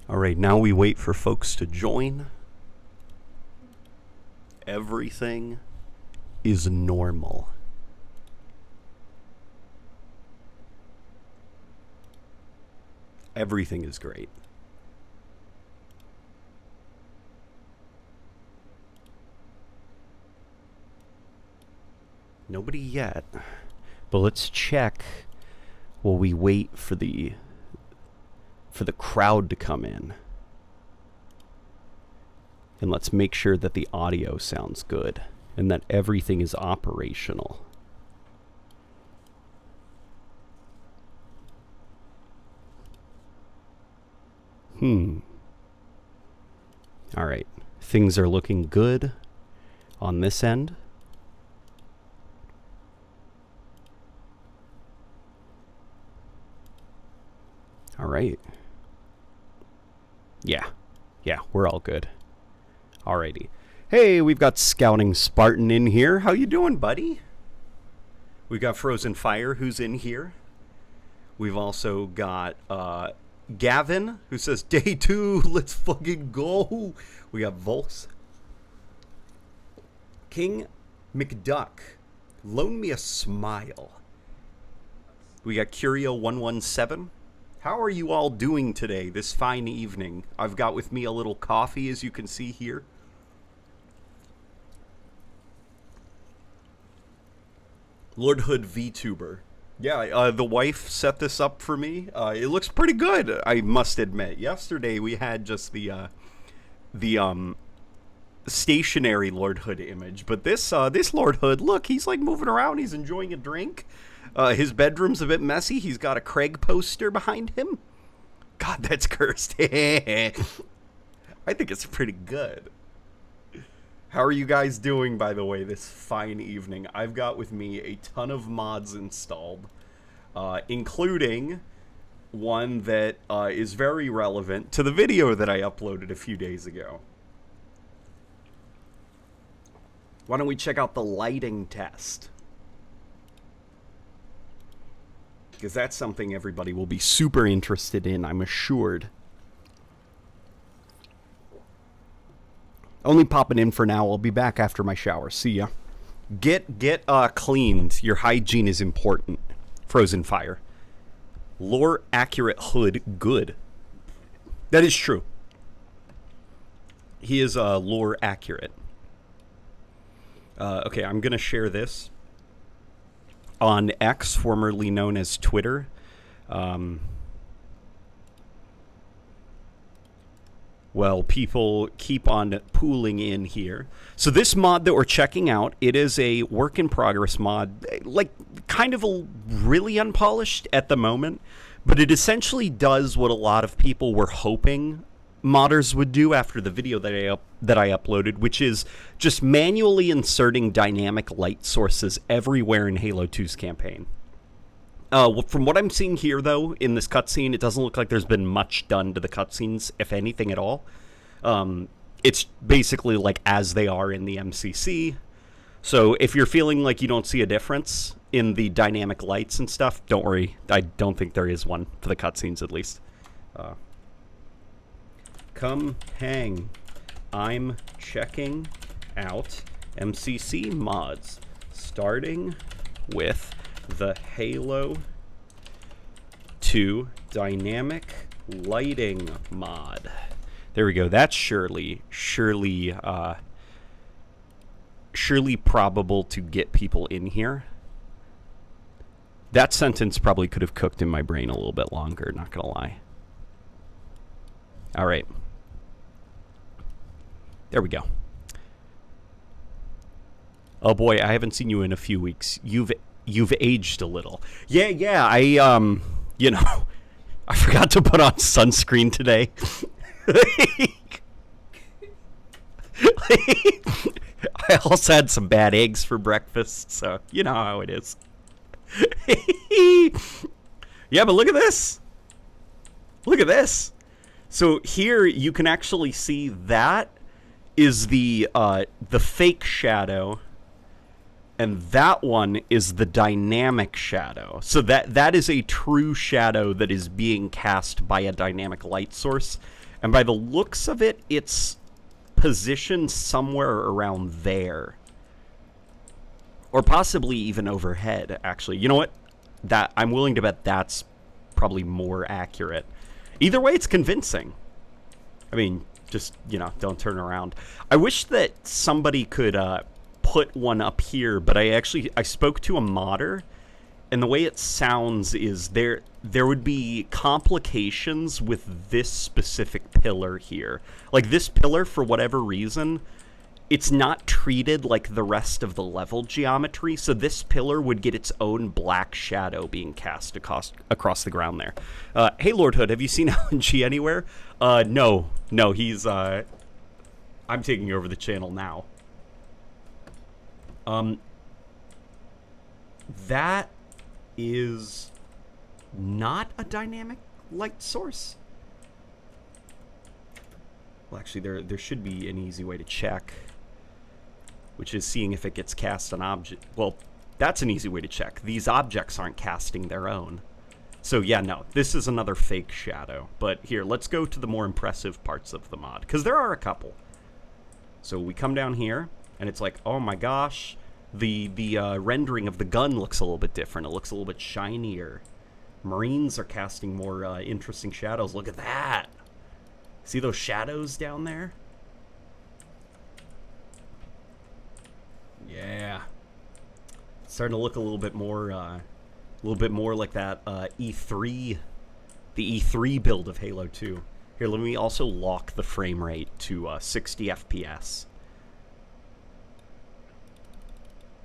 All right, now we wait for folks to join. Everything is normal. Everything is great. Nobody yet, but let's check while we wait for the crowd to come in. And let's make sure that the audio sounds good and that everything is operational. All right. Things are looking good on this end. All right. Yeah, we're all good. Alrighty. Hey, we've got Scouting Spartan in here. How you doing, buddy? We've got Frozen Fire, who's in here. We've also got Gavin, who says, Day 2, let's fucking go. We got Volks. King McDuck, loan me a smile. We got Curio117. How are you all doing today, this fine evening? I've got with me a little coffee, as you can see here. Lord Hood VTuber. Yeah, the wife set this up for me. It looks pretty good, I must admit. Yesterday we had just the stationary Lord Hood image, but this Lord Hood, look, he's like moving around. He's enjoying a drink. His bedroom's a bit messy. He's got a Craig poster behind him. God, that's cursed. I think it's pretty good. How are you guys doing, by the way, this fine evening? I've got with me a ton of mods installed, including one that is very relevant to the video that I uploaded a few days ago. Why don't we check out the lighting test? Because that's something everybody will be super interested in, I'm assured. Only popping in for now. I'll be back after my shower. See ya. Get cleaned. Your hygiene is important. Frozen Fire. Lore accurate Hood good. That is true. He is lore accurate. Okay, I'm gonna share this on X, formerly known as Twitter. Well, people keep on pooling in here. So this mod that we're checking out, it is a work in progress mod, like kind of really unpolished at the moment, but it essentially does what a lot of people were hoping modders would do after the video that I uploaded, which is just manually inserting dynamic light sources everywhere in Halo 2's campaign. From what I'm seeing here, though, in this cutscene, it doesn't look like there's been much done to the cutscenes, if anything at all. It's basically like as they are in the MCC. So if you're feeling like you don't see a difference in the dynamic lights and stuff, don't worry. I don't think there is one for the cutscenes, at least. Come hang. I'm checking out MCC mods, starting with the Halo 2 dynamic lighting mod. There we go. That's surely probable to get people in here. That sentence probably could have cooked in my brain a little bit longer, not gonna lie. All right. There we go. Oh boy, I haven't seen you in a few weeks. You've aged a little. Yeah, I you know, I forgot to put on sunscreen today. I also had some bad eggs for breakfast, so you know how it is. Yeah, but look at this. Look at this. So here you can actually see that is the fake shadow, and that one is the dynamic shadow. So that is a true shadow that is being cast by a dynamic light source, And by the looks of it, it's positioned somewhere around there. Or possibly even overhead, actually. You know what? That I'm willing to bet that's probably more accurate. Either way, it's convincing. I mean, just, don't turn around. I wish that somebody could put one up here, but I spoke to a modder, and the way it sounds is there would be complications with this specific pillar here. Like, this pillar, for whatever reason, it's not treated like the rest of the level geometry, so this pillar would get its own black shadow being cast across the ground there. Hey, Lord Hood, have you seen LNG anywhere? No, he's, I'm taking over the channel now. That is not a dynamic light source. Well, actually, there should be an easy way to check, which is seeing if it gets cast on object. Well, that's an easy way to check. These objects aren't casting their own. So yeah, no, this is another fake shadow. But here, let's go to the more impressive parts of the mod, because there are a couple. So we come down here, and it's like, oh my gosh, the rendering of the gun looks a little bit different. It looks a little bit shinier. Marines are casting more interesting shadows. Look at that. See those shadows down there? Yeah, it's starting to look a little bit more like that E3, the E3 build of Halo 2. Here, let me also lock the frame rate to 60 FPS.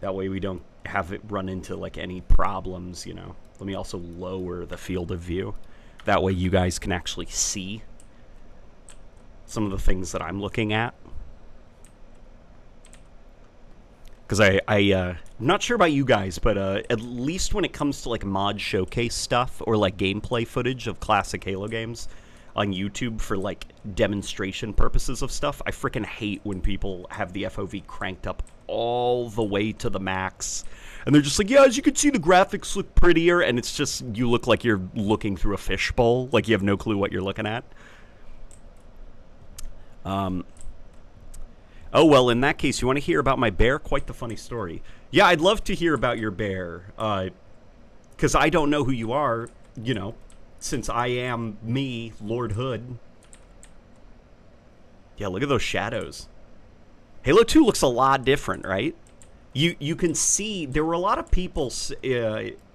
That way we don't have it run into like any problems, Let me also lower the field of view. That way you guys can actually see some of the things that I'm looking at. Because I'm not sure about you guys, but at least when it comes to like mod showcase stuff or like gameplay footage of classic Halo games on YouTube for like demonstration purposes of stuff, I freaking hate when people have the FOV cranked up all the way to the max. And they're just like, yeah, as you can see, the graphics look prettier, and it's just, you look like you're looking through a fishbowl, like you have no clue what you're looking at. Oh, well, in that case, you want to hear about my bear? Quite the funny story. Yeah, I'd love to hear about your bear, because I don't know who you are, since I am me, Lord Hood. Yeah, look at those shadows. Halo 2 looks a lot different, right? You can see, there were a lot of people,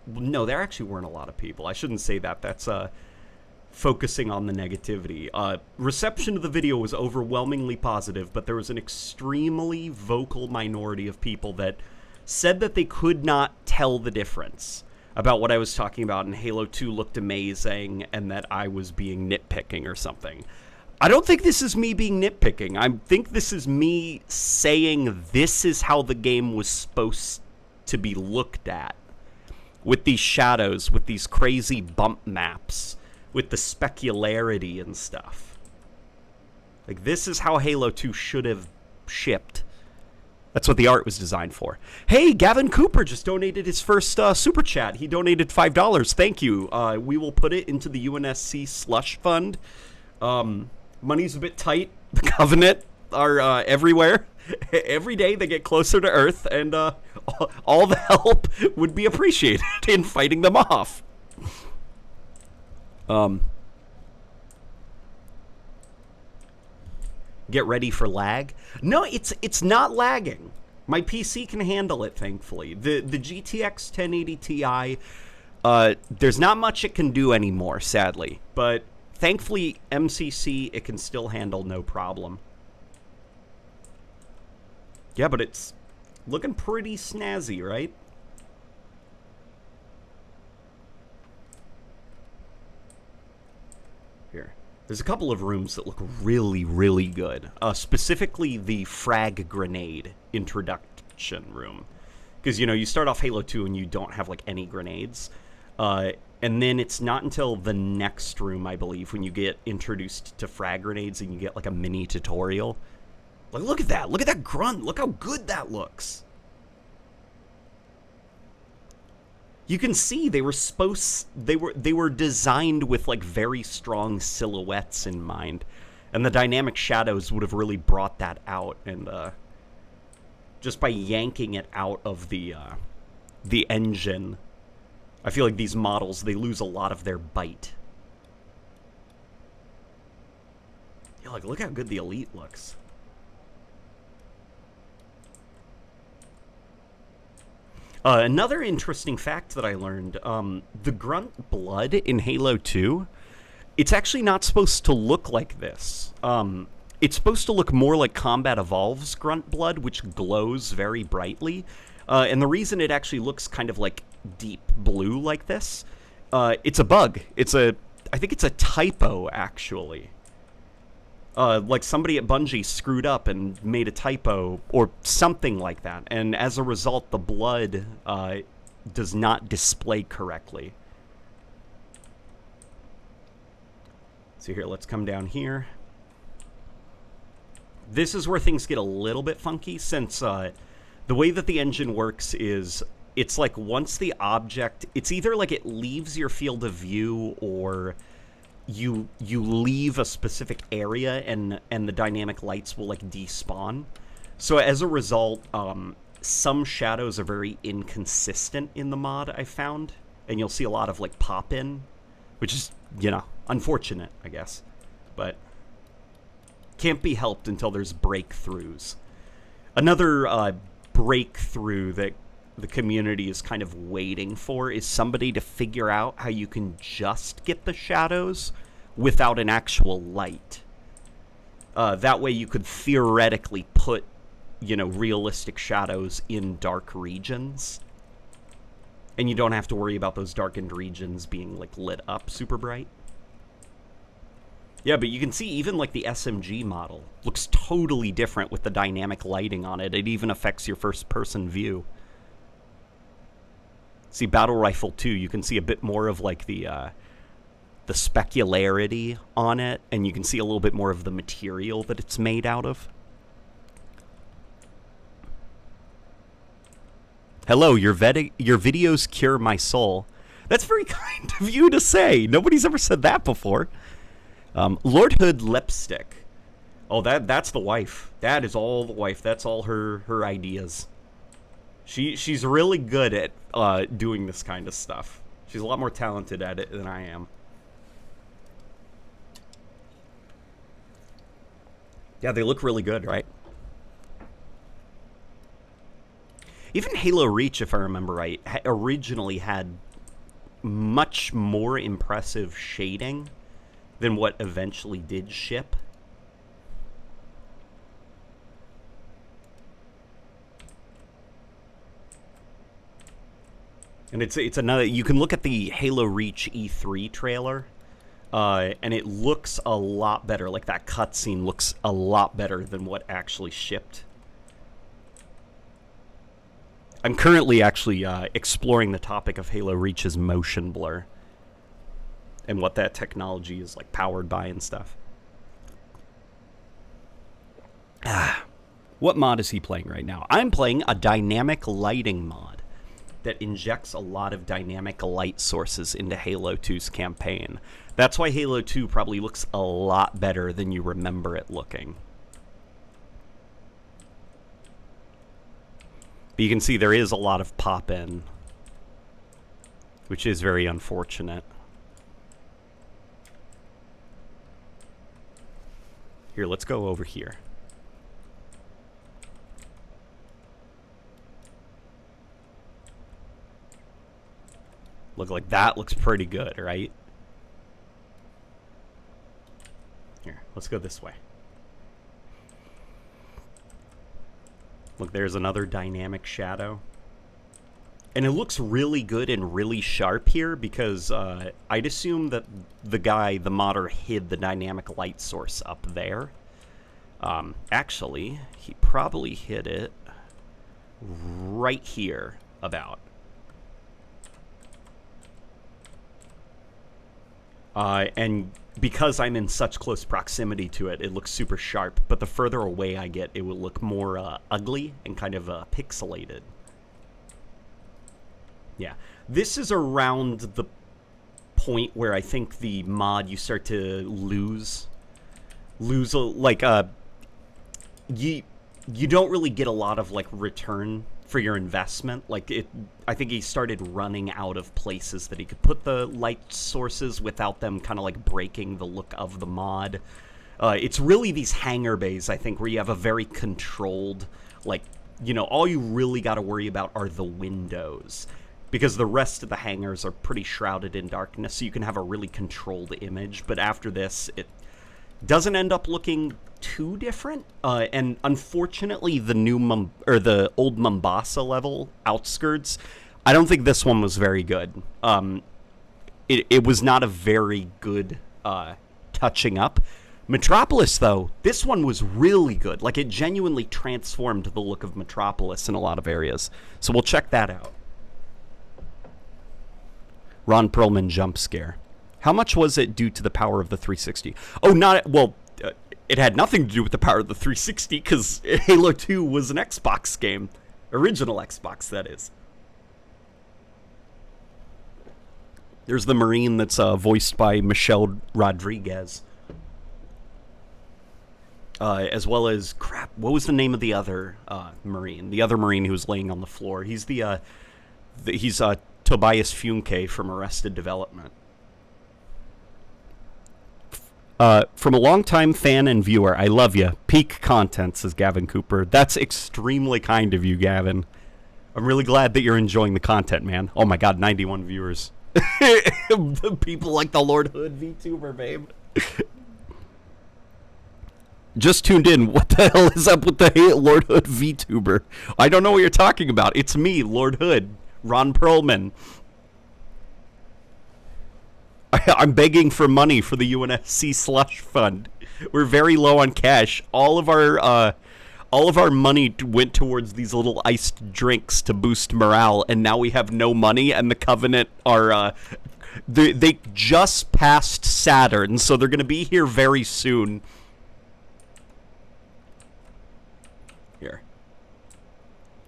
no, there actually weren't a lot of people. I shouldn't say that. That's, focusing on the negativity. Reception of the video was overwhelmingly positive, but there was an extremely vocal minority of people that said that they could not tell the difference about what I was talking about, and Halo 2 looked amazing, and that I was being nitpicking or something. I don't think this is me being nitpicking. I think this is me saying this is how the game was supposed to be looked at. With these shadows, with these crazy bump maps, with the specularity and stuff. Like, this is how Halo 2 should have shipped. That's what the art was designed for. Hey, Gavin Cooper just donated his first super chat. He donated $5. Thank you. We will put it into the UNSC slush fund. Money's a bit tight. The Covenant are everywhere. Every day they get closer to Earth, and all the help would be appreciated in fighting them off. Get ready for lag. No, it's not lagging. My PC can handle it, thankfully. The GTX 1080 Ti, there's not much it can do anymore, sadly. But thankfully, MCC, it can still handle no problem. Yeah, but it's looking pretty snazzy, right? Here. There's a couple of rooms that look really, really good. Specifically, the frag grenade introduction room. Because, you start off Halo 2 and you don't have, like, any grenades. And then it's not until the next room, I believe, when you get introduced to frag grenades and you get, like, a mini tutorial. Like, look at that. Look at that grunt. Look how good that looks. You can see they were designed with like very strong silhouettes in mind. And the dynamic shadows would have really brought that out, and just by yanking it out of the engine, I feel like these models, they lose a lot of their bite. Yeah, like, look how good the Elite looks. Another interesting fact that I learned, the Grunt blood in Halo 2, it's actually not supposed to look like this. It's supposed to look more like Combat Evolved's Grunt blood, which glows very brightly. And the reason it actually looks kind of like deep blue like this, it's a bug. I think it's a typo, actually. Like somebody at Bungie screwed up and made a typo or something like that. And as a result, the blood does not display correctly. So here, let's come down here. This is where things get a little bit funky, since the way that the engine works is it's like once the object, it's either like it leaves your field of view or you leave a specific area and the dynamic lights will like despawn. So as a result, some shadows are very inconsistent in the mod, I found, and you'll see a lot of like pop in, which is, you know, unfortunate, I guess, but can't be helped until there's breakthroughs. Another breakthrough that the community is kind of waiting for is somebody to figure out how you can just get the shadows without an actual light. That way you could theoretically put, you know, realistic shadows in dark regions. And you don't have to worry about those darkened regions being, like, lit up super bright. Yeah, but you can see even, like, the SMG model looks totally different with the dynamic lighting on it. It even affects your first-person view. See, Battle Rifle 2, you can see a bit more of, like, the specularity on it, and you can see a little bit more of the material that it's made out of. Hello, your videos cure my soul. That's very kind of you to say. Nobody's ever said that before. Lord Hood lipstick. Oh, that's the wife. That is all the wife. That's all her ideas. She's really good at doing this kind of stuff. She's a lot more talented at it than I am. Yeah, they look really good, right? Even Halo Reach, if I remember right, originally had much more impressive shading than what eventually did ship. And it's another, you can look at the Halo Reach E3 trailer, and it looks a lot better. Like, that cutscene looks a lot better than what actually shipped. I'm currently actually exploring the topic of Halo Reach's motion blur and what that technology is like powered by and stuff. What mod is he playing right now? I'm playing a dynamic lighting mod that injects a lot of dynamic light sources into Halo 2's campaign. That's why Halo 2 probably looks a lot better than you remember it looking. But you can see there is a lot of pop-in, which is very unfortunate. Here, let's go over here. Look, like that looks pretty good, right? Here, let's go this way. Look, there's another dynamic shadow. And it looks really good and really sharp here because I'd assume that the modder, hid the dynamic light source up there. Actually, he probably hid it right here about. And because I'm in such close proximity to it, it looks super sharp. But the further away I get, it will look more ugly and kind of pixelated. Yeah. This is around the point where I think the mod, you start to lose lose you you don't really get a lot of like return for your investment. I think he started running out of places that he could put the light sources without them kind of like breaking the look of the mod. It's really these hangar bays, I think, where you have a very controlled, like, all you really got to worry about are the windows, because the rest of the hangars are pretty shrouded in darkness, so you can have a really controlled image. But after this, it doesn't end up looking too different. And unfortunately, the old Mombasa level outskirts, I don't think this one was very good. It was not a very good touching up. Metropolis, though, this one was really good. Like, it genuinely transformed the look of Metropolis in a lot of areas. So we'll check that out. Ron Perlman jump scare. How much was it due to the power of the 360? Oh, it had nothing to do with the power of the 360, because Halo 2 was an Xbox game. Original Xbox, that is. There's the Marine that's voiced by Michelle Rodriguez. As well as, what was the name of the other Marine? The other Marine who was laying on the floor. He's he's Tobias Funke from Arrested Development. From a longtime fan and viewer, I love you. Peak content, says Gavin Cooper. That's extremely kind of you, Gavin. I'm really glad that you're enjoying the content, man. Oh my god, 91 viewers. People like the Lord Hood VTuber, babe. Just tuned in. What the hell is up with the Lord Hood VTuber? I don't know what you're talking about. It's me, Lord Hood, Ron Perlman. I'm begging for money for the UNSC slush fund. We're very low on cash. All of our money went towards these little iced drinks to boost morale, and now we have no money. And the Covenant are they just passed Saturn, so they're going to be here very soon. Here.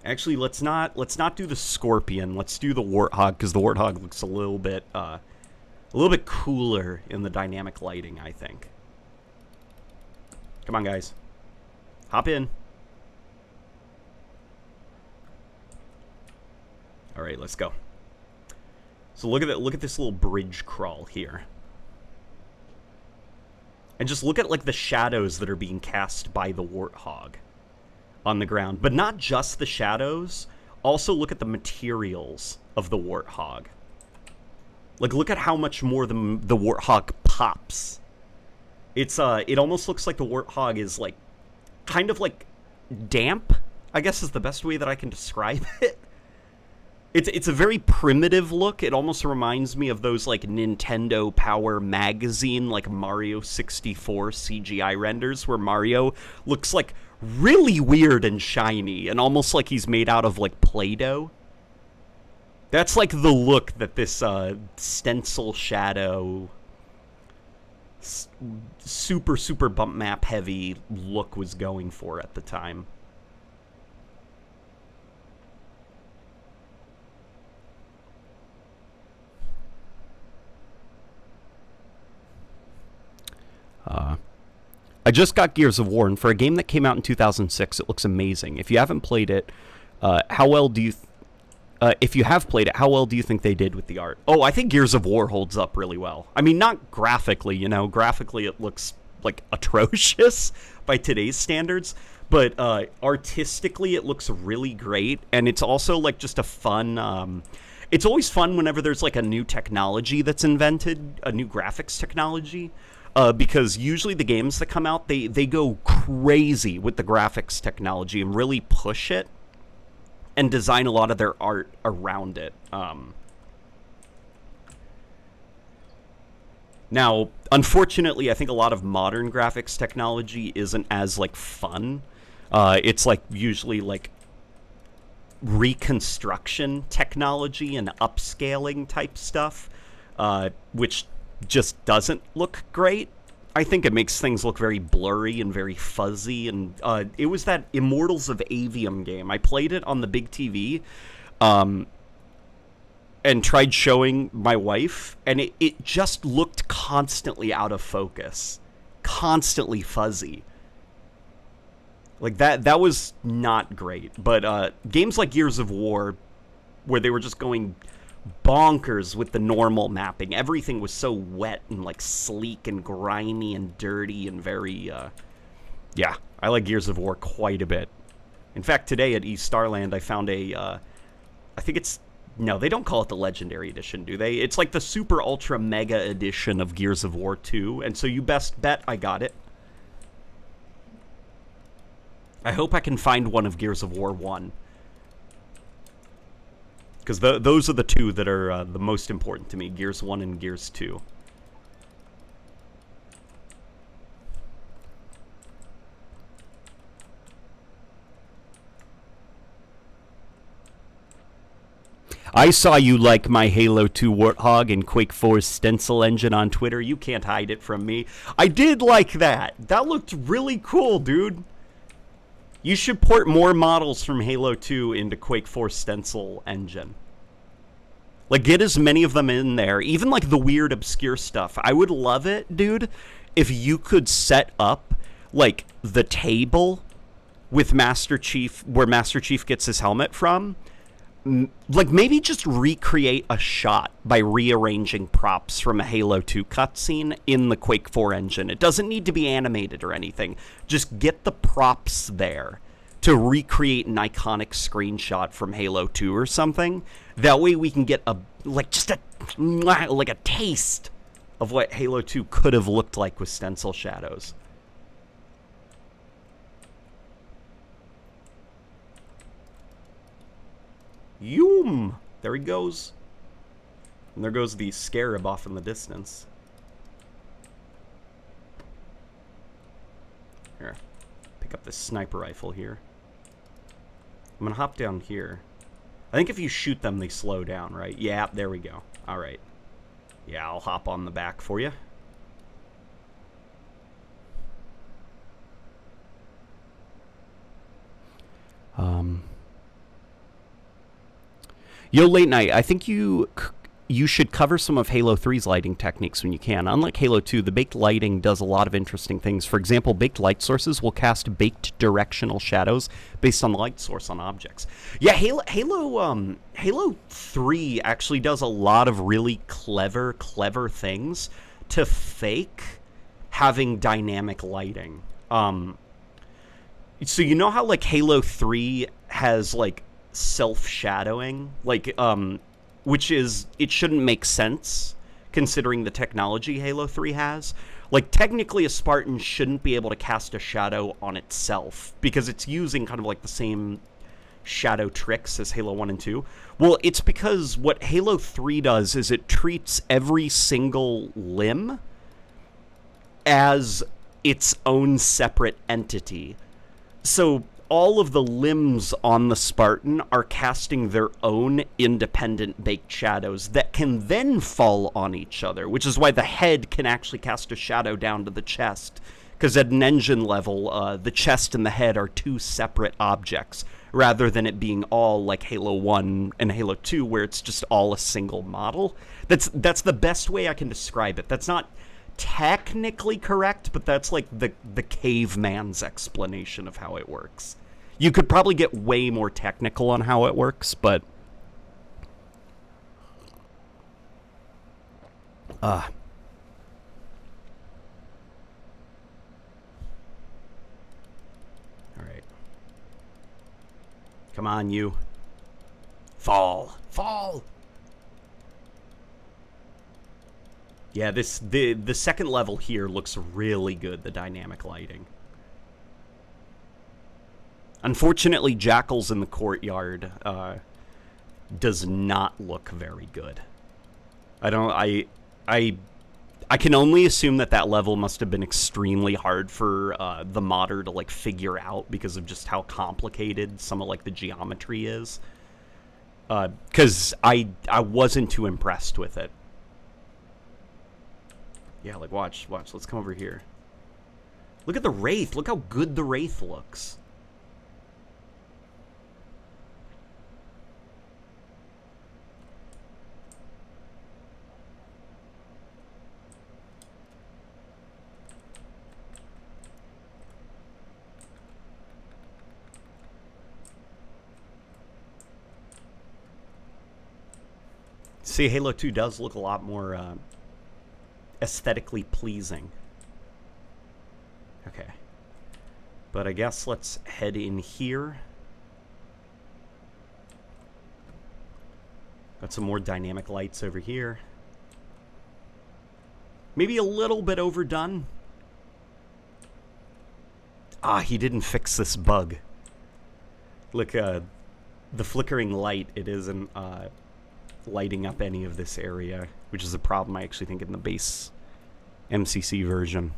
Actually, let's not do the Scorpion. Let's do the Warthog, because the Warthog looks a little bit cooler in the dynamic lighting, I think. Come on, guys. Hop in. All right, let's go. So look at this little bridge crawl here. And just look at like the shadows that are being cast by the Warthog on the ground. But not just the shadows. Also look at the materials of the Warthog. Like, look at how much more the Warthog pops. It almost looks like the Warthog is, like, kind of, like, damp, I guess is the best way that I can describe it. It's a very primitive look. It almost reminds me of those, like, Nintendo Power Magazine, like, Mario 64 CGI renders, where Mario looks, like, really weird and shiny, and almost like he's made out of, like, Play-Doh. That's like the look that this stencil shadow, super bump map heavy look was going for at the time. I just got Gears of War, and for a game that came out in 2006, it looks amazing. If you haven't played it, how well do you... if you have played it, how well do you think they did with the art? Oh, I think Gears of War holds up really well. I mean, not graphically, Graphically, it looks, like, atrocious by today's standards. But artistically, it looks really great. And it's also, like, just a fun... it's always fun whenever there's, like, a new technology that's invented, a new graphics technology. Because usually the games that come out, they go crazy with the graphics technology and really push it. And design a lot of their art around it. Now, unfortunately, I think a lot of modern graphics technology isn't as, like, fun. It's, like, usually, like, reconstruction technology and upscaling type stuff, which just doesn't look great. I think it makes things look very blurry and very fuzzy, and it was that Immortals of Avium game. I played it on the big TV, and tried showing my wife, and it just looked constantly out of focus. constantly fuzzy. Like, that was not great. But games like Gears of War, where they were just going bonkers with the normal mapping, everything was so wet and, like, sleek and grimy and dirty and very, yeah, I like Gears of War quite a bit. In fact, today at East Starland, I found I think it's, no, they don't call it the Legendary Edition, do they? It's like the Super Ultra Mega Edition of Gears of War 2, and so you best bet I got it. I hope I can find one of Gears of War 1. Because those are the two that are the most important to me, Gears 1 and Gears 2. I saw you like my Halo 2 Warthog and Quake 4's stencil engine on Twitter. You can't hide it from me. I did like that. That looked really cool, dude. You should port more models from Halo 2 into Quake 4 stencil engine. Like, get as many of them in there. Even, like, the weird, obscure stuff. I would love it, dude, if you could set up, like, the table with Master Chief, where Master Chief gets his helmet from. Like, maybe just recreate a shot by rearranging props from a Halo 2 cutscene in the Quake 4 engine. It doesn't need to be animated or anything. Just get the props there to recreate an iconic screenshot from Halo 2 or something. That way we can get just a taste of what Halo 2 could have looked like with stencil shadows. Yoom! There he goes. And there goes the scarab off in the distance. Here. Pick up this sniper rifle here. I'm gonna hop down here. I think if you shoot them, they slow down, right? Yeah, there we go. Alright. Yeah, I'll hop on the back for you. Yo, Late Night, I think you should cover some of Halo 3's lighting techniques when you can. Unlike Halo 2, the baked lighting does a lot of interesting things. For example, baked light sources will cast baked directional shadows based on the light source on objects. Yeah, Halo 3 actually does a lot of really clever things to fake having dynamic lighting. So you know how, like, Halo 3 has, like, self-shadowing, like, which is, it shouldn't make sense considering the technology Halo 3 has. Like, technically a Spartan shouldn't be able to cast a shadow on itself because it's using kind of like the same shadow tricks as Halo 1 and 2. Well, it's because what Halo 3 does is it treats every single limb as its own separate entity. So all of the limbs on the Spartan are casting their own independent baked shadows that can then fall on each other, which is why the head can actually cast a shadow down to the chest, because at an engine level, the chest and the head are two separate objects, rather than it being all like Halo 1 and Halo 2, where it's just all a single model. That's the best way I can describe it. That's not technically correct, but that's like the caveman's explanation of how it works. You could probably get way more technical on how it works, but all right. Come on, you. Fall. Yeah, the second level here looks really good, the dynamic lighting. Unfortunately, Jackals in the Courtyard does not look very good. I can only assume that level must have been extremely hard for the modder to, like, figure out because of just how complicated some of, like, the geometry is. Because I wasn't too impressed with it. Yeah, like, watch. Let's come over here. Look at the Wraith. Look how good the Wraith looks. See, Halo 2 does look a lot more aesthetically pleasing. Okay. But I guess let's head in here. Got some more dynamic lights over here. Maybe a little bit overdone. Ah, he didn't fix this bug. Look, the flickering light, it isn't lighting up any of this area, which is a problem I actually think in the base MCC version.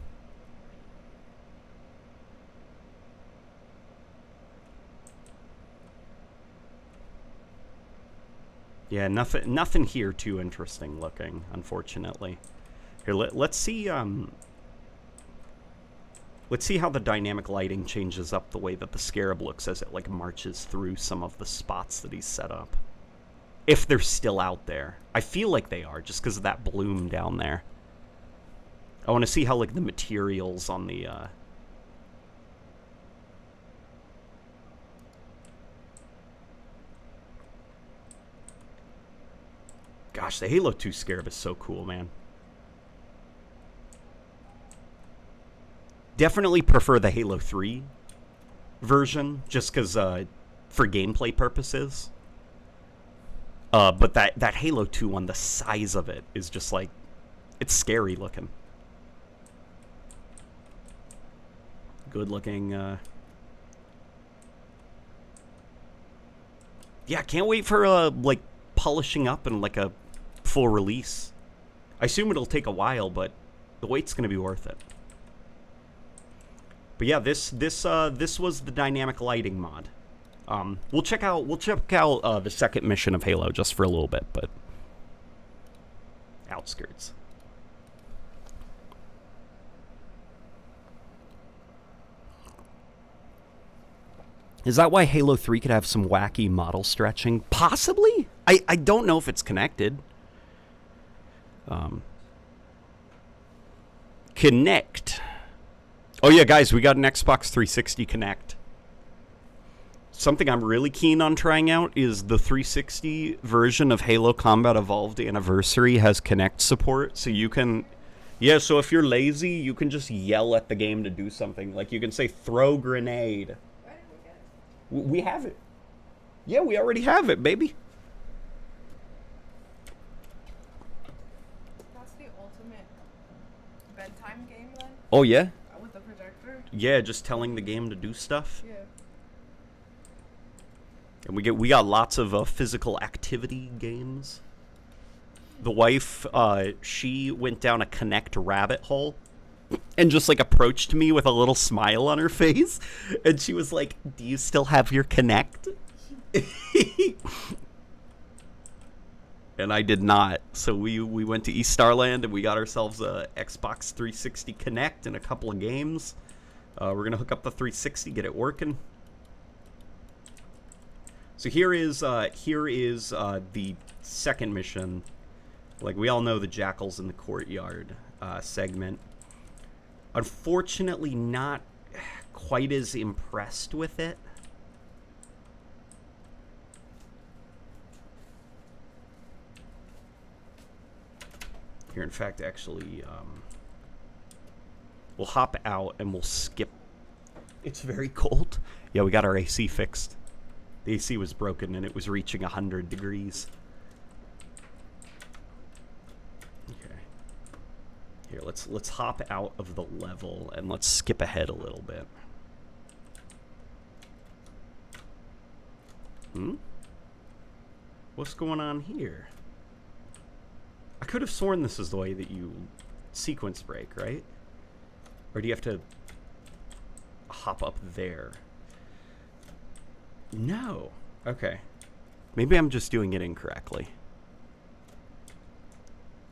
Yeah, nothing here too interesting looking, unfortunately. Here, let's see how the dynamic lighting changes up the way that the Scarab looks as it like marches through some of the spots that he's set up. If they're still out there. I feel like they are, just because of that bloom down there. I want to see how like the materials on the Gosh, the Halo 2 Scarab is so cool, man. Definitely prefer the Halo 3 version, just because for gameplay purposes. But that Halo 2 one, the size of it is just like, it's scary looking. Good looking. Yeah, can't wait for like polishing up and like a full release. I assume it'll take a while, but the wait's gonna be worth it. But yeah, this was the dynamic lighting mod. We'll check out the second mission of Halo just for a little bit, but outskirts. Is that why Halo 3 could have some wacky model stretching? Possibly. I don't know if it's connected. Kinect. Oh yeah, guys, we got an Xbox 360 Kinect. Something I'm really keen on trying out is the 360 version of Halo Combat Evolved Anniversary has Kinect support, so you can... Yeah, so if you're lazy, you can just yell at the game to do something. Like, you can say, throw grenade. Why did we get it? We have it. Yeah, we already have it, baby. That's the ultimate bedtime game, then? Oh, yeah? With the projector? Yeah, just telling the game to do stuff. Yeah. And we got lots of physical activity games. The wife, she went down a Kinect rabbit hole and just like approached me with a little smile on her face, and she was like, "Do you still have your Kinect?" And I did not. So we went to East Starland and we got ourselves a Xbox 360 Kinect and a couple of games. We're gonna hook up the 360, get it working. So here is the second mission. Like, we all know the Jackals in the Courtyard segment. Unfortunately, not quite as impressed with it. Here, in fact, actually, we'll hop out and we'll skip. It's very cold. Yeah, we got our AC fixed. The AC was broken and it was reaching 100 degrees. Okay. Here, let's hop out of the level and let's skip ahead a little bit. What's going on here? I could have sworn this is the way that you sequence break, right? Or do you have to hop up there? No. Okay. Maybe I'm just doing it incorrectly.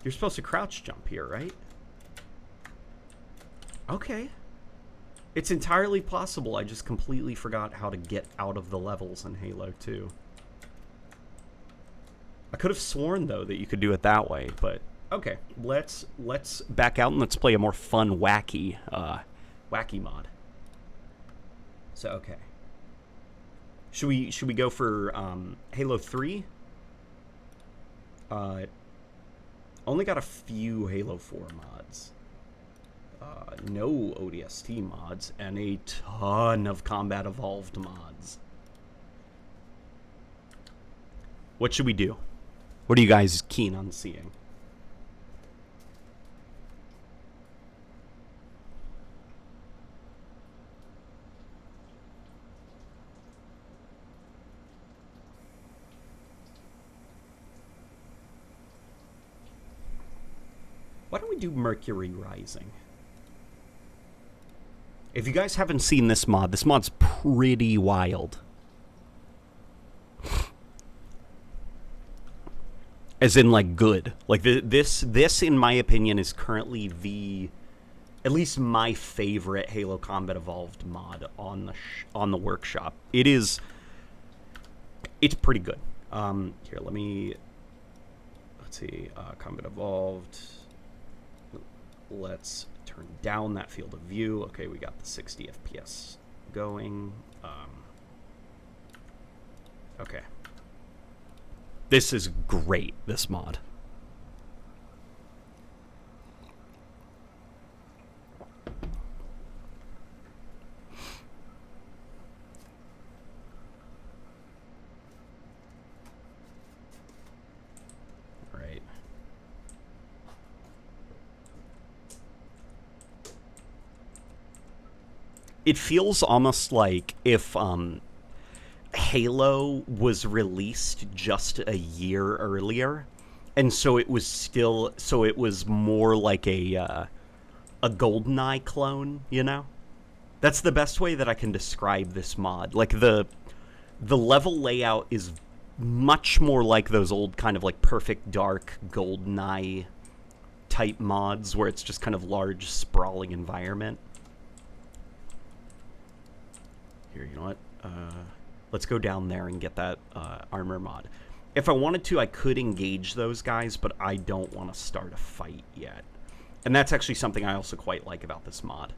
You're supposed to crouch jump here, right? Okay. It's entirely possible I just completely forgot how to get out of the levels in Halo 2. I could have sworn, though, that you could do it that way, but okay. Let's back out and let's play a more fun, wacky mod. So, okay. Should we go for Halo 3? Only got a few Halo 4 mods. No ODST mods, and a ton of Combat Evolved mods. What should we do? What are you guys keen on seeing? Why don't we do Mercury Rising? If you guys haven't seen this mod's pretty wild. As in, like, good. Like, this in my opinion, is currently at least my favorite Halo Combat Evolved mod on the workshop. It's pretty good. Here, let's see, Combat Evolved. Let's turn down that field of view. Okay, we got the 60 FPS going. Okay. This is great, this mod. Right. It feels almost like if Halo was released just a year earlier, and so it was more like a GoldenEye clone, you know? That's the best way that I can describe this mod. Like, the level layout is much more like those old kind of like Perfect Dark GoldenEye type mods where it's just kind of large sprawling environment. Here, you know what? Let's go down there and get that armor mod. If I wanted to, I could engage those guys, but I don't want to start a fight yet. And that's actually something I also quite like about this mod.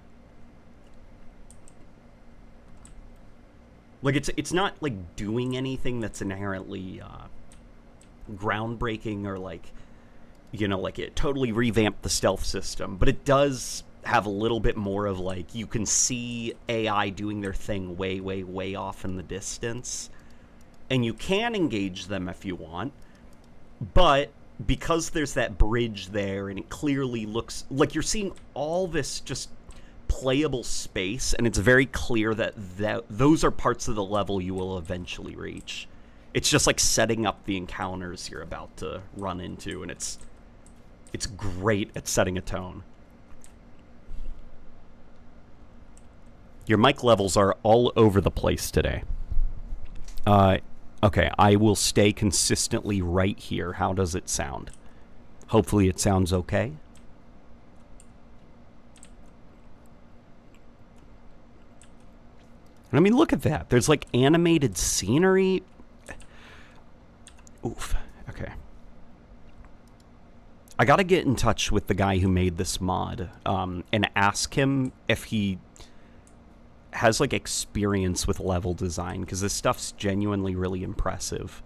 Like, it's not, like, doing anything that's inherently groundbreaking or, like, you know, like, it totally revamped the stealth system. But it does have a little bit more of, like, you can see AI doing their thing way, way, way off in the distance. And you can engage them if you want. But because there's that bridge there and it clearly looks like you're seeing all this just playable space, and it's very clear that those are parts of the level you will eventually reach. It's just like setting up the encounters you're about to run into, and it's great at setting a tone. Your mic levels are all over the place today. Okay, I will stay consistently right here. How does it sound? Hopefully it sounds okay. I mean, look at that. There's like animated scenery. Oof. Okay. I gotta get in touch with the guy who made this mod and ask him if he has like experience with level design, because this stuff's genuinely really impressive.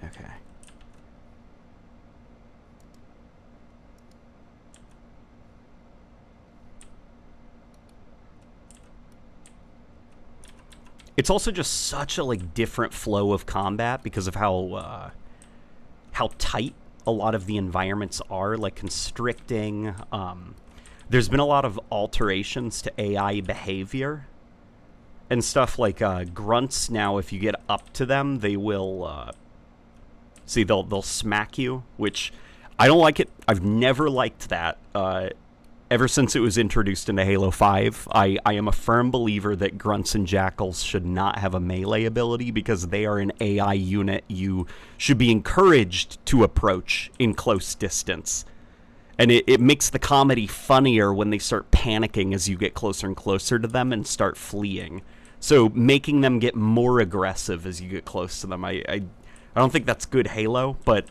Okay. It's also just such a like different flow of combat because of how tight a lot of the environments are, like constricting. There's been a lot of alterations to AI behavior and stuff, like grunts now, if you get up to them, they will see, they'll smack you, which I don't like it. I've never liked that. Ever since it was introduced into Halo 5, I am a firm believer that grunts and jackals should not have a melee ability because they are an AI unit you should be encouraged to approach in close distance. And it makes the comedy funnier when they start panicking as you get closer and closer to them and start fleeing. So making them get more aggressive as you get close to them, I don't think that's good Halo, but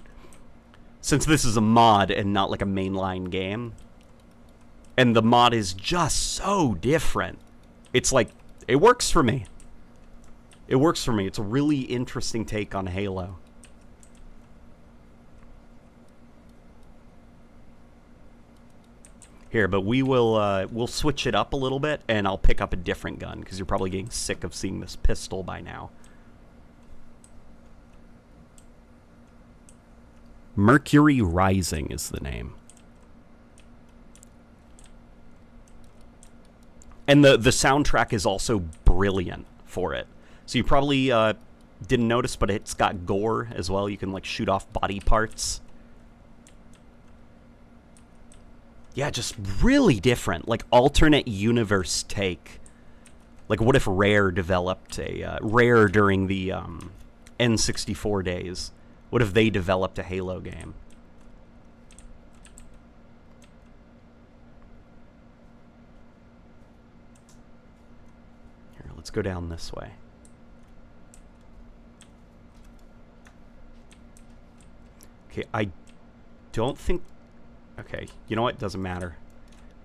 since this is a mod and not like a mainline game, and the mod is just so different, it's like, it works for me. It works for me. It's a really interesting take on Halo. Here, but we'll switch it up a little bit, and I'll pick up a different gun, because you're probably getting sick of seeing this pistol by now. Mercury Rising is the name. And the soundtrack is also brilliant for it. So you probably didn't notice, but it's got gore as well. You can, like, shoot off body parts. Yeah, just really different. Like, alternate universe take. Like, what if Rare developed a... Rare during the N64 days. What if they developed a Halo game? Here, let's go down this way. Okay, I don't think... Okay, you know what? Doesn't matter.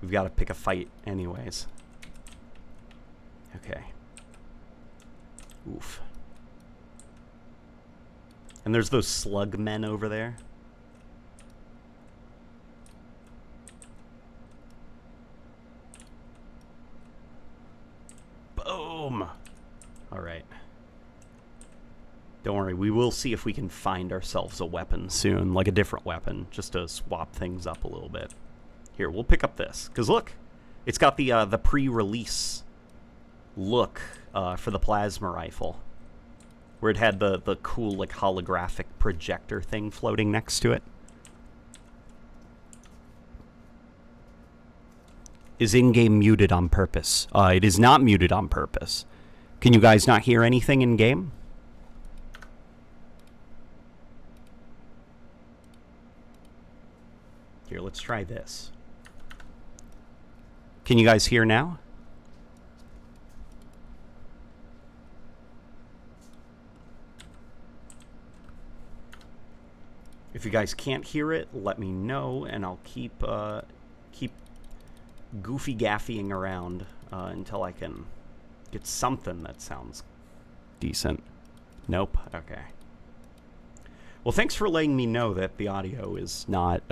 We've got to pick a fight anyways. Okay. Oof. And there's those slug men over there. Boom! Alright. Don't worry, we will see if we can find ourselves a weapon soon, like a different weapon, just to swap things up a little bit. Here, we'll pick up this, because look, it's got the pre-release look for the plasma rifle, where it had the cool, like, holographic projector thing floating next to it. Is in-game muted on purpose? It is not muted on purpose. Can you guys not hear anything in-game? Here, let's try this. Can you guys hear now? If you guys can't hear it, let me know, and I'll keep goofy gaffying around until I can get something that sounds decent. Nope. Okay. Well, thanks for letting me know that the audio is not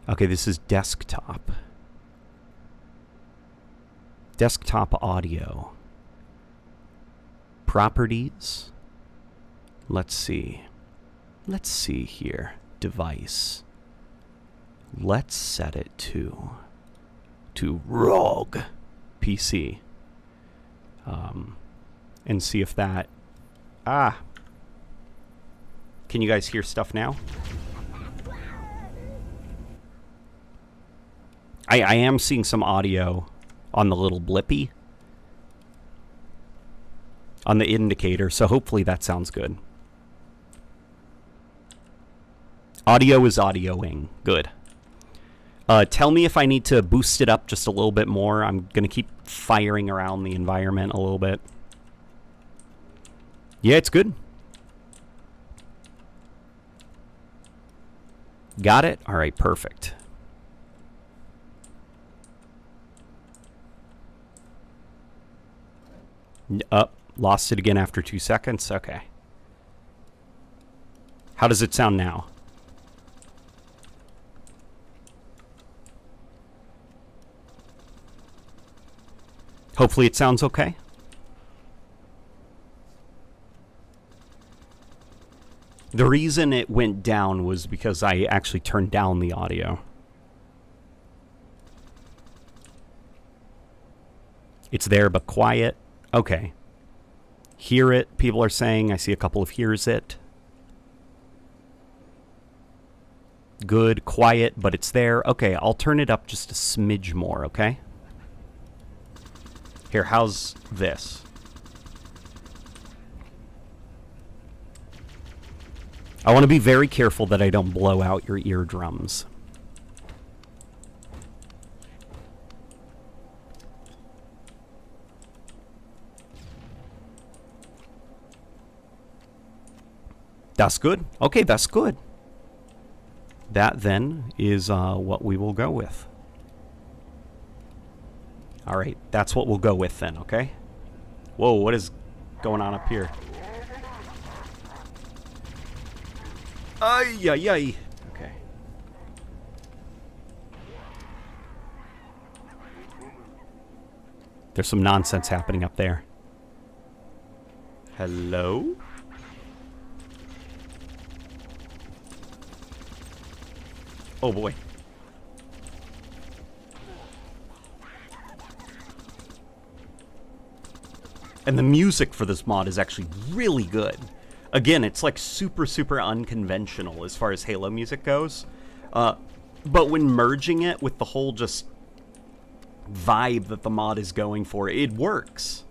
okay, this is desktop. Desktop audio. Properties. Let's see. Let's see here. Device. Let's set it to ROG PC. And see if that... Ah! Can you guys hear stuff now? I am seeing some audio on the little blippy. On the indicator, so hopefully that sounds good. Audio is audioing. Good. Tell me if I need to boost it up just a little bit more. I'm going to keep firing around the environment a little bit. Yeah, it's good. Got it? All right, perfect. Lost it again after 2 seconds. Okay. How does it sound now? Hopefully it sounds okay. The reason it went down was because I actually turned down the audio. It's there but quiet. Okay. Hear it, people are saying. I see a couple of hears it. Good, quiet, but it's there. Okay, I'll turn it up just a smidge more, okay? Here, how's this? I want to be very careful that I don't blow out your eardrums. That's good. Okay, that's good. That then is what we will go with. All right, that's what we'll go with then, okay? Whoa, what is going on up here? Ay, ay, ay. Okay. There's some nonsense happening up there. Hello? Oh boy. And the music for this mod is actually really good. Again, it's like super, super unconventional as far as Halo music goes. But when merging it with the whole just vibe that the mod is going for, it works.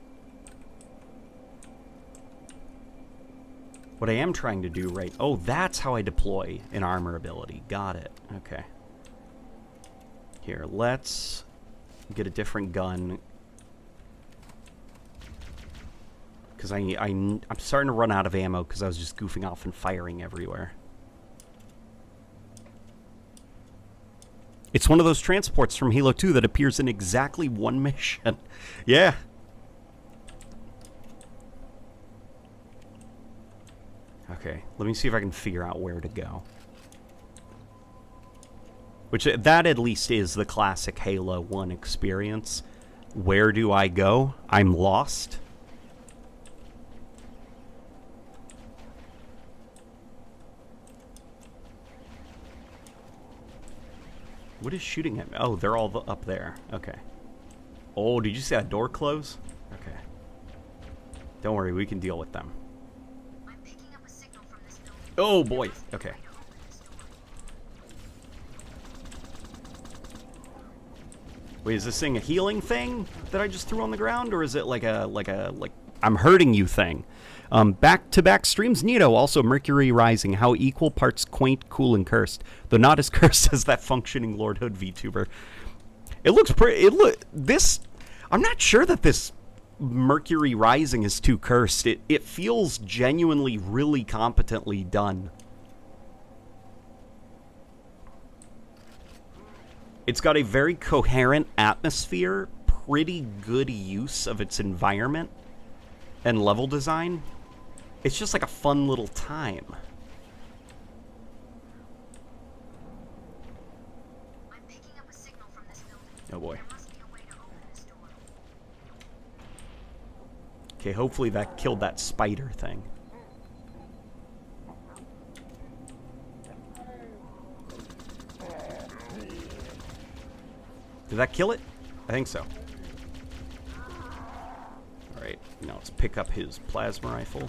What I am trying to do right... Oh, that's how I deploy an armor ability. Got it. Okay. Here, let's get a different gun. Because I'm starting to run out of ammo because I was just goofing off and firing everywhere. It's one of those transports from Halo 2 that appears in exactly one mission. Yeah. Okay, let me see if I can figure out where to go. Which, that at least is the classic Halo 1 experience. Where do I go? I'm lost. What is shooting at me? Oh, they're all up there. Okay. Oh, did you see that door close? Okay. Don't worry, we can deal with them. I'm picking up a signal from this building. Oh boy. Okay. Wait, is this thing a healing thing that I just threw on the ground, or is it like I'm hurting you thing? Back-to-back streams, Nito, also Mercury Rising, how equal parts quaint, cool, and cursed, though not as cursed as that functioning Lord Hood VTuber. It looks pretty. I'm not sure that this Mercury Rising is too cursed. It feels genuinely really competently done. It's got a very coherent atmosphere, pretty good use of its environment and level design. It's just like a fun little time. I'm picking up a signal from this building. Oh boy. There must be a way to open this door. Okay, hopefully that killed that spider thing. Did that kill it? I think so. Alright, now let's pick up his plasma rifle.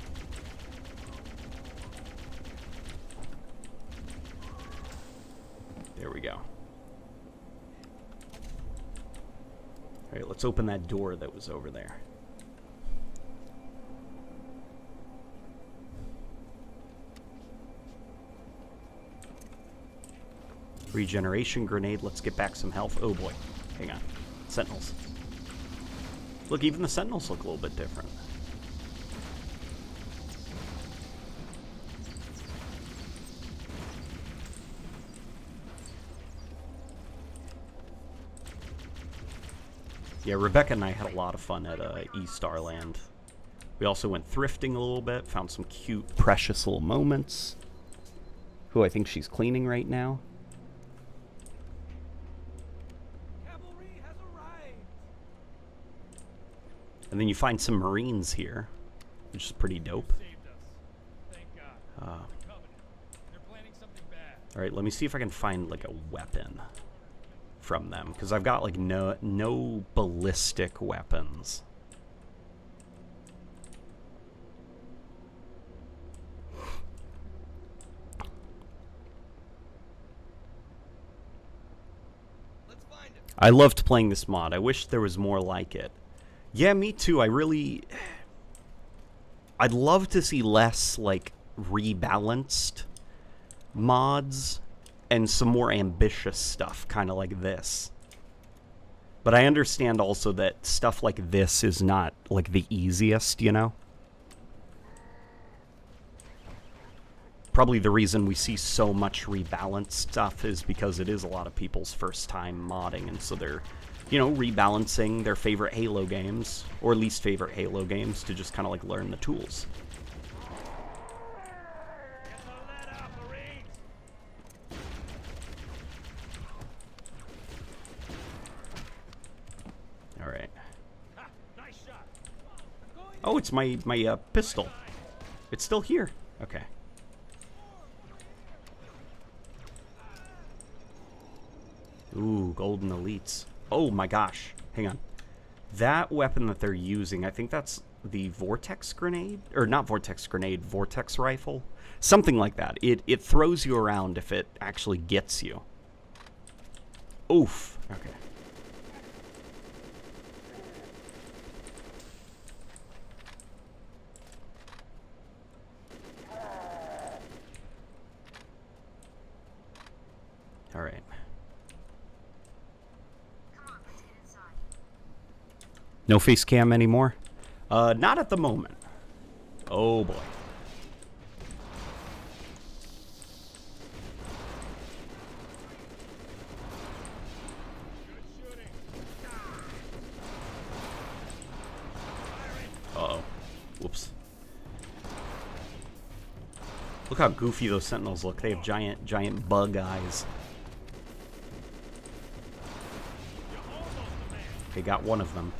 There we go. Alright, let's open that door that was over there. Regeneration grenade. Let's get back some health. Oh boy. Hang on. Sentinels. Look, even the Sentinels look a little bit different. Yeah, Rebecca and I had a lot of fun at E-Starland. We also went thrifting a little bit, found some cute, precious little moments. Who I think she's cleaning right now. Cavalry has arrived. And then you find some Marines here, which is pretty dope. Saved us. Thank God. The Covenant. They're planning something bad. Alright, let me see if I can find like a weapon from them, because I've got like no ballistic weapons. Let's find him. I loved playing this mod. I wish there was more like it. Yeah, me too. I'd love to see less like rebalanced mods and some more ambitious stuff, kind of like this. But I understand also that stuff like this is not like the easiest, you know? Probably the reason we see so much rebalanced stuff is because it is a lot of people's first time modding, and so they're you know, rebalancing their favorite Halo games, or least favorite Halo games, to just kind of like learn the tools. Get the lead out, Marines! All right. Ha! Nice shot. I'm going Oh, it's my pistol. It's still here. Okay. Ooh, golden elites. Oh my gosh. Hang on. That weapon that they're using, I think that's the vortex grenade, or not vortex grenade, vortex rifle, something like that. It throws you around if it actually gets you. Oof. Okay. All right. Come on, let's get inside. No face cam anymore? Not at the moment. Oh boy. good shooting. Uh-oh. Whoops. Look how goofy those sentinels look. They have giant bug eyes. You're almost the man. They got one of them.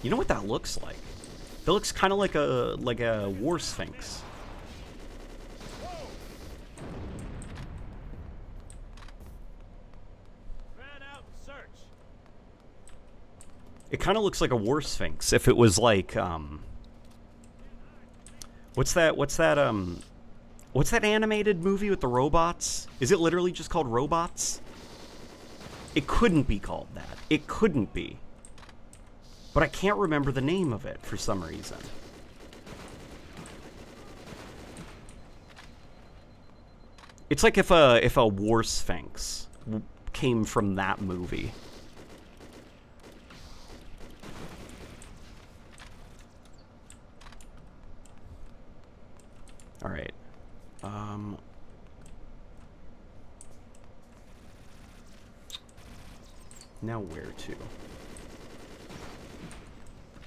You know what that looks like? That looks kind of like a war sphinx. Fan out and search. It kind of looks like a war sphinx if it was like what's that animated movie with the robots? Is it literally just called Robots? It couldn't be called that. It couldn't be. But I can't remember the name of it for some reason. It's like if a war sphinx came from that movie. All right. Now where to?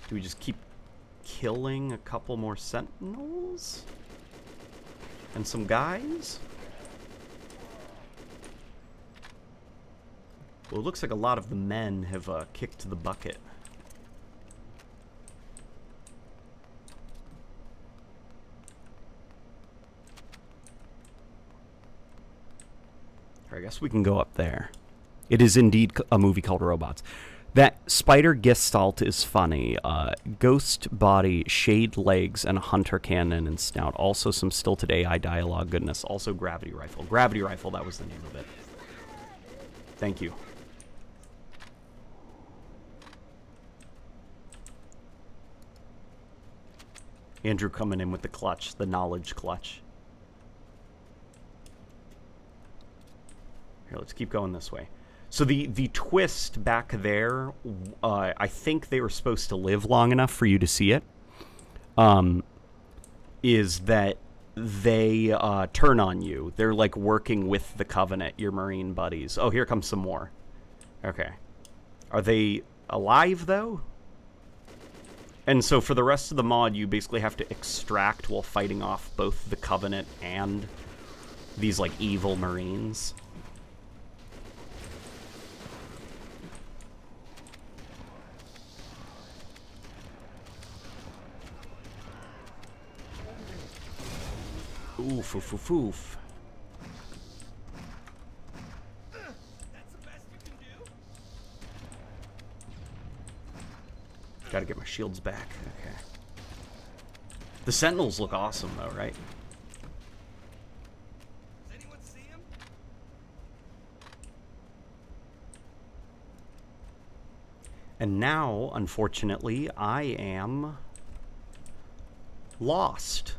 Do we just keep killing a couple more sentinels? And some guys? Well, it looks like a lot of the men have kicked the bucket. I guess we can go up there. It is indeed a movie called Robots. That spider gestalt is funny. Ghost body, shade legs, and a hunter cannon and snout. Also some stilted AI dialogue. Goodness. Also gravity rifle. Gravity rifle, that was the name of it. Thank you. Andrew coming in with the clutch, the knowledge clutch. Here, let's keep going this way. So the twist back there, I think they were supposed to live long enough for you to see it, is that they turn on you. They're like working with the Covenant, your Marine buddies. Oh, here comes some more. Okay. Are they alive, though? And so for the rest of the mod, you basically have to extract while fighting off both the Covenant and these, like, evil Marines. Oof, oof, oof, oof. That's the best you can do. Gotta get my shields back. Okay. The Sentinels look awesome, though, right? Does anyone see him? And now, unfortunately, I am lost.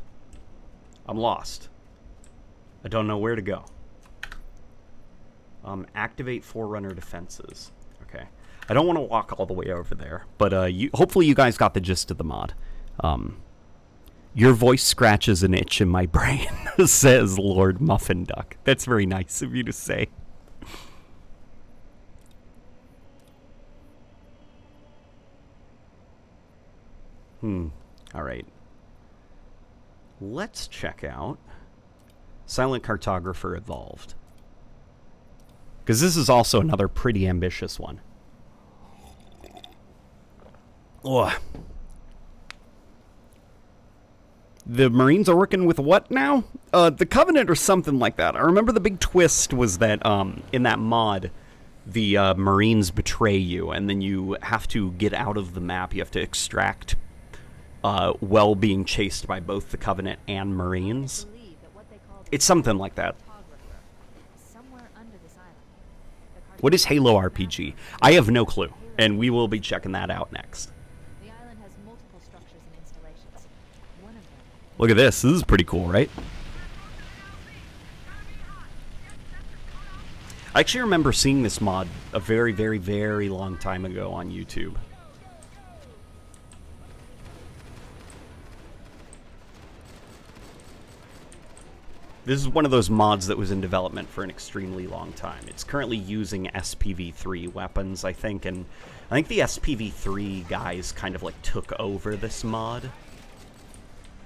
I'm lost. I don't know where to go. Activate Forerunner defenses. Okay. I don't want to walk all the way over there, but hopefully you guys got the gist of the mod. Your voice scratches an itch in my brain, says Lord Muffin Duck. That's very nice of you to say. All right. Let's check out Silent Cartographer Evolved. Because this is also another pretty ambitious one. Ugh. The Marines are working with what now? The Covenant or something like that. I remember the big twist was that in that mod, the Marines betray you, and then you have to get out of the map. You have to extract while being chased by both the Covenant and Marines. It's something like that. What is Halo RPG? I have no clue, and we will be checking that out next. The island has multiple structures and installations. One of them. Look at this. This is pretty cool, right? I actually remember seeing this mod a very, very, very long time ago on YouTube. This is one of those mods that was in development for an extremely long time. It's currently using SPV3 weapons, I think, and I think the SPV3 guys kind of like took over this mod.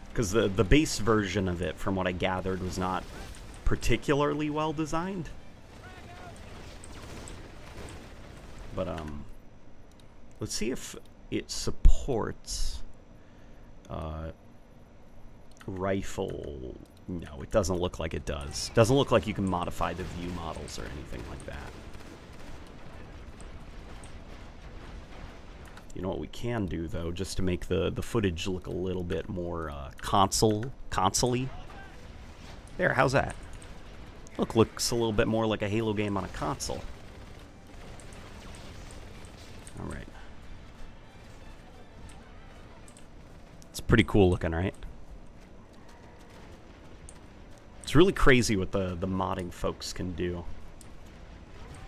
Because the base version of it, from what I gathered, was not particularly well designed. But, let's see if it supports, rifle. No, it doesn't look like it does. Doesn't look like you can modify the view models or anything like that. You know what we can do, though, just to make the footage look a little bit more console-y? There, how's that? Looks a little bit more like a Halo game on a console. Alright. It's pretty cool looking, right? It's really crazy what the modding folks can do.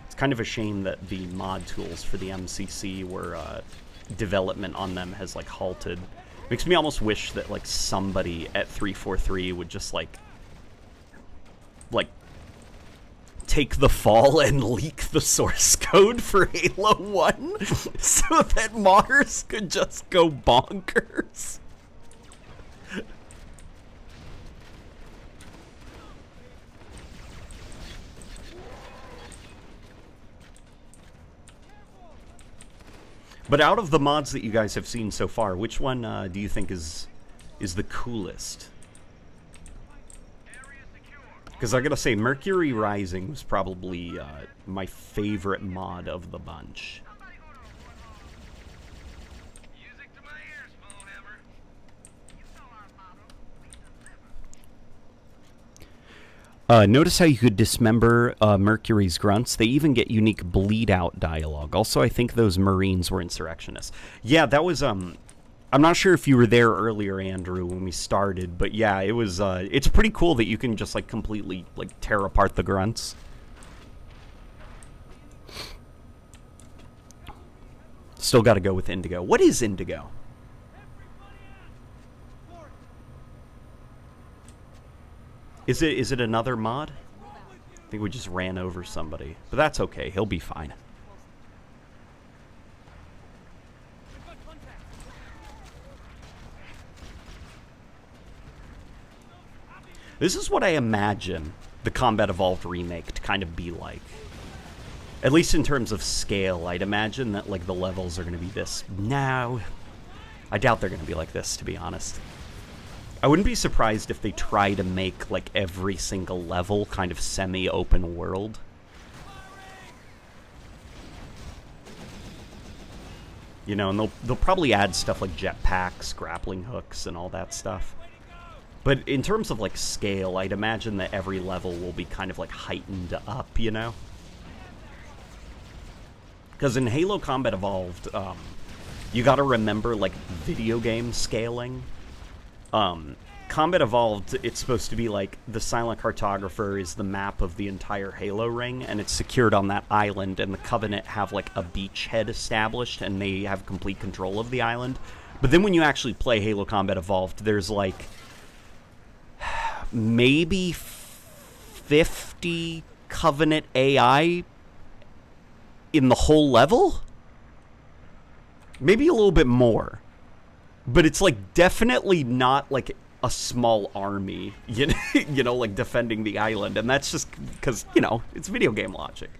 It's kind of a shame that the mod tools for the MCC were, development on them has, like, halted. Makes me almost wish that, like, somebody at 343 would just, like, take the fall and leak the source code for Halo 1 so that modders could just go bonkers. But out of the mods that you guys have seen so far, which one do you think is the coolest? Because I gotta say, Mercury Rising was probably my favorite mod of the bunch. Notice how you could dismember Mercury's grunts. They even get unique bleed-out dialogue. Also, I think those Marines were insurrectionists. Yeah, that was, I'm not sure if you were there earlier, Andrew, when we started, but yeah, it was, it's pretty cool that you can just, like, completely, like, tear apart the grunts. Still gotta go with Indigo. What is Indigo? Is it another mod? I think we just ran over somebody. But that's okay. He'll be fine. This is what I imagine the Combat Evolved remake to kind of be like. At least in terms of scale, I'd imagine that, like, the levels are going to be this. No. I doubt they're going to be like this, to be honest. I wouldn't be surprised if they try to make, like, every single level kind of semi-open world. You know, and they'll probably add stuff like jetpacks, grappling hooks, and all that stuff. But in terms of, like, scale, I'd imagine that every level will be kind of, like, heightened up, you know? Because in Halo Combat Evolved, you gotta remember, like, video game scaling. Combat Evolved, it's supposed to be like the Silent Cartographer is the map of the entire Halo ring, and it's secured on that island, and the Covenant have, like, a beachhead established, and they have complete control of the island. But then when you actually play Halo Combat Evolved, there's, like, maybe 50 Covenant AI in the whole level? Maybe a little bit more. But it's like definitely not like a small army, you know, like defending the island, and that's just because, you know, it's video game logic.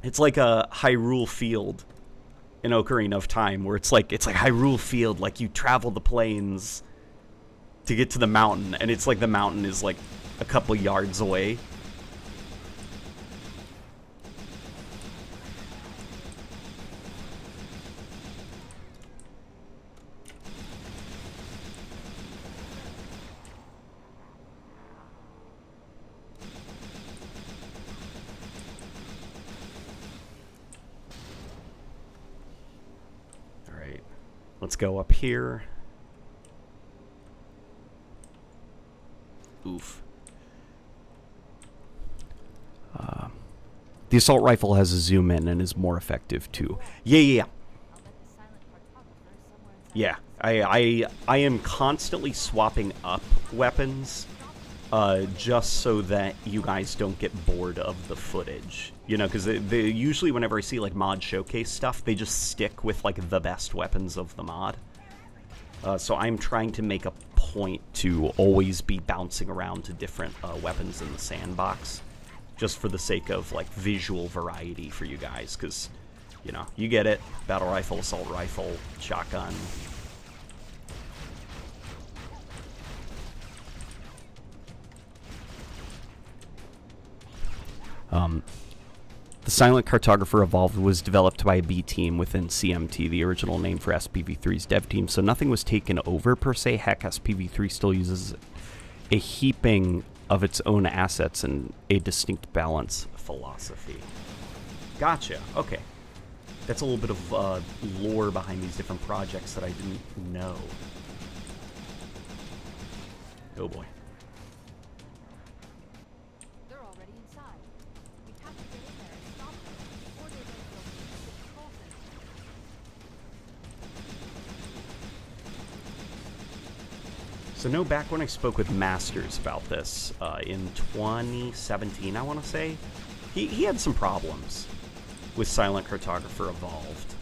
It's like a Hyrule Field in Ocarina of Time, where it's like Hyrule Field, like you travel the plains to get to the mountain, and it's like the mountain is like a couple yards away. Let's go up here. Oof. The assault rifle has a zoom in and is more effective too. Yeah. I'll bet the silent cartographer is somewhere inside. Yeah, I am constantly swapping up weapons, just so that you guys don't get bored of the footage. You know, because they usually, whenever I see like mod showcase stuff, they just stick with like the best weapons of the mod. So I'm trying to make a point to always be bouncing around to different weapons in the sandbox, just for the sake of like visual variety for you guys, because, you know, you get it. Battle rifle, assault rifle, shotgun. The Silent Cartographer Evolved was developed by a B team within CMT, the original name for SPV3's dev team, so nothing was taken over per se. Heck, SPV3 still uses a heaping of its own assets and a distinct balance philosophy. Gotcha. Okay. That's a little bit of lore behind these different projects that I didn't know. Oh boy. They're already inside. We have to get in there and stop them before they make the control center. So no, back when I spoke with Masters about this in 2017, I want to say, he had some problems with Silent Cartographer Evolved.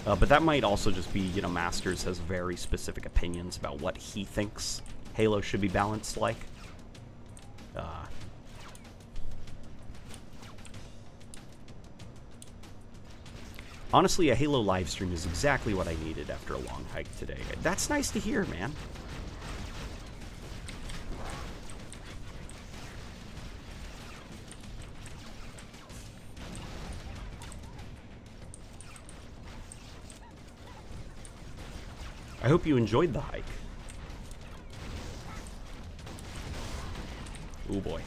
But that might also just be, you know, Masters has very specific opinions about what he thinks Halo should be balanced like. Honestly, a Halo livestream is exactly what I needed after a long hike today. That's nice to hear, man. I hope you enjoyed the hike. Oh boy.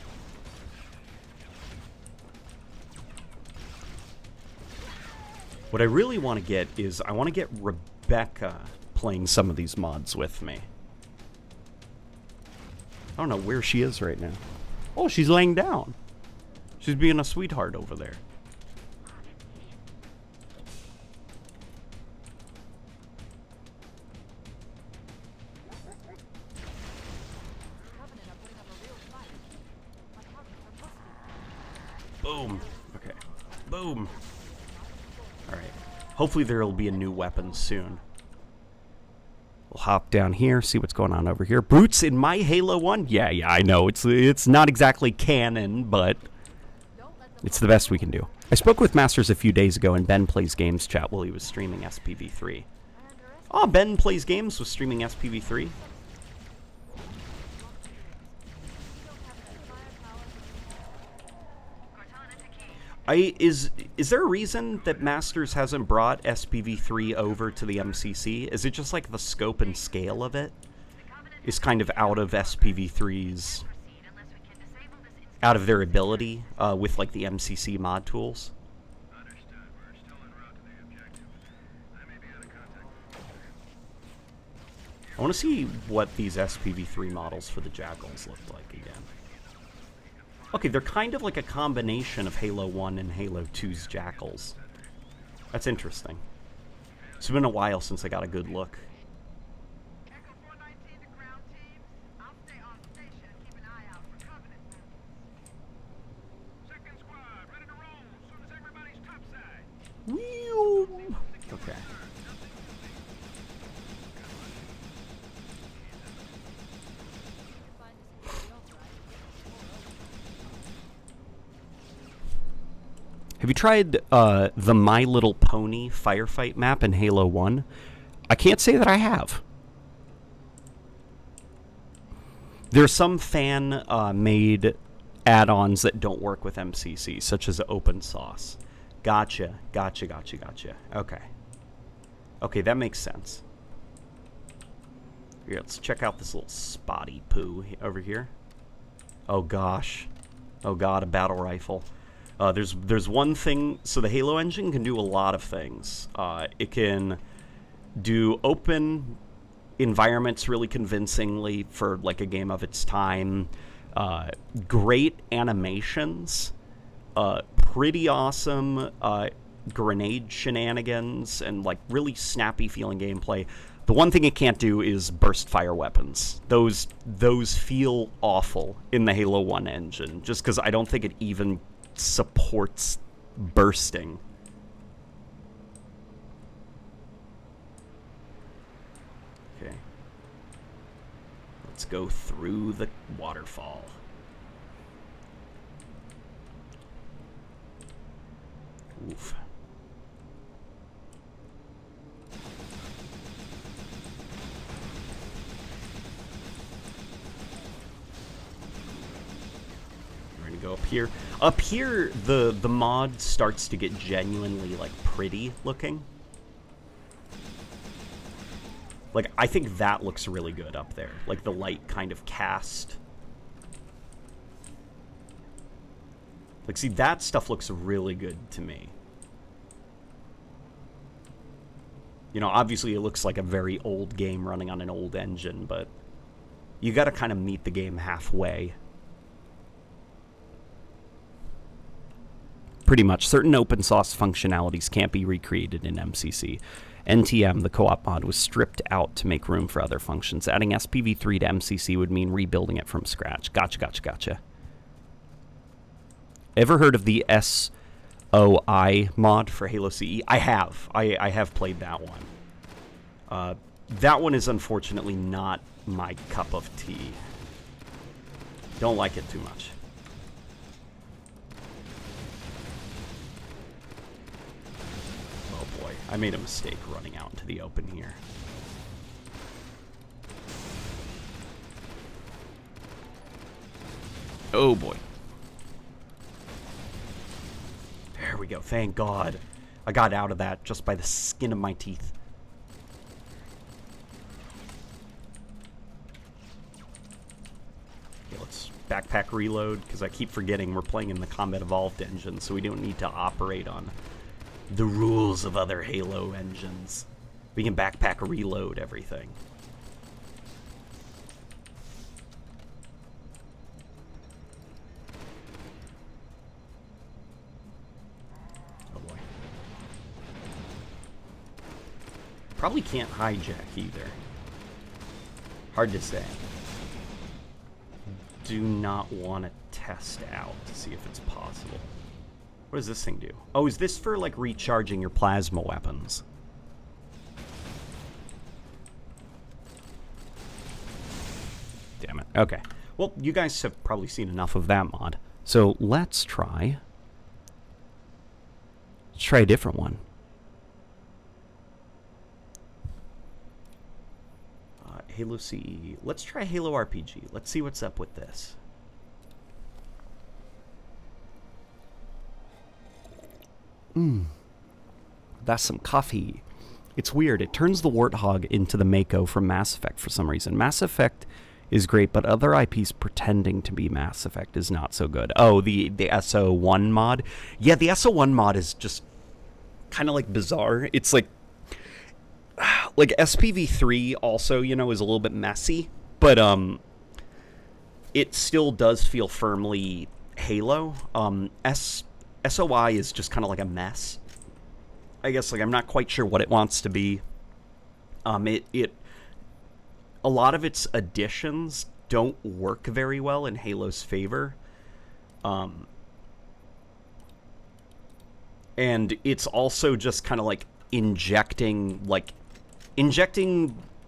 What I really want to get is, I want to get Rebecca playing some of these mods with me. I don't know where she is right now. Oh, she's laying down. She's being a sweetheart over there. Covenant are putting up a real fight. Cartographer must be. Boom. Okay. Boom. Alright. Hopefully there will be a new weapon soon. We'll hop down here, see what's going on over here. Brutes in my Halo 1? Yeah, I know. It's not exactly canon, but it's the best we can do. I spoke with Masters a few days ago in Ben Plays Games chat while he was streaming SPV3. Oh, Ben Plays Games was streaming SPV3. Is there a reason that Masters hasn't brought SPV3 over to the MCC? Is it just like the scope and scale of it is kind of out of SPV3's, out of their ability with like the MCC mod tools? I want to see what these SPV3 models for the Jackals look like again. Okay, they're kind of like a combination of Halo 1 and Halo 2's Jackals. That's interesting. It's been a while since I got a good look. Echo 419 to ground team. I'll stay on station and keep an eye out for Covenant movements. Second squad, ready to roll as soon as everybody's topside. Have you tried the My Little Pony firefight map in Halo 1? I can't say that I have. There's some fan-made add-ons that don't work with MCC, such as Open Sauce. Gotcha. Okay. Okay, that makes sense. Here, let's check out this little spotty poo over here. Oh gosh. Oh god, a battle rifle. There's one thing. So the Halo engine can do a lot of things. It can do open environments really convincingly for like a game of its time. Great animations. Pretty awesome grenade shenanigans and like really snappy feeling gameplay. The one thing it can't do is burst fire weapons. Those feel awful in the Halo 1 engine, just because I don't think it even supports bursting. Okay. Let's go through the waterfall. Oof. We're gonna go up here. Up here, the mod starts to get genuinely like pretty looking. Like, I think that looks really good up there. Like the light kind of cast. Like, see, that stuff looks really good to me. You know, obviously it looks like a very old game running on an old engine, but you gotta kind of meet the game halfway. Pretty much. Certain open source functionalities can't be recreated in MCC. NTM, the co-op mod, was stripped out to make room for other functions. Adding SPv3 to MCC would mean rebuilding it from scratch. Gotcha. Ever heard of the SOI mod for Halo CE? I have. I have played that one. That one is unfortunately not my cup of tea. Don't like it too much. Oh boy, I made a mistake running out into the open here. Oh boy. There we go. Thank God. I got out of that just by the skin of my teeth. Okay, let's backpack reload, because I keep forgetting we're playing in the Combat Evolved engine, so we don't need to operate on the rules of other Halo engines. We can backpack reload everything. Probably can't hijack either. Hard to say. Do not want to test out to see if it's possible. What does this thing do? Oh, is this for like recharging your plasma weapons? Damn it. Okay. Well, you guys have probably seen enough of that mod. So let's try a different one. Halo CE. Let's try Halo RPG. Let's see what's up with this. That's some coffee. It's weird. It turns the Warthog into the Mako from Mass Effect for some reason. Mass Effect is great, but other IPs pretending to be Mass Effect is not so good. Oh, the SO1 mod? Yeah, the SO1 mod is just kind of like bizarre. It's like SPv3 also, you know, is a little bit messy, but it still does feel firmly Halo. SOI is just kind of like a mess. I guess, like, I'm not quite sure what it wants to be. A lot of its additions don't work very well in Halo's favor. And it's also just kind of like injecting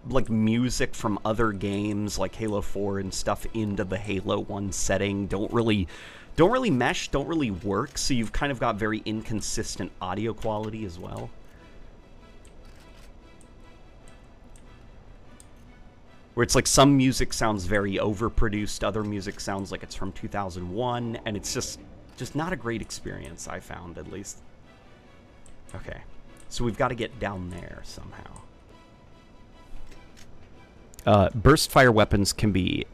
like music from other games like Halo 4 and stuff into the Halo 1 setting don't really mesh, don't really work, so you've kind of got very inconsistent audio quality as well. Where it's like some music sounds very overproduced, other music sounds like it's from 2001, and it's just not a great experience, I found, at least. Okay, so we've got to get down there somehow. Burst fire weapons can be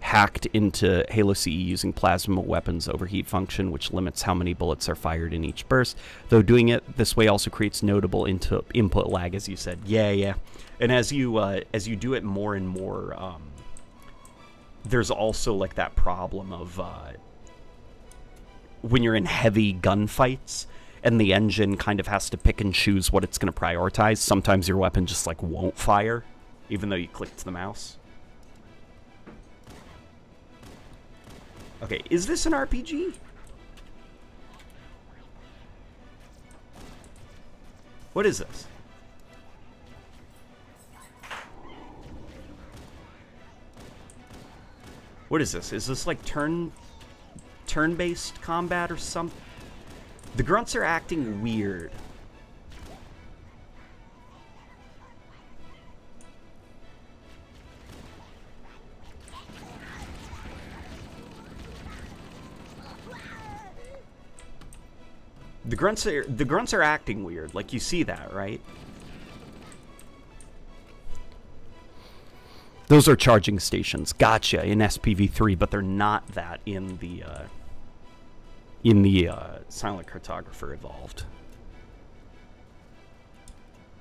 hacked into Halo CE using plasma weapons overheat function, which limits how many bullets are fired in each burst. Though doing it this way also creates notable input lag, as you said. Yeah. And as you do it more and more, there's also like that problem of when you're in heavy gunfights and the engine kind of has to pick and choose what it's going to prioritize. Sometimes your weapon just like won't fire, even though you clicked the mouse. Okay, is this an RPG? What is this? What is this? Is this like turn-based combat or something? The grunts are acting weird. The grunts are acting weird. Like, you see that, right? Those are charging stations. Gotcha, in SPV3, but they're not that in the Silent Cartographer Evolved.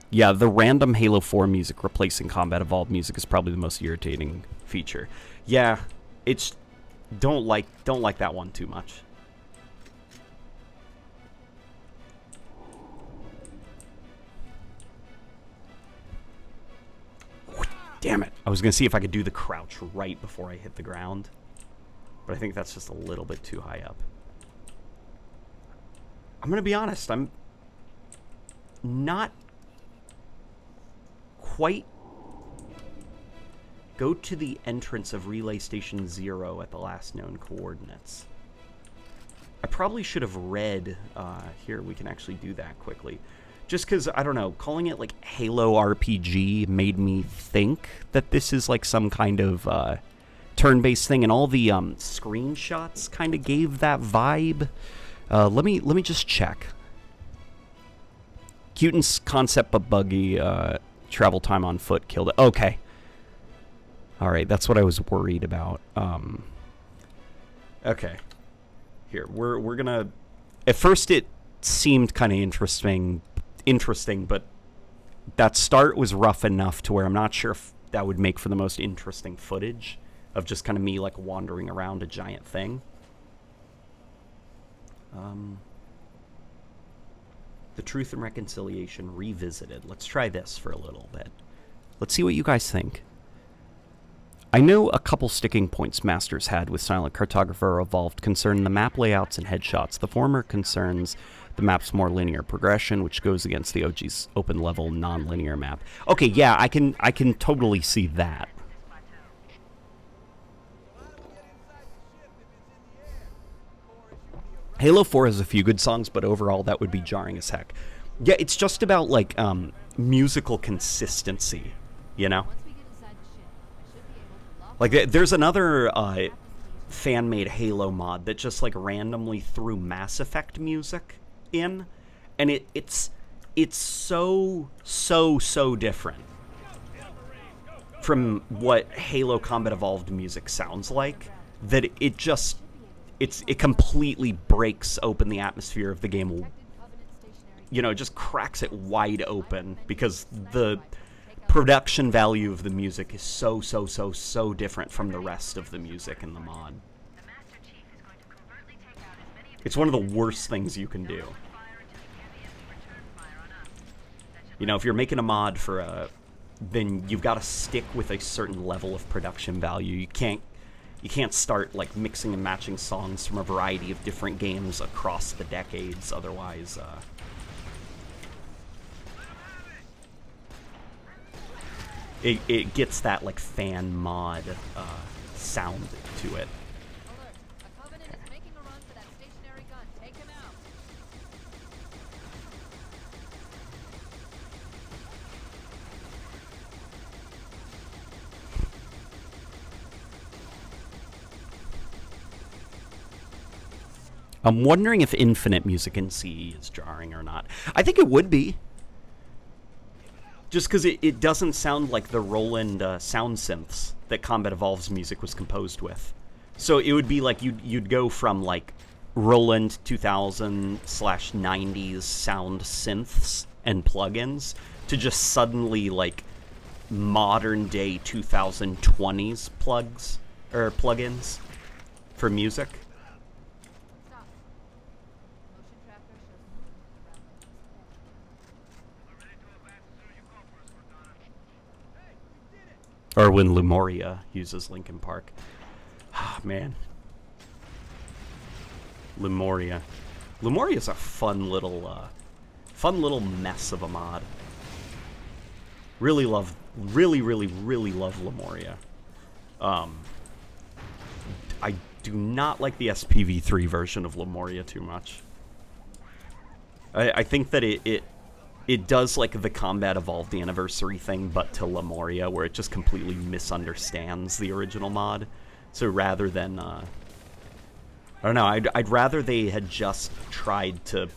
Yeah, the random Halo 4 music replacing Combat Evolved music is probably the most irritating feature. Yeah, it's don't like that one too much. Damn it. I was going to see if I could do the crouch right before I hit the ground. But I think that's just a little bit too high up. I'm going to be honest. I'm not quite... Go to the entrance of Relay Station 0 at the last known coordinates. I probably should have read... here, we can actually do that quickly. Just because, I don't know, calling it like Halo RPG made me think that this is like some kind of turn-based thing, and all the screenshots kind of gave that vibe. Let me just check. Cuten's concept but buggy, travel time on foot killed it. Okay. Alright, that's what I was worried about. Okay. Here, we're gonna... At first it seemed kind of interesting, but that start was rough enough to where I'm not sure if that would make for the most interesting footage of just kind of me like wandering around a giant thing. The Truth and Reconciliation Revisited. Let's try this for a little bit. Let's see what you guys think. I know a couple sticking points Masters had with Silent Cartographer Evolved concern the map layouts and headshots. The former concerns the map's more linear progression, which goes against the OG's open-level, non-linear map. Okay, yeah, I can totally see that. Halo 4 has a few good songs, but overall that would be jarring as heck. Yeah, it's just about, like, musical consistency, you know? Once we get inside the ship, I should be able to lock Like, there's another fan-made Halo mod that just, like, randomly threw Mass Effect music in, and it's so different from what Halo Combat Evolved music sounds like that it completely breaks open the atmosphere of the game. Covenant stationary. You know, it just cracks it wide open because the production value of the music is so different from the rest of the music in the mod. The Master Chief is going to covertly take out as many of It's one of the worst things you can do. fire until the enemy return fire on us. That should You know, if you're making a mod for a, then you've got to stick with a certain level of production value. You can't start like mixing and matching songs from a variety of different games across the decades. Otherwise, it gets that like fan mod sound to it. Alert! A Covenant is making a run for that stationary gun. Take him out. I'm wondering if infinite music in CE is jarring or not. I think it would be. Just because it doesn't sound like the Roland sound synths that Combat Evolved's music was composed with. So it would be like you'd go from like Roland 2000/90s sound synths and plugins to just suddenly like modern day 2020s plugins for music. Stop. Motion tracker shows movement around the east edge. Or when Lemuria uses Linkin Park. Ah, man. Lemuria. Lemuria's a fun little mess of a mod. Really love Lemuria. I do not like the SPV3 version of Lemuria too much. I think that it does like the Combat Evolved Anniversary thing, but to Lemuria, where it just completely misunderstands the original mod. So rather than, I don't know, I'd rather they had just tried to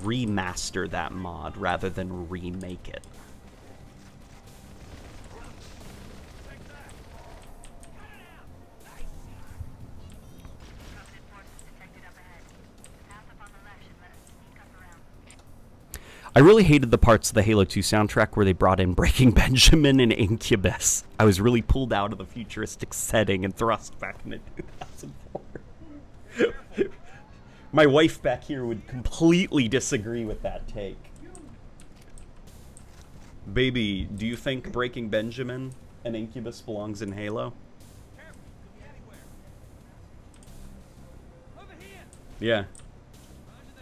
remaster that mod rather than remake it. Covenant forces detected up ahead. The path up on the left should let us sneak up around. I really hated the parts of the Halo 2 soundtrack where they brought in Breaking Benjamin and Incubus. I was really pulled out of the futuristic setting and thrust back into 2004. My wife back here would completely disagree with that take. Baby, do you think Breaking Benjamin and Incubus belongs in Halo? Careful, could be anywhere. Over here. Yeah. Roger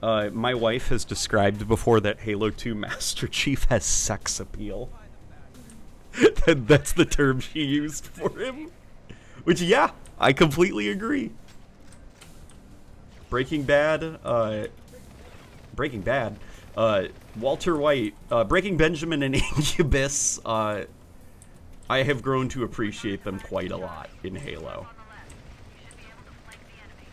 that. My wife has described before that Halo 2 Master Chief has sex appeal. That's the term she used for him. Which, yeah, I completely agree. Breaking Bad, Walter White, Breaking Benjamin and Incubus, I have grown to appreciate them quite a lot in Halo. On the left, you should be able to flank the enemy.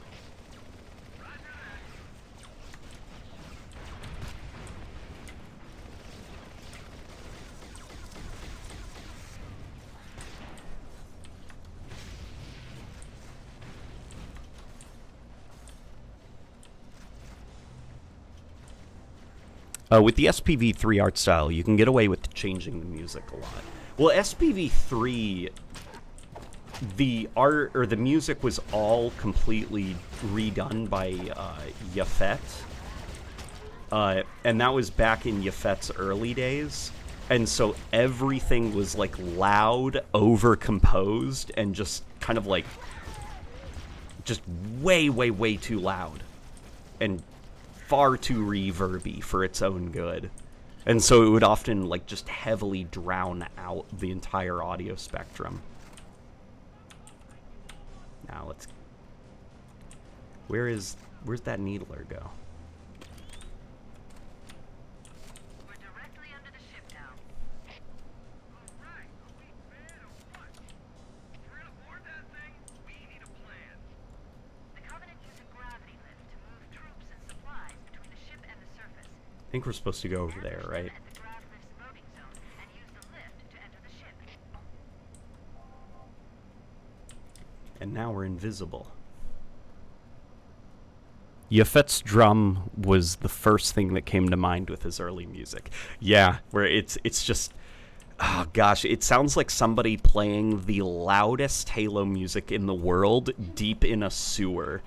With the SPV3 art style, you can get away with changing the music a lot. Well, SPV3, the art or the music was all completely redone by Yafet. And that was back in Yafet's early days. And so everything was like loud, overcomposed, and just kind of like just way too loud. And far too reverby for its own good. And so it would often like just heavily drown out the entire audio spectrum. Now let's... Where's that needler go? We're directly under the ship now. Alright, are we bad or what? If we're gonna board that thing, we need a plan. The Covenant use a gravity lift to move troops and supplies between the ship and the surface. I think we're supposed to go over there, Ambush them right? at the grav lift's loading zone and use the lift to enter the ship. And now we're invisible. Yafet's drum was the first thing that came to mind with his early music. Yeah, where it's just... Oh gosh, it sounds like somebody playing the loudest Halo music in the world deep in a sewer.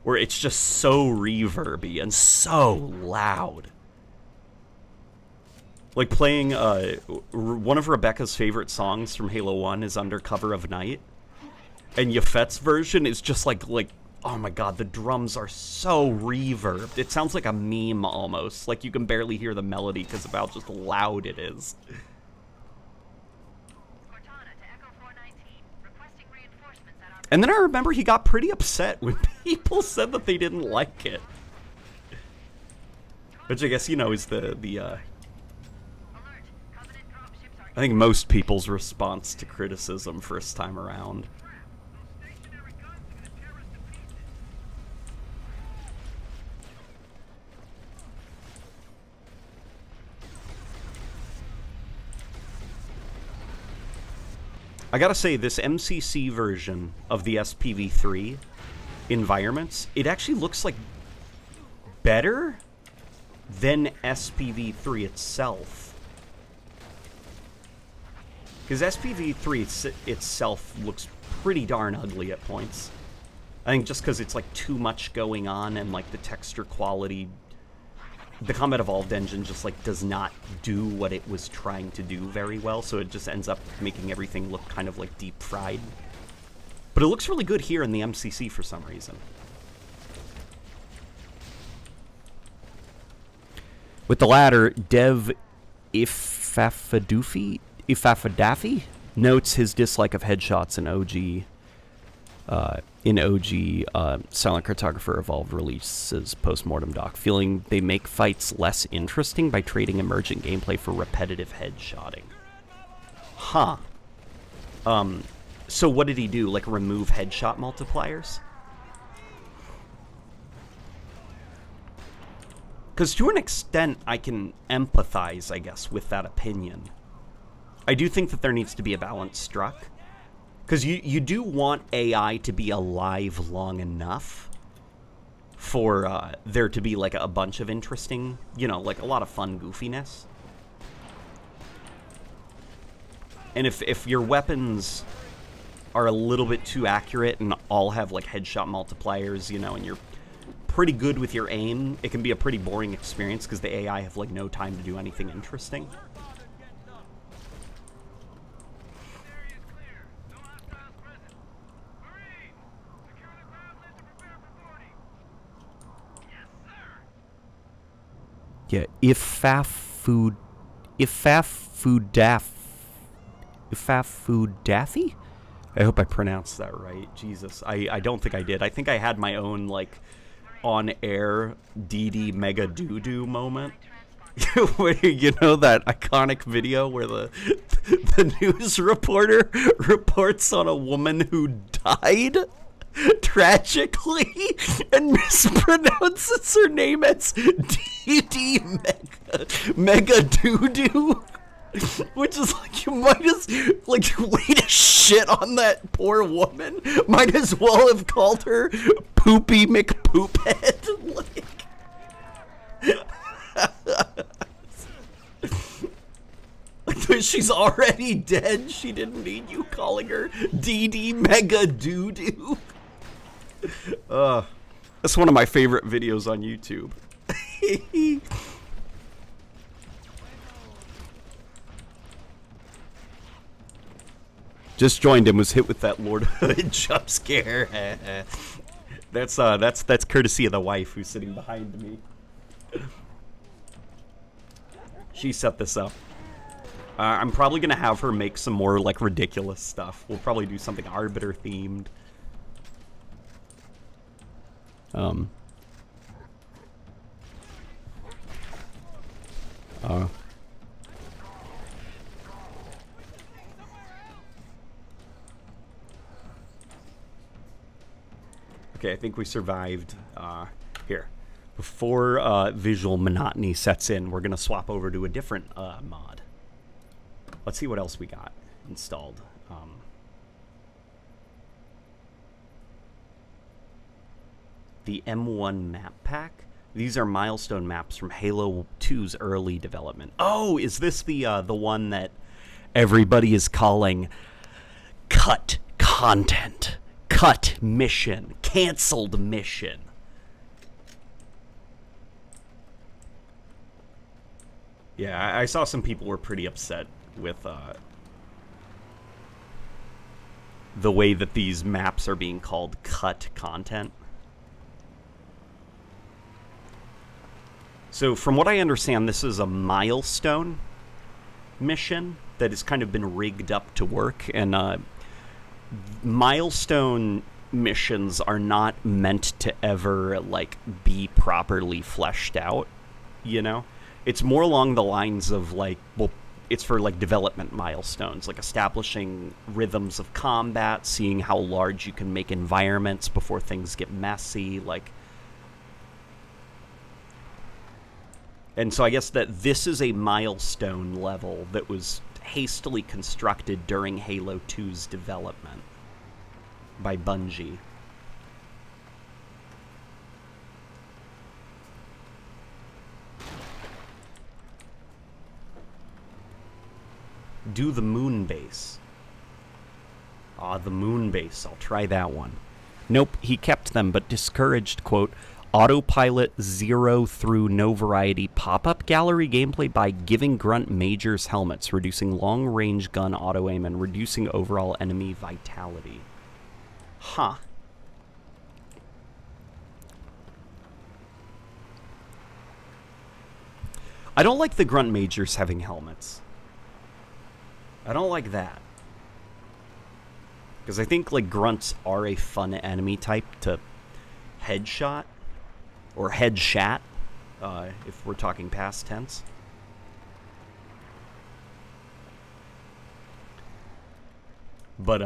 Where it's just so reverby and so loud. Like playing one of Rebecca's favorite songs from Halo 1 is Under Cover of Night. And Yafet's version is just like Oh my god, the drums are so reverbed. It sounds like a meme almost. Like you can barely hear the melody because of how just loud it is. Cortana to Echo 419. Requesting reinforcements at our... And then I remember he got pretty upset when people said that they didn't like it. Which I guess, you know, is the Alert. Covenant dropships are... I think most people's response to criticism first time around. Those stationary guns are gonna tear us to pieces. I gotta say, this MCC version of the SPV3 environments, it actually looks like better than SPV3 itself. Because SPV3 itself looks pretty darn ugly at points. I think just because it's like too much going on and like the texture quality, the Combat Evolved engine just like does not do what it was trying to do very well, so it just ends up making everything look kind of like deep fried. But it looks really good here in the MCC for some reason. With the latter, Dev Ifafadafi notes his dislike of headshots in OG Silent Cartographer Evolved releases postmortem doc, feeling they make fights less interesting by trading emergent gameplay for repetitive headshotting. Huh. So what did he do? Like remove headshot multipliers? Because to an extent, I can empathize, I guess, with that opinion. I do think that there needs to be a balance struck. Because you do want AI to be alive long enough for there to be, like, a bunch of interesting, you know, like, a lot of fun goofiness. And if your weapons are a little bit too accurate and all have, like, headshot multipliers, you know, and you're pretty good with your aim, it can be a pretty boring experience because the AI have, like, no time to do anything interesting. Area is clear. No hostiles present. Marines, secure the ground list and prepare for boarding. Yes, sir. Yeah, Ifafudafi? I hope I pronounced that right. Jesus, I don't think I did. I think I had my own, like, on-air DD Mega Doo-Doo moment. Where, you know, that iconic video where the news reporter reports on a woman who died tragically and mispronounces her name as DD Mega Doo-Doo? Which is like, you might as, like, way to shit on that poor woman. Might as well have called her Poopy McPoophead. Like, she's already dead. She didn't need you calling her DD Mega Doo-Doo. That's one of my favorite videos on YouTube. Just joined him, was hit with that Lord Hood jump scare. That's courtesy of the wife who's sitting behind me. She set this up. I'm probably gonna have her make some more like ridiculous stuff. We'll probably do something Arbiter themed. Okay, I think we survived. Here. Before visual monotony sets in, we're going to swap over to a different mod. Let's see what else we got installed. The M1 map pack. These are milestone maps from Halo 2's early development. Oh, is this the one that everybody is calling cut content? Cut mission. Canceled mission. Yeah, I saw some people were pretty upset with the way that these maps are being called cut content. So from what I understand, this is a milestone mission that has kind of been rigged up to work, and milestone missions are not meant to ever like be properly fleshed out, you know? It's more along the lines of like, well, it's for like development milestones, like establishing rhythms of combat, seeing how large you can make environments before things get messy, like. And so I guess that this is a milestone level that was hastily constructed during Halo 2's development by Bungie. Do the moon base. Ah, the moon base. I'll try that one. Nope, he kept them, but discouraged, quote, autopilot 0 through no variety pop-up gallery gameplay by giving Grunt Majors helmets, reducing long-range gun auto-aim, and reducing overall enemy vitality. Huh. I don't like the Grunt Majors having helmets. I don't like that. Because I think, like, grunts are a fun enemy type to headshot. Or headshot, if we're talking past tense. But,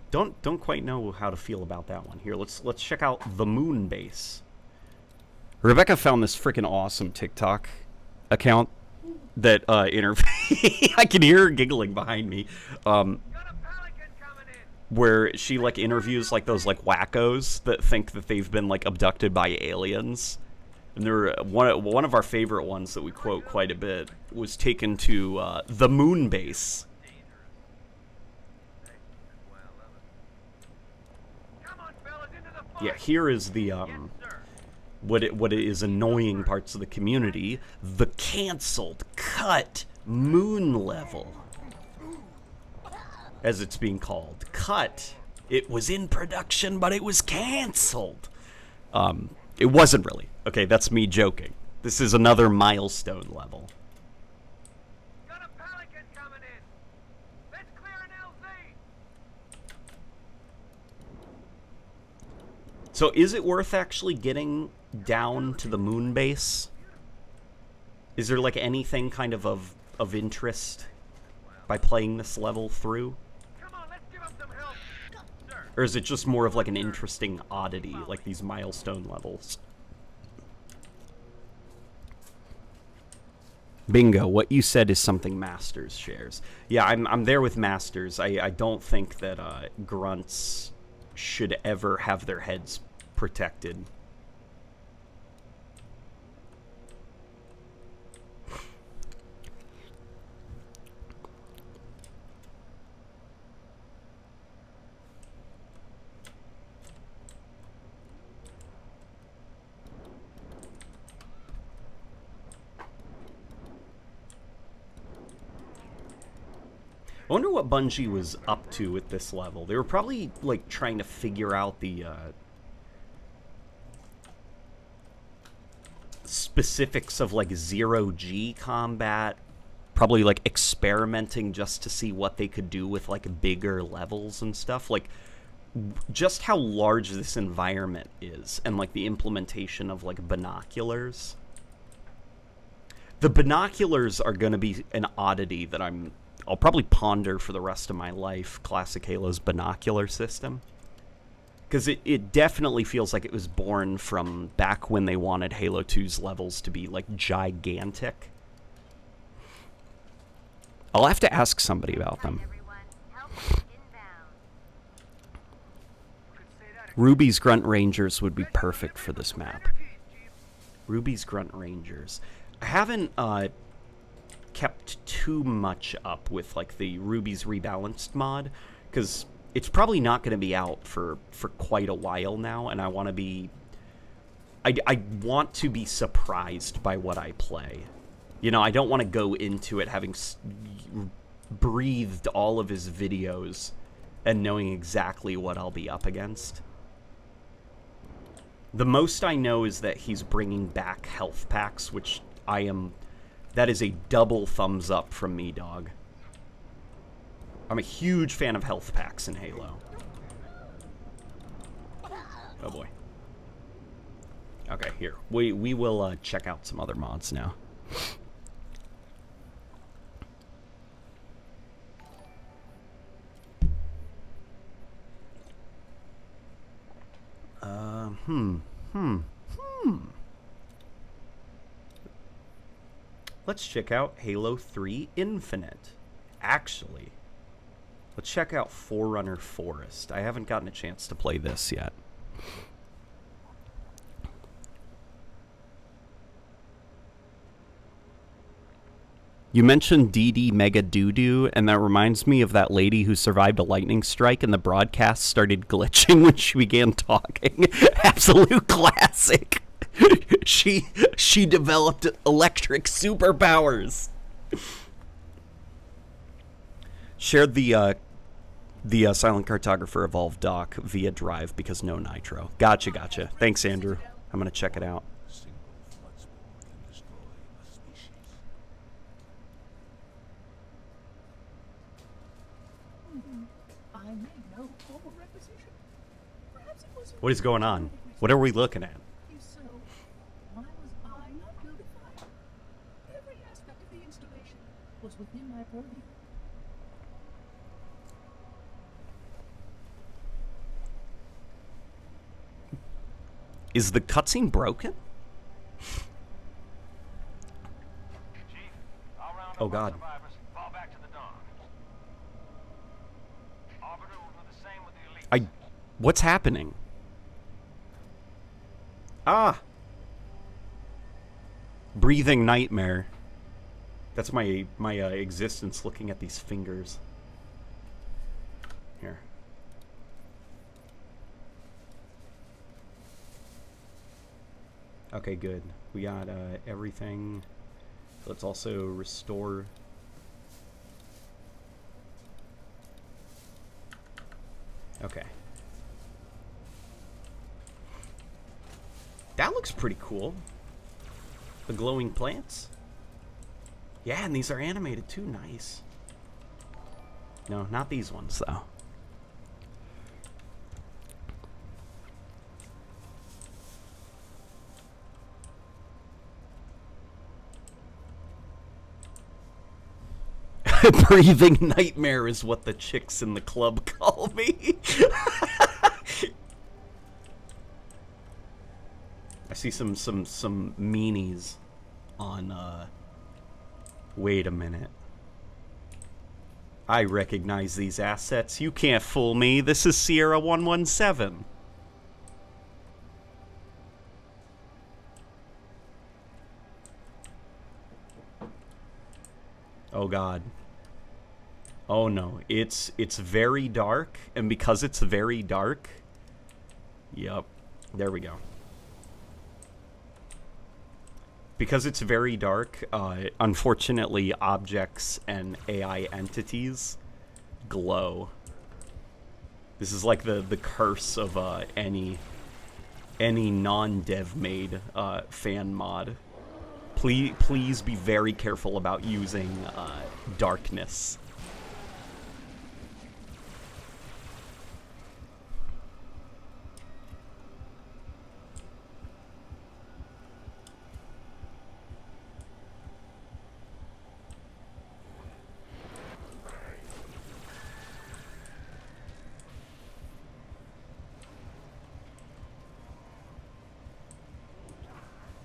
Don't quite know how to feel about that one. Here, let's check out the moon base. Rebecca found this freaking awesome TikTok account that I can hear her giggling behind me. Got a Pelican coming in. Where she like interviews like those like wackos that think that they've been like abducted by aliens. And they're one of our favorite ones that we quote quite a bit was taken to the moon base. Come on, fellas, into the fight. Yeah, here is the what is annoying parts of the community, the canceled cut moon level, as it's being called. Cut. It was in production, but it was canceled. It wasn't really. Okay, that's me joking. This is another milestone level. Got a Pelican coming in. Let's clear an LZ. So is it worth actually getting down to the moon base? Is there like anything kind of interest by playing this level through? Come on, let's give him some help. Sir. Or is it just more of like an interesting oddity, like these milestone levels? Bingo, what you said is something Masters shares. Yeah, I'm there with Masters. I don't think that grunts should ever have their heads protected. I wonder what Bungie was up to at this level. They were probably, like, trying to figure out the, specifics of, like, zero-G combat. Probably, like, experimenting just to see what they could do with, like, bigger levels and stuff. Like, just how large this environment is. And, like, the implementation of, like, binoculars. The binoculars are going to be an oddity that I'll probably ponder for the rest of my life, Classic Halo's binocular system. Because it definitely feels like it was born from back when they wanted Halo 2's levels to be, like, gigantic. I'll have to ask somebody about them. Everyone, help is inbound. Could say that Ruby's Grunt Rangers would be perfect for this map. Ruby's Grunt Rangers. I haven't, kept too much up with like the Ruby's Rebalanced mod because it's probably not going to be out for quite a while now, and I want to be surprised by what I play. You know, I don't want to go into it having breathed all of his videos and knowing exactly what I'll be up against. The most I know is that he's bringing back health packs, which that is a double thumbs up from me, dog. I'm a huge fan of health packs in Halo. Oh boy. Okay, here. We will check out some other mods now. Let's check out Halo 3 Infinite. Actually, let's check out Forerunner Forest. I haven't gotten a chance to play this yet. You mentioned DD Mega Doodoo, and that reminds me of that lady who survived a lightning strike and the broadcast started glitching when she began talking. Absolute classic. She developed electric superpowers. Shared the Silent Cartographer Evolved doc via Drive because no nitro. Gotcha. Thanks, Andrew. I'm gonna check it out. What is going on? What are we looking at? Why was I not notified? Every aspect of the installation was within my purview. Is the cutscene broken? Chief, I'll round Oh, up God. our survivors. Fall back to the dawn. Arbiter will do the same with the elite. What's happening? Ah! Breathing nightmare. That's my existence looking at these fingers. Here. Okay, good. We got everything. Let's also restore. Okay. That looks pretty cool. The glowing plants. Yeah, and these are animated too. Nice. No, not these ones, though. Breathing nightmare is what the chicks in the club call me. I see some meanies on wait a minute. I recognize these assets. You can't fool me. This is Sierra 117. Oh god. Oh no, it's very dark, and because it's very dark, yep, there we go. Because it's very dark, unfortunately, objects and AI entities glow. This is like the curse of any non-dev made fan mod. Please be very careful about using darkness.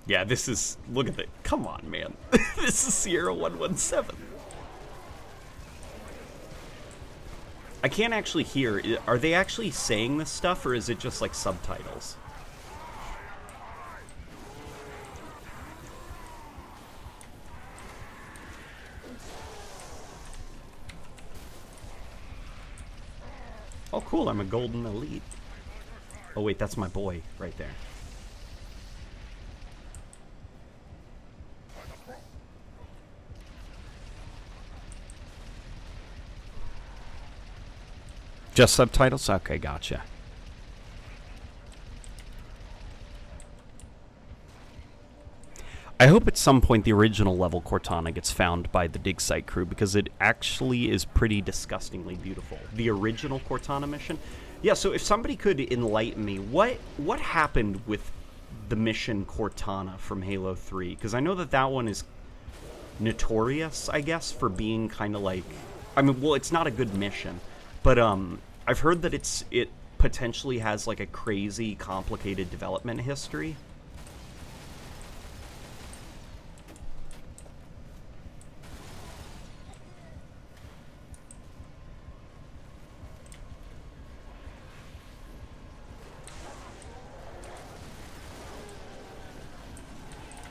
Yeah, this is, look at it. Come on, man. This is Sierra 117. I can't actually hear. Are they actually saying this stuff, or is it just like subtitles? Oh, cool. I'm a golden elite. Oh, wait, that's my boy right there. Just subtitles? Okay, gotcha. I hope at some point the original level Cortana gets found by the dig site crew, because it actually is pretty disgustingly beautiful. The original Cortana mission. Yeah, so if somebody could enlighten me, what happened with the mission Cortana from Halo 3? Because I know that that one is notorious, I guess, for being kind of like... I mean, well, it's not a good mission, but I've heard that it potentially has like a crazy, complicated development history.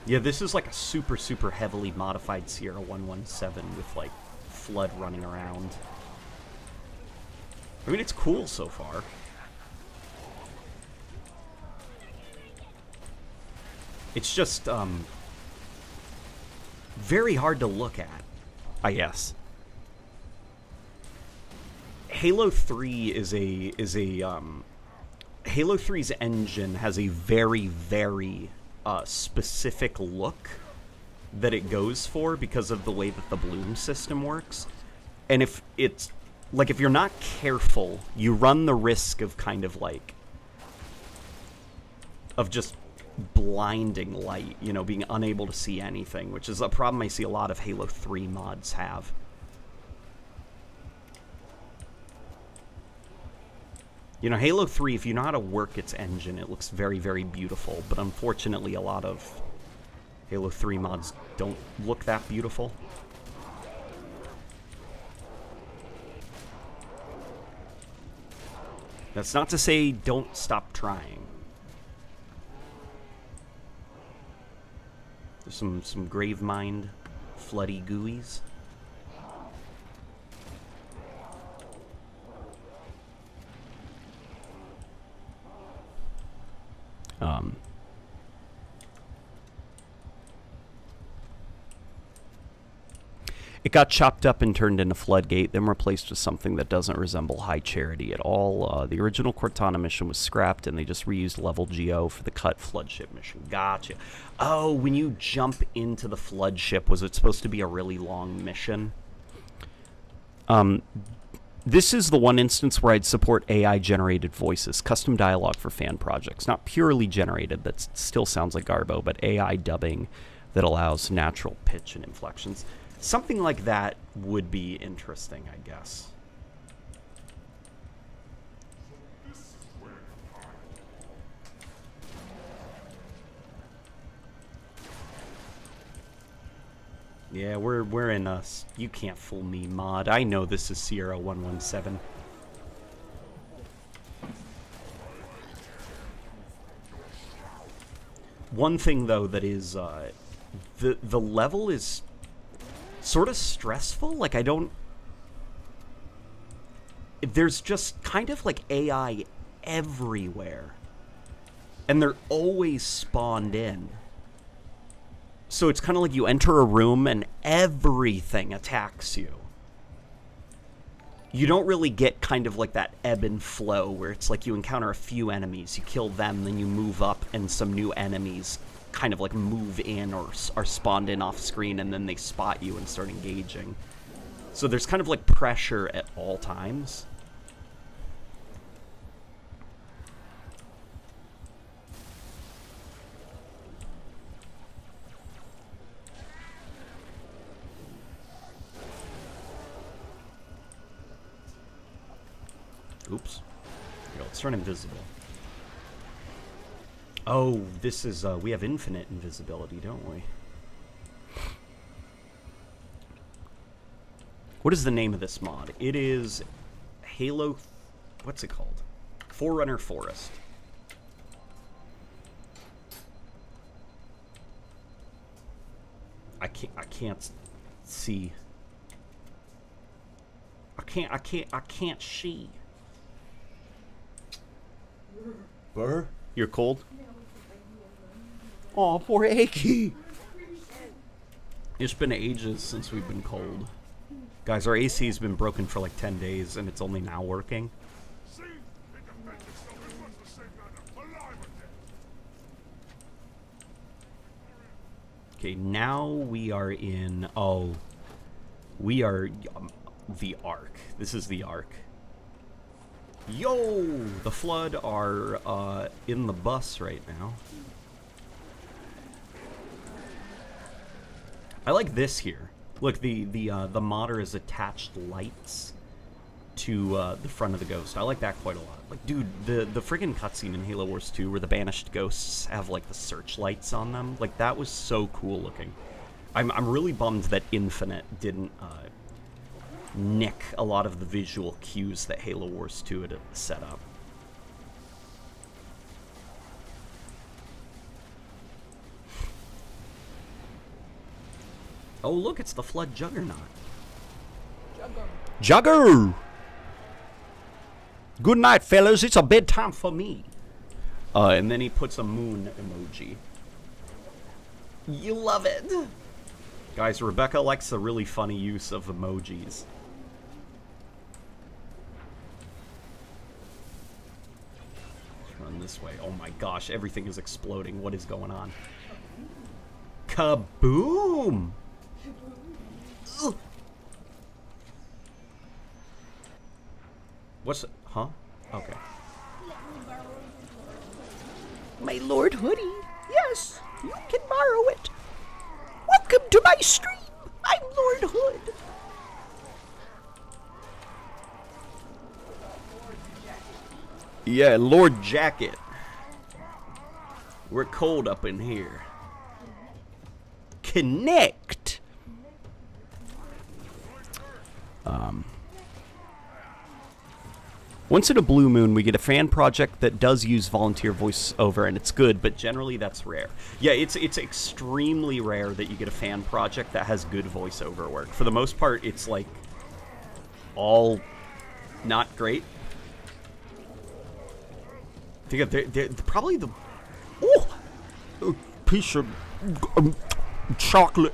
Yeah, this is like a super, super heavily modified Sierra 117 with like Flood running around. I mean, it's cool so far. It's just very hard to look at, I guess. Halo 3 is a Halo 3's engine has a very, very specific look that it goes for because of the way that the bloom system works. And if you're not careful, you run the risk of kind of like of just blinding light, you know, being unable to see anything, which is a problem I see a lot of Halo 3 mods have. You know, Halo 3, if you know how to work its engine, it looks very, very beautiful. But unfortunately, a lot of Halo 3 mods don't look that beautiful. That's not to say don't stop trying. There's some Gravemind floody gooeys. It got chopped up and turned into Floodgate, then replaced with something that doesn't resemble High Charity at all. The original Cortana mission was scrapped, and they just reused level GO for the cut Floodship mission. Gotcha. Oh, when you jump into the Floodship, was it supposed to be a really long mission? This is the one instance where I'd support AI-generated voices, custom dialogue for fan projects. Not purely generated, that still sounds like Garbo, but AI dubbing that allows natural pitch and inflections. Something like that would be interesting, I guess. Yeah, we're in a you can't fool me mod. I know this is Sierra 117. One thing though that is the level is sort of stressful. Like there's just kind of like AI everywhere, and they're always spawned in. So it's kind of like you enter a room and everything attacks you. You don't really get kind of like that ebb and flow where it's like you encounter a few enemies, you kill them, then you move up and some new enemies kind of like move in or are spawned in off screen, and then they spot you and start engaging. So there's kind of like pressure at all times. Oops. Here, let's turn invisible. Oh, this is, we have infinite invisibility, don't we? What is the name of this mod? It is Halo... What's it called? Forerunner Forest. I can't see. I can't see. Burr? You're cold? Aw, poor Aki. It's been ages since we've been cold. Guys, our AC's been broken for like 10 days, and it's only now working. Okay, now we are in... Oh. We are... the Ark. This is the Ark. Yo! The Flood are in the bus right now. I like this here. Look, the modder is attached lights to the front of the Ghost. I like that quite a lot. Like, dude, the friggin' cutscene in Halo Wars 2 where the banished ghosts have like the searchlights on them, like that was so cool looking. I'm really bummed that Infinite didn't nick a lot of the visual cues that Halo Wars 2 had set up. Oh, look, it's the Flood Juggernaut. Jugger! Good night, fellas. It's a bedtime for me. And then he puts a moon emoji. You love it. Guys, Rebecca likes the really funny use of emojis. Let's run this way. Oh my gosh, everything is exploding. What is going on? Kaboom! Ugh. What's it? Huh? Okay. My Lord Hoodie. Yes, you can borrow it. Welcome to my stream. I'm Lord Hood. Yeah, Lord Jacket. We're cold up in here. Connect. Once in a blue moon, we get a fan project that does use volunteer voiceover, and it's good, but generally that's rare. Yeah, it's extremely rare that you get a fan project that has good voiceover work. For the most part, it's like all not great. I think they're probably the a piece of chocolate.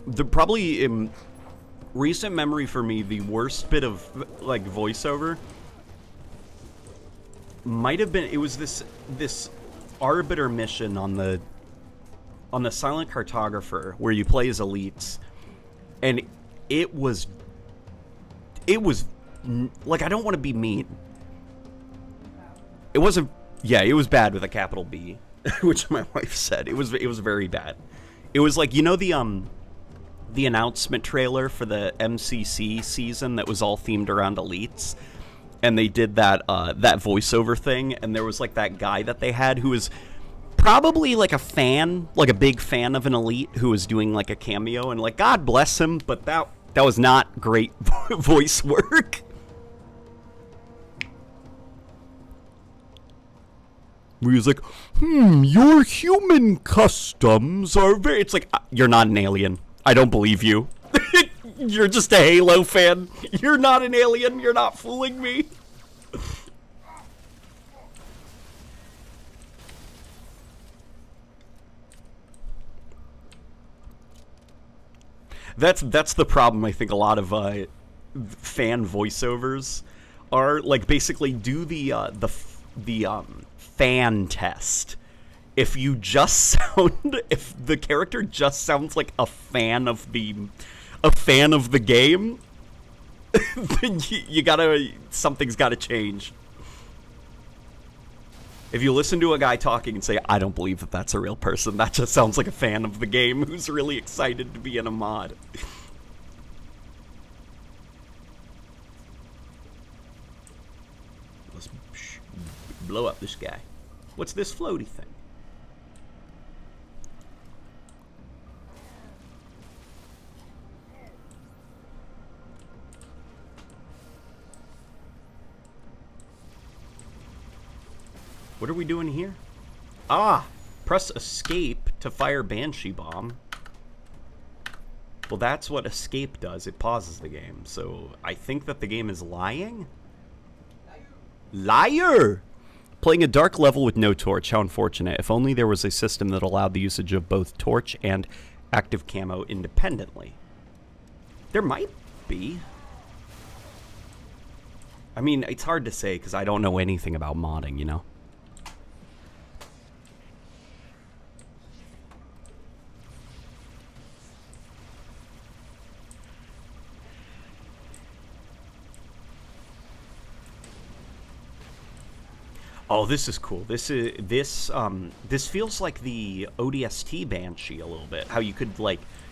The probably in recent memory for me, the worst bit of like voiceover might have been, it was this Arbiter mission on the Silent Cartographer where you play as elites, and it was like, I don't want to be mean. It wasn't, yeah, it was bad with a capital B. Which my wife said. It was very bad. It was like, you know, the announcement trailer for the MCC season that was all themed around elites, and they did that that voiceover thing, and there was like that guy that they had who was probably like a fan, like a big fan of an elite, who was doing like a cameo, and like, God bless him, but that was not great voice work. Where he's like, your human customs are very... It's like, you're not an alien. I don't believe you. You're just a Halo fan. You're not an alien. You're not fooling me. That's the problem. I think a lot of fan voiceovers are like, basically do the fan test. If you just sound, if the character just sounds like a fan of the game, then you gotta, something's gotta change. If you listen to a guy talking and say, I don't believe that that's a real person, that just sounds like a fan of the game who's really excited to be in a mod. Let's blow up this guy. What's this floaty thing? What are we doing here? Ah! Press escape to fire Banshee Bomb. Well, that's what escape does. It pauses the game. So I think that the game is lying? Liar! Playing a dark level with no torch, how unfortunate. If only there was a system that allowed the usage of both torch and active camo independently. There might be. I mean, it's hard to say because I don't know anything about modding, you know? Oh, this is cool. This feels like the ODST Banshee a little bit. How you could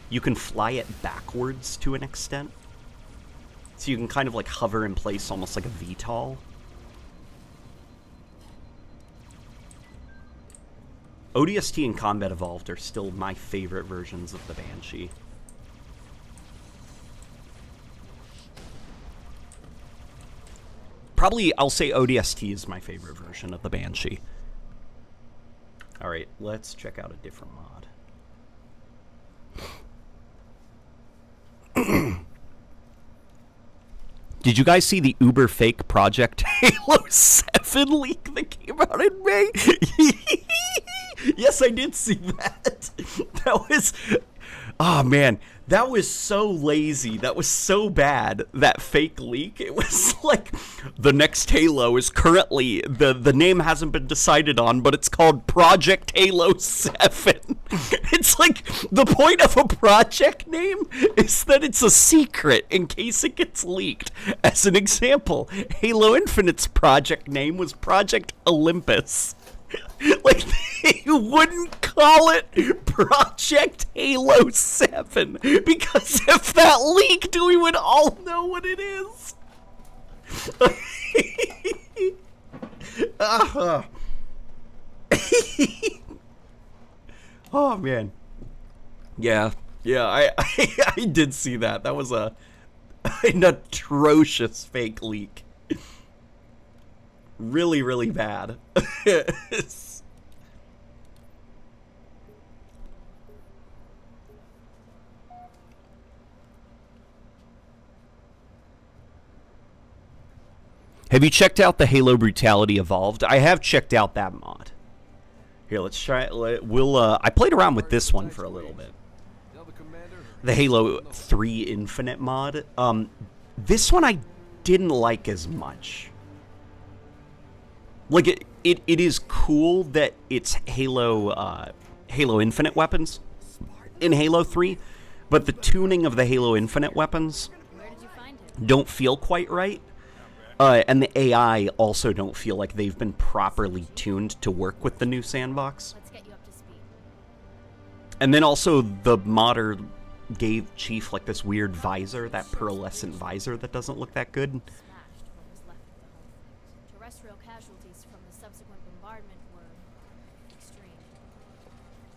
you can fly it backwards to an extent. So you can kind of like hover in place almost like a VTOL. ODST and Combat Evolved are still my favorite versions of the Banshee. Probably, I'll say ODST is my favorite version of the Banshee. Alright, let's check out a different mod. Did you guys see the uber fake Project Halo 7 leak that came out in May? Yes, I did see that. That was... Oh, man. That was so lazy. That was so bad, that fake leak. It was like, the next Halo is currently, the name hasn't been decided on, but it's called Project Halo 7. It's like, the point of a project name is that it's a secret in case it gets leaked. As an example, Halo Infinite's project name was Project Olympus. Like, they wouldn't call it Project Halo 7, because if that leaked, we would all know what it is. Oh, man. Yeah, I did see that. That was an atrocious fake leak. Really, really bad. Have you checked out the Halo Brutality Evolved? I have checked out that mod. Here, let's try it. I played around with this one for a little bit. The Halo 3 Infinite mod. This one I didn't like as much. Like, it is cool that it's Halo Infinite weapons in Halo 3, but the tuning of the Halo Infinite weapons Where did you find him? don't feel quite right. And the AI also don't feel like they've been properly tuned to work with the new sandbox. Let's get you up to speed. And then also the modder gave Chief like this weird visor, that pearlescent visor that doesn't look that good. Smashed what was left of the home fleet. Terrestrial casualties from the subsequent bombardment were extreme.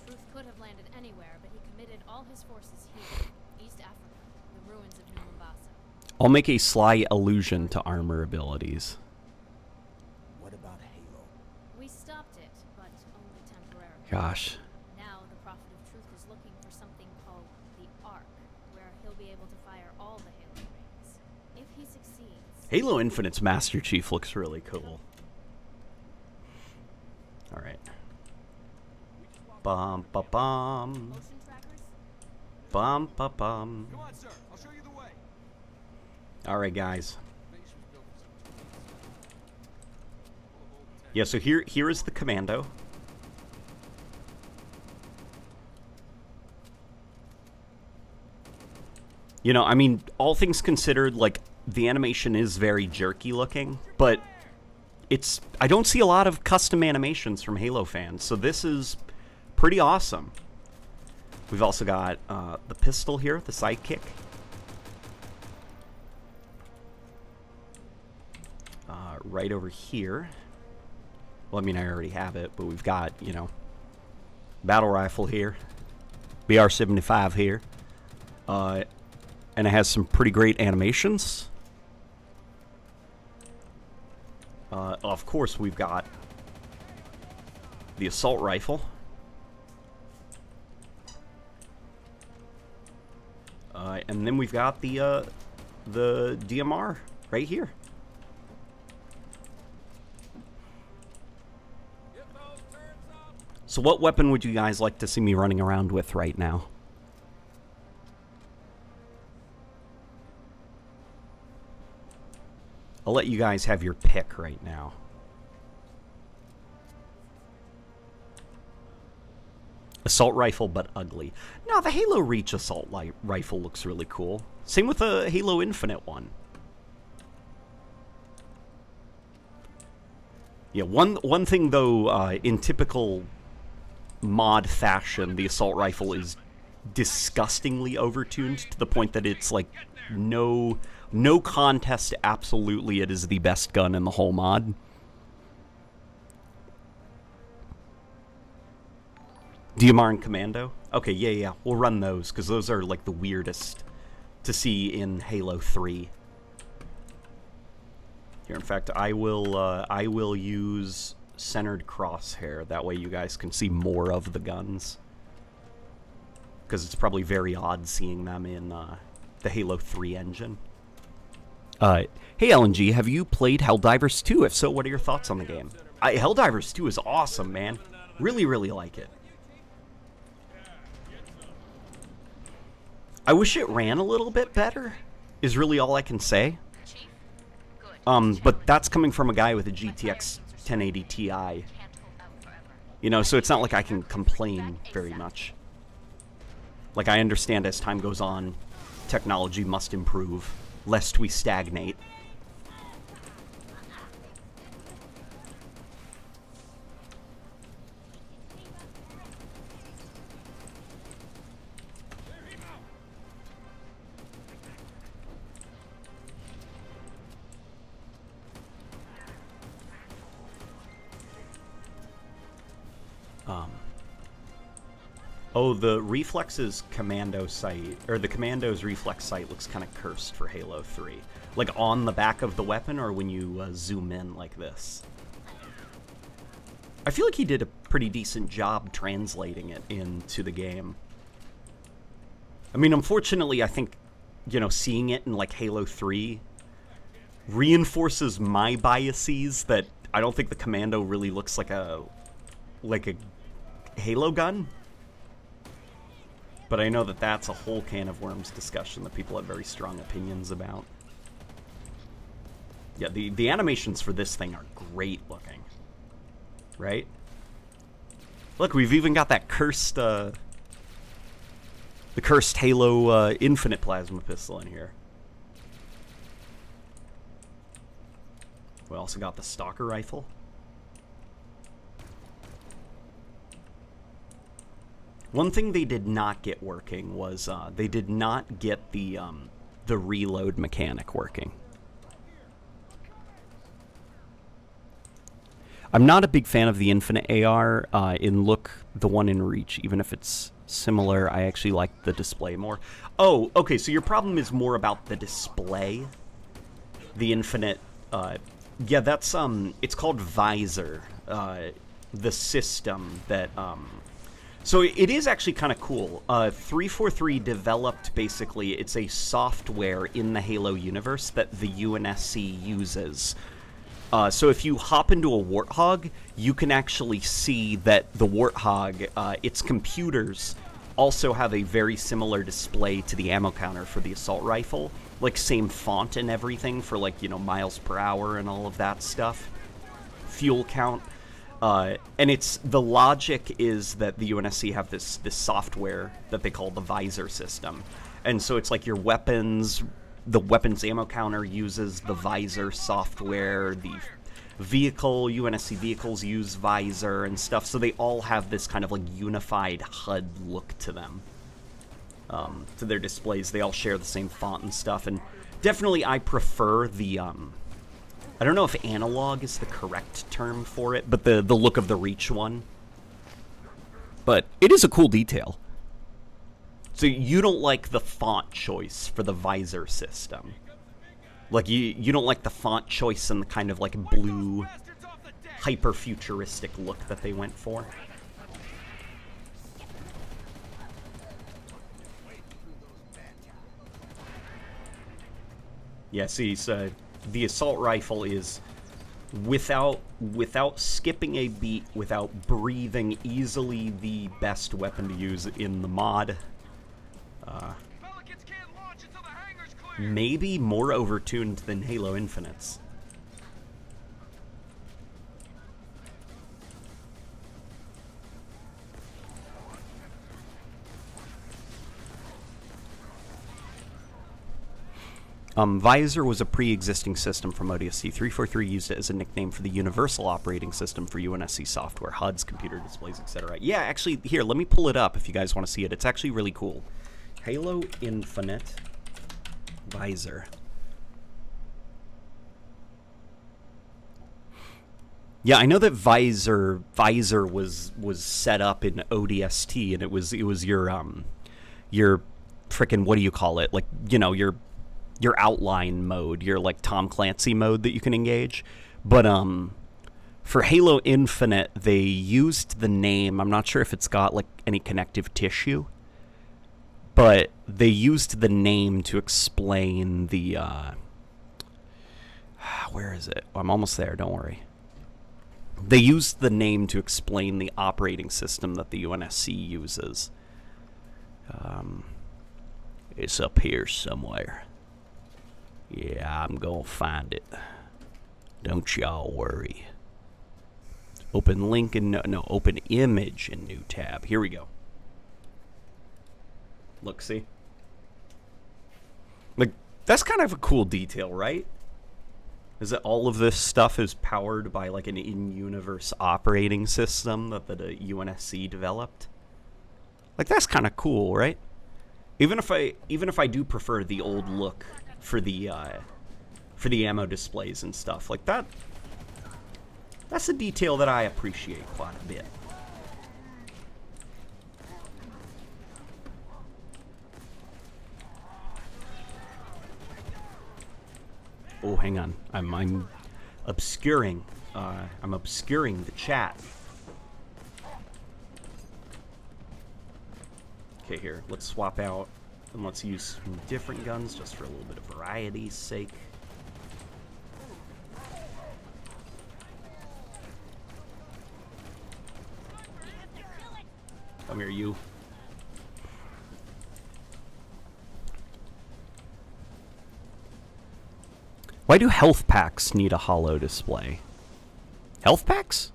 Truth could have landed anywhere, but he committed all his forces here, East Africa, the ruins of New Mombasa. I'll make a sly allusion to armor abilities. What about Halo? We stopped it, but only temporarily. Gosh. Now the Prophet of Truth is looking for something called the Ark, where he'll be able to fire all the Halo rings. If he succeeds, Halo Infinite's Master Chief looks really cool. Alright. Bum ba bum. motion trackers? Bum ba bum. Come on, sir. I'll show you the way. Alright, guys. Yeah, so here is the commando. You know, I mean, all things considered, like, the animation is very jerky looking, but I don't see a lot of custom animations from Halo fans, so this is pretty awesome. We've also got the pistol here, the sidekick. Right over here. Well, I mean, I already have it, but we've got, you know, battle rifle here, BR-75 here, and it has some pretty great animations. Of course, we've got the assault rifle. And then we've got the DMR right here. So what weapon would you guys like to see me running around with right now? I'll let you guys have your pick right now. Assault rifle, but ugly. No, the Halo Reach assault rifle looks really cool. Same with the Halo Infinite one. Yeah, one thing though, in typical mod fashion, the assault rifle is disgustingly overtuned to the point that it's like no contest. Absolutely, it is the best gun in the whole mod. DMR and Commando? Okay, yeah, we'll run those, because those are, like, the weirdest to see in Halo 3. Here, in fact, I will use centered crosshair. That way you guys can see more of the guns. Because it's probably very odd seeing them in the Halo 3 engine. Hey, LNG, have you played Helldivers 2? If so, what are your thoughts on the game? Helldivers 2 is awesome, man. Really, really like it. I wish it ran a little bit better, is really all I can say. Chief? Good. But that's coming from a guy with a GTX 1080 Ti. Can't hold out forever. You know, so it's not like I can complain very much. Like, I understand as time goes on, technology must improve, lest we stagnate. Oh, the Reflex's commando sight, or the commando's reflex sight looks kind of cursed for Halo 3. Like on the back of the weapon, or when you zoom in like this. I feel like he did a pretty decent job translating it into the game. I mean, unfortunately, I think, you know, seeing it in like Halo 3 reinforces my biases that I don't think the commando really looks like a Halo gun. But I know that that's a whole can of worms discussion that people have very strong opinions about. Yeah, the animations for this thing are great looking. Right? Look, we've even got that cursed, the cursed Halo Infinite Plasma Pistol in here. We also got the Stalker Rifle. One thing they did not get working was they did not get the reload mechanic working. I'm not a big fan of the Infinite AR in look, the one in Reach, even if it's similar. I actually like the display more. Oh, okay, so your problem is more about the display. The Infinite, yeah, that's, it's called Visor, the system that, so it is actually kind of cool. 343 developed, basically, it's a software in the Halo universe that the UNSC uses. So if you hop into a Warthog, you can actually see that the Warthog, its computers also have a very similar display to the ammo counter for the assault rifle. Like, same font and everything for, like, you know, miles per hour and all of that stuff. Fuel count. And it's, the logic is that the UNSC have this software that they call the Visor system. And so it's like your weapons, the weapons ammo counter uses the Visor software, the vehicle, UNSC vehicles use Visor and stuff, so they all have this kind of like unified HUD look to them. To their displays, they all share the same font and stuff, and definitely I prefer the, I don't know if analog is the correct term for it, but the look of the Reach one. But it is a cool detail. So you don't like the font choice for the Visor system. Like, you don't like the font choice and the kind of like blue, hyper-futuristic look that they went for. Yeah, see, so the assault rifle is, without skipping a beat, without breathing, easily the best weapon to use in the mod. Pelicans can't launch until the hangar's clear. Maybe more overtuned than Halo Infinite's. Visor was a pre-existing system from ODST. 343 used it as a nickname for the universal operating system for UNSC software, HUDs, computer displays, etc. Yeah, actually, here, let me pull it up if you guys want to see it. It's actually really cool. Halo Infinite Visor. Yeah, I know that Visor was set up in ODST, and it was your frickin' what do you call it? Like, you know, your outline mode, your like Tom Clancy mode that you can engage. But for Halo Infinite, they used the name. I'm not sure if it's got like any connective tissue, but they used the name to explain the where is it? I'm almost there, don't worry. They used the name to explain the operating system that the UNSC uses. It's up here somewhere. Yeah, I'm gonna find it. Don't y'all worry. Open link and no, open image in new tab. Here we go. Look, see? Like, that's kind of a cool detail, right? Is that all of this stuff is powered by like an in-universe operating system that the UNSC developed? Like, that's kind of cool, right? Even if I do prefer the old look for the ammo displays and stuff like that, that's a detail that I appreciate quite a bit. Oh, hang on. I'm obscuring. I'm obscuring the chat. Okay, here. Let's swap out and let's use some different guns just for a little bit of variety's sake. Come here, you. Why do health packs need a holo display? Health packs?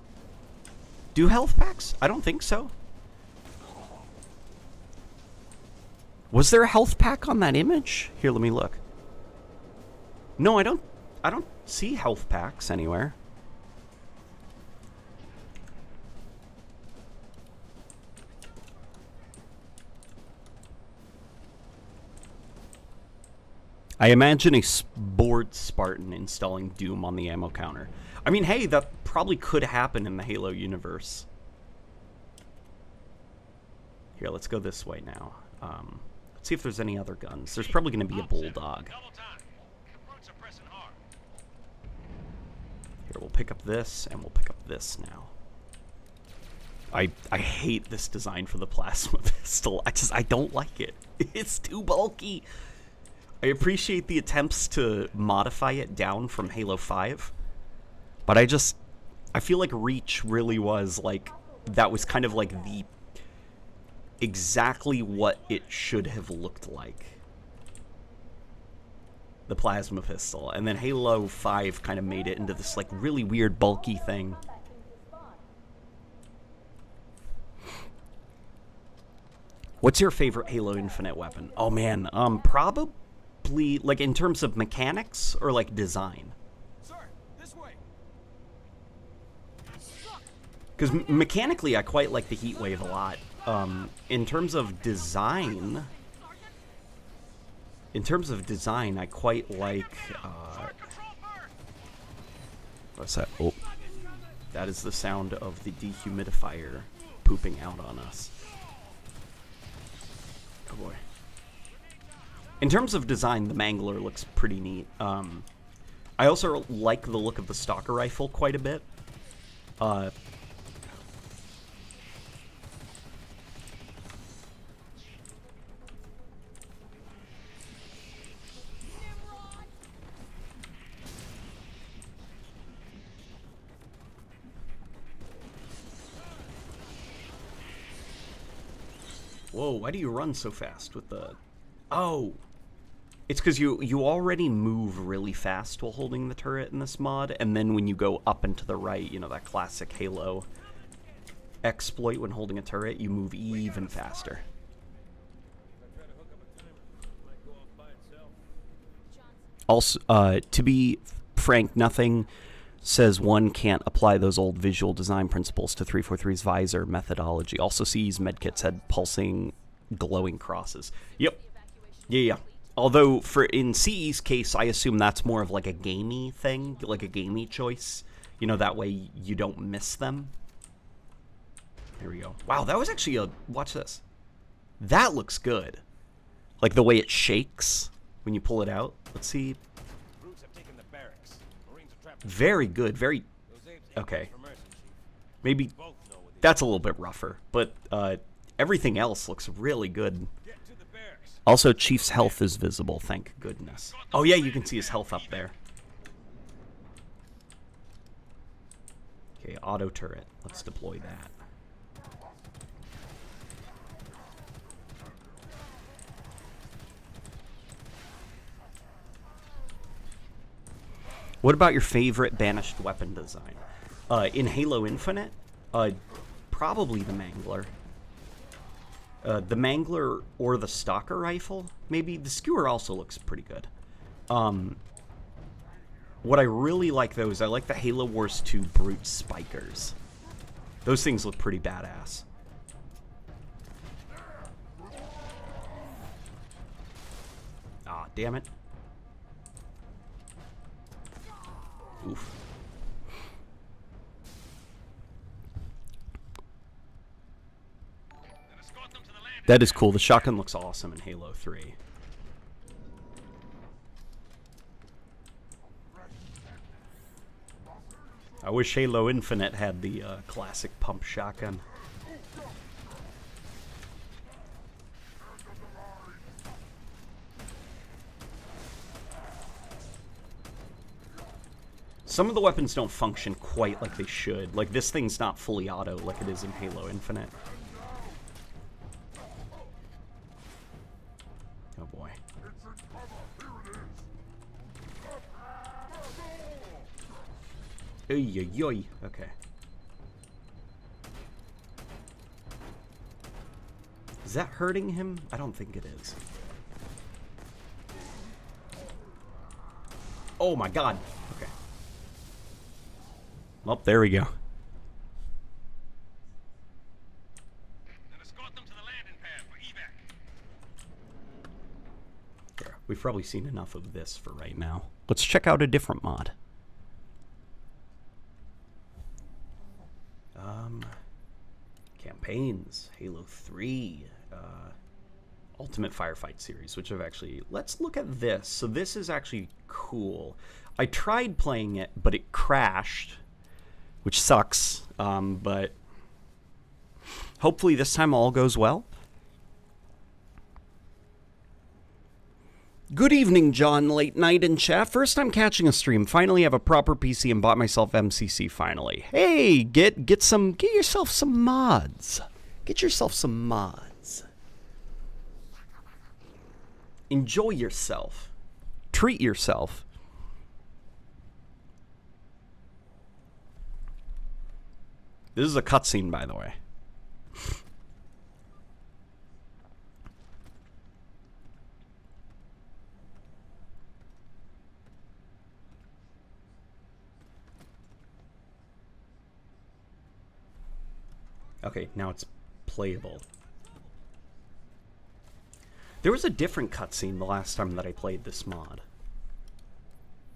Do health packs? I don't think so. Was there a health pack on that image? Here, let me look. No, I don't see health packs anywhere. I imagine a bored Spartan installing Doom on the ammo counter. I mean, hey, that probably could happen in the Halo universe. Here, let's go this way now. Let's see if there's any other guns. There's probably going to be a Bulldog. Here, we'll pick up this, and we'll pick up this now. I hate this design for the plasma pistol. I don't like it. It's too bulky. I appreciate the attempts to modify it down from Halo 5, but I feel like Reach really was like, that was kind of like the exactly what it should have looked like. The plasma pistol. And then Halo 5 kind of made it into this like really weird bulky thing. What's your favorite Halo Infinite weapon? Oh man, probably like in terms of mechanics or like design. Sir, this way. Because mechanically, I quite like the Heatwave a lot. In terms of design, I quite like. What's that? Oh, that is the sound of the dehumidifier pooping out on us. Oh boy. In terms of design, the Mangler looks pretty neat. I also like the look of the Stalker rifle quite a bit. Whoa, why do you run so fast with the... Oh! It's because you already move really fast while holding the turret in this mod, and then when you go up and to the right, you know, that classic Halo exploit when holding a turret, you move even faster. If I try to hook up a timer, it might go off by itself. Johnson, Also, to be frank, nothing says one can't apply those old visual design principles to 343's visor methodology. Also sees medkits had pulsing, glowing crosses. Yep. Yeah. Although in CE's case, I assume that's more of like a gamey thing, like a gamey choice. You know, that way you don't miss them. Here we go. Wow, that was actually a... Watch this. That looks good. Like the way it shakes when you pull it out. Let's see. Brutes have taken the barracks. Marines are trapped. Very good. Very... Those apes Okay. for mercy, Chief. Maybe Both know what they that's a little bit rougher. But everything else looks really good. get to the barracks. Also, Chief's health is visible, thank goodness. Oh yeah, you can see his health up there. Okay, auto turret. Let's deploy that. What about your favorite banished weapon design? In Halo Infinite, probably the Mangler. The Mangler or the Stalker rifle, maybe. The Skewer also looks pretty good. What I really like, though, is I like the Halo Wars 2 Brute Spikers. Those things look pretty badass. Ah, damn it. Oof. Then escort them to the landing That is cool. The shotgun looks awesome in Halo 3. I wish Halo Infinite had the classic pump shotgun. Some of the weapons don't function quite like they should. Like, this thing's not fully auto like it is in Halo Infinite. Oh boy. Oy, oy, oy. Okay. Is that hurting him? I don't think it is. Oh my god. Okay. Well, there we go. Then escort them to the landing pad for evac. There. We've probably seen enough of this for right now. Let's check out a different mod. Campaigns, Halo 3, Ultimate Firefight series, which I've actually... Let's look at this. So this is actually cool. I tried playing it, but it crashed, which sucks, but hopefully this time all goes well. Good evening, John. Late night in chat. First time catching a stream. Finally have a proper PC and bought myself MCC finally. Hey, get yourself some mods. Get yourself some mods. Enjoy yourself. Treat yourself. This is a cutscene, by the way. Okay, now it's playable. There was a different cutscene the last time that I played this mod.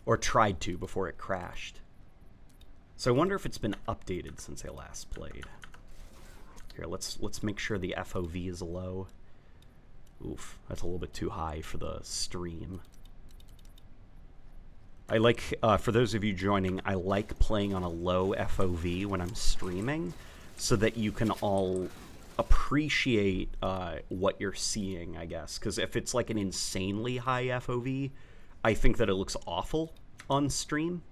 Or tried to before it crashed. So I wonder if it's been updated since I last played. Here, let's make sure the FOV is low. Oof, that's a little bit too high for the stream. I like, for those of you joining, I like playing on a low FOV when I'm streaming, so that you can all appreciate what you're seeing, I guess. Because if it's like an insanely high FOV, I think that it looks awful on stream.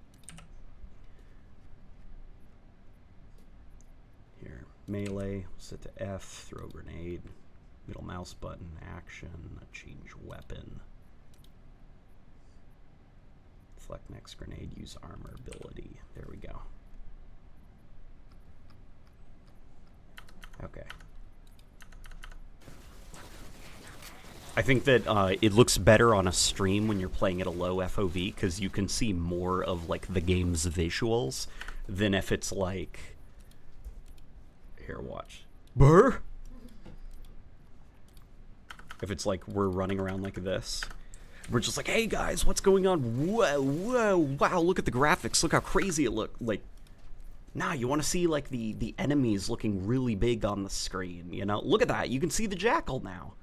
Here, melee, set to F, throw grenade, middle mouse button, action, change weapon. Select next grenade, use armor ability. There we go. Okay. I think that it looks better on a stream when you're playing at a low FOV because you can see more of like the game's visuals than if it's like, here, watch. Burr. If it's like we're running around like this, we're just like, hey guys, what's going on? Whoa, whoa, wow! Look at the graphics. Look how crazy it looked. Like, nah, you want to see like the enemies looking really big on the screen. You know, look at that. You can see the jackal now.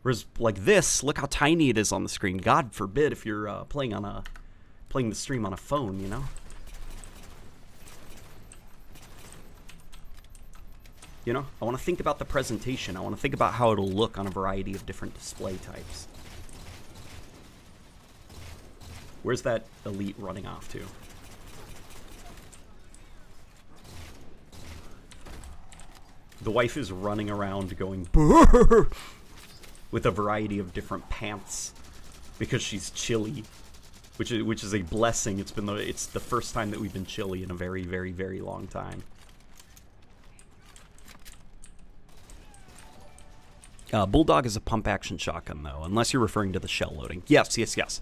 Whereas like this, look how tiny it is on the screen. God forbid if you're playing the stream on a phone. You know. You know, I want to think about the presentation. I want to think about how it'll look on a variety of different display types. Where's that elite running off to? The wife is running around going brrr with a variety of different pants because she's chilly, which is a blessing. It's the first time that we've been chilly in a very, very, very long time. Bulldog is a pump-action shotgun, though, unless you're referring to the shell loading. Yes, yes, yes.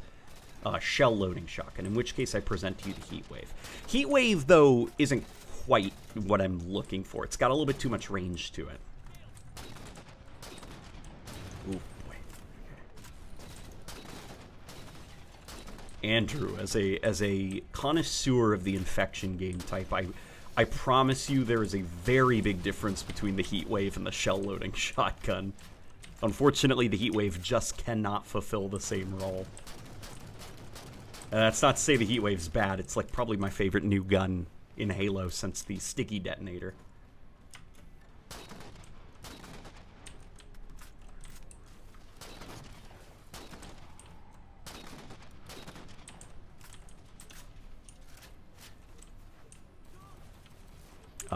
Shell loading shotgun, in which case I present to you the Heatwave. Heatwave, though, isn't quite what I'm looking for. It's got a little bit too much range to it. Ooh, boy. Okay. Andrew, as a connoisseur of the infection game type, I promise you there is a very big difference between the Heatwave and the shell loading shotgun. Unfortunately, the Heatwave just cannot fulfill the same role. That's not to say the Heatwave's bad. It's like probably my favorite new gun in Halo since the sticky detonator.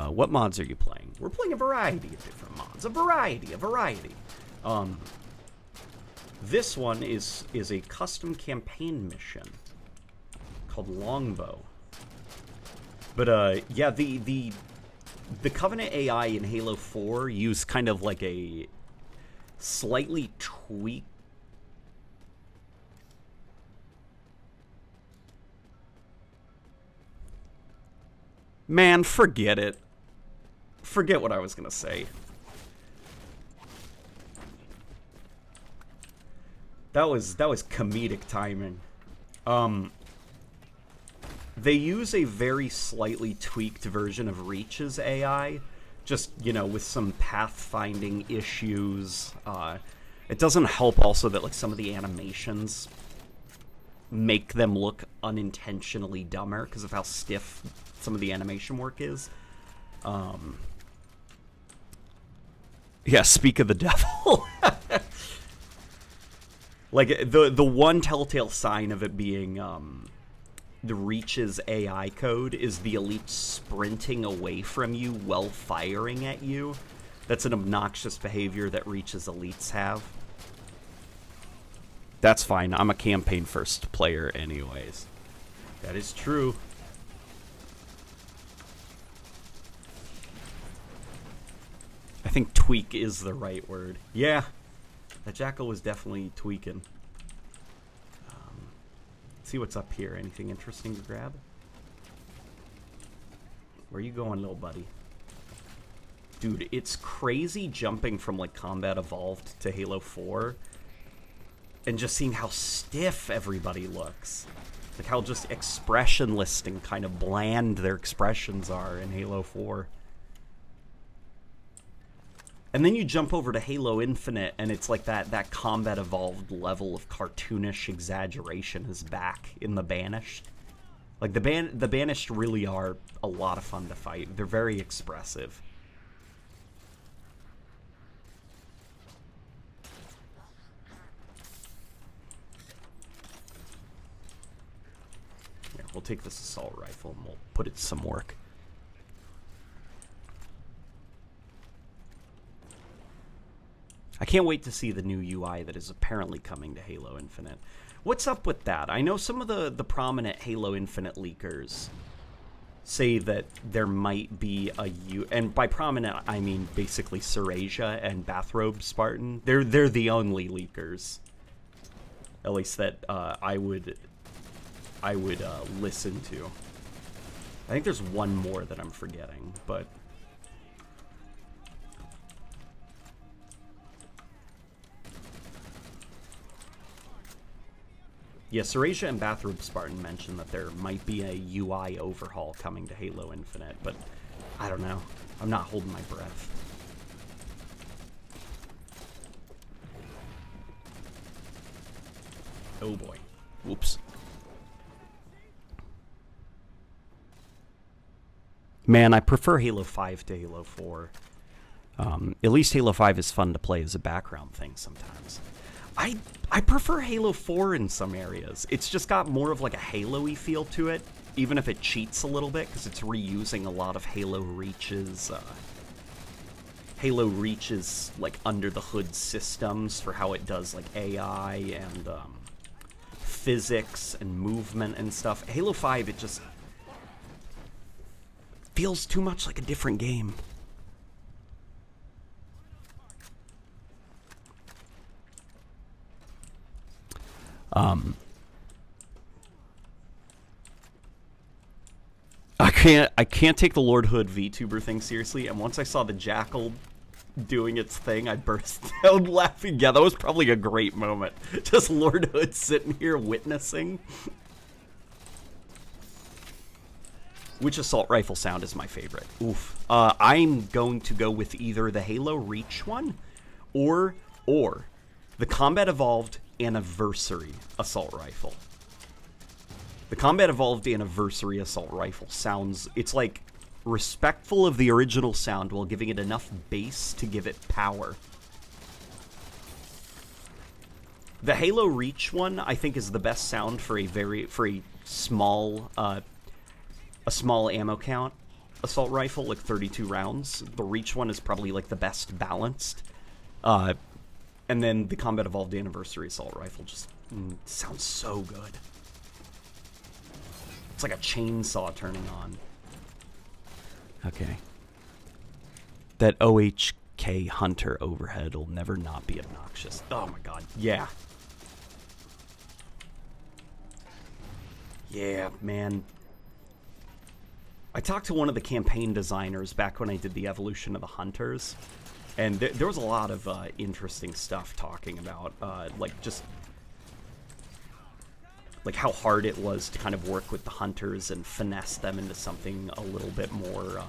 What mods are you playing? We're playing a variety of different mods. A variety. This one is a custom campaign mission called Longbow. But yeah, the Covenant AI in Halo 4 use kind of like a slightly tweaked. Man, forget it. Forget what I was gonna say. That was comedic timing. They use a very slightly tweaked version of Reach's AI, just, you know, with some pathfinding issues. It doesn't help also that like some of the animations make them look unintentionally dumber because of how stiff some of the animation work is. Yeah, speak of the devil. Like, the one telltale sign of it being the Reach's AI code is the elite sprinting away from you while firing at you. That's an obnoxious behavior that Reach's elites have. That's fine. I'm a campaign first player anyways. That is true. I think tweak is the right word. Yeah. That jackal was definitely tweaking. Let's see what's up here. Anything interesting to grab? Where you going, little buddy? Dude, it's crazy jumping from like Combat Evolved to Halo 4 and just seeing how stiff everybody looks. Like how just expressionless and kind of bland their expressions are in Halo 4. And then you jump over to Halo Infinite, and it's like that Combat Evolved level of cartoonish exaggeration is back in the Banished. Like, the Banished really are a lot of fun to fight. They're very expressive. Here, we'll take this assault rifle, and we'll put it to some work. I can't wait to see the new UI that is apparently coming to Halo Infinite. What's up with that? I know some of the prominent Halo Infinite leakers say that there might be and by prominent I mean basically Serasia and Bathrobe Spartan. They're the only leakers, at least that I would listen to. I think there's one more that I'm forgetting, but yeah, Serasia and Bathrobe Spartan mentioned that there might be a UI overhaul coming to Halo Infinite, but I don't know. I'm not holding my breath. Oh boy. Whoops. Man, I prefer Halo 5 to Halo 4. At least Halo 5 is fun to play as a background thing sometimes. I prefer Halo 4 in some areas. It's just got more of like a Halo-y feel to it, even if it cheats a little bit, because it's reusing a lot of Halo Reach's like under the hood systems for how it does like AI and physics and movement and stuff. Halo 5, it just feels too much like a different game. I can't take the Lord Hood VTuber thing seriously, and once I saw the Jackal doing its thing, I burst out laughing. Yeah, that was probably a great moment. Just Lord Hood sitting here witnessing. Which assault rifle sound is my favorite? Oof. I'm going to go with either the Halo Reach one or the Combat Evolved Anniversary assault rifle. The Combat Evolved Anniversary assault rifle sounds, it's like respectful of the original sound while giving it enough bass to give it power. The Halo Reach one, I think, is the best sound for a small ammo count assault rifle, like 32 rounds. The Reach one is probably like the best balanced. And then the Combat Evolved Anniversary assault rifle just sounds so good. It's like a chainsaw turning on. Okay. That OHK Hunter overhead will never not be obnoxious. Oh my god, yeah. Yeah, man. I talked to one of the campaign designers back when I did the evolution of the Hunters, and there was a lot of interesting stuff talking about, like, just like how hard it was to kind of work with the Hunters and finesse them into something a little bit more,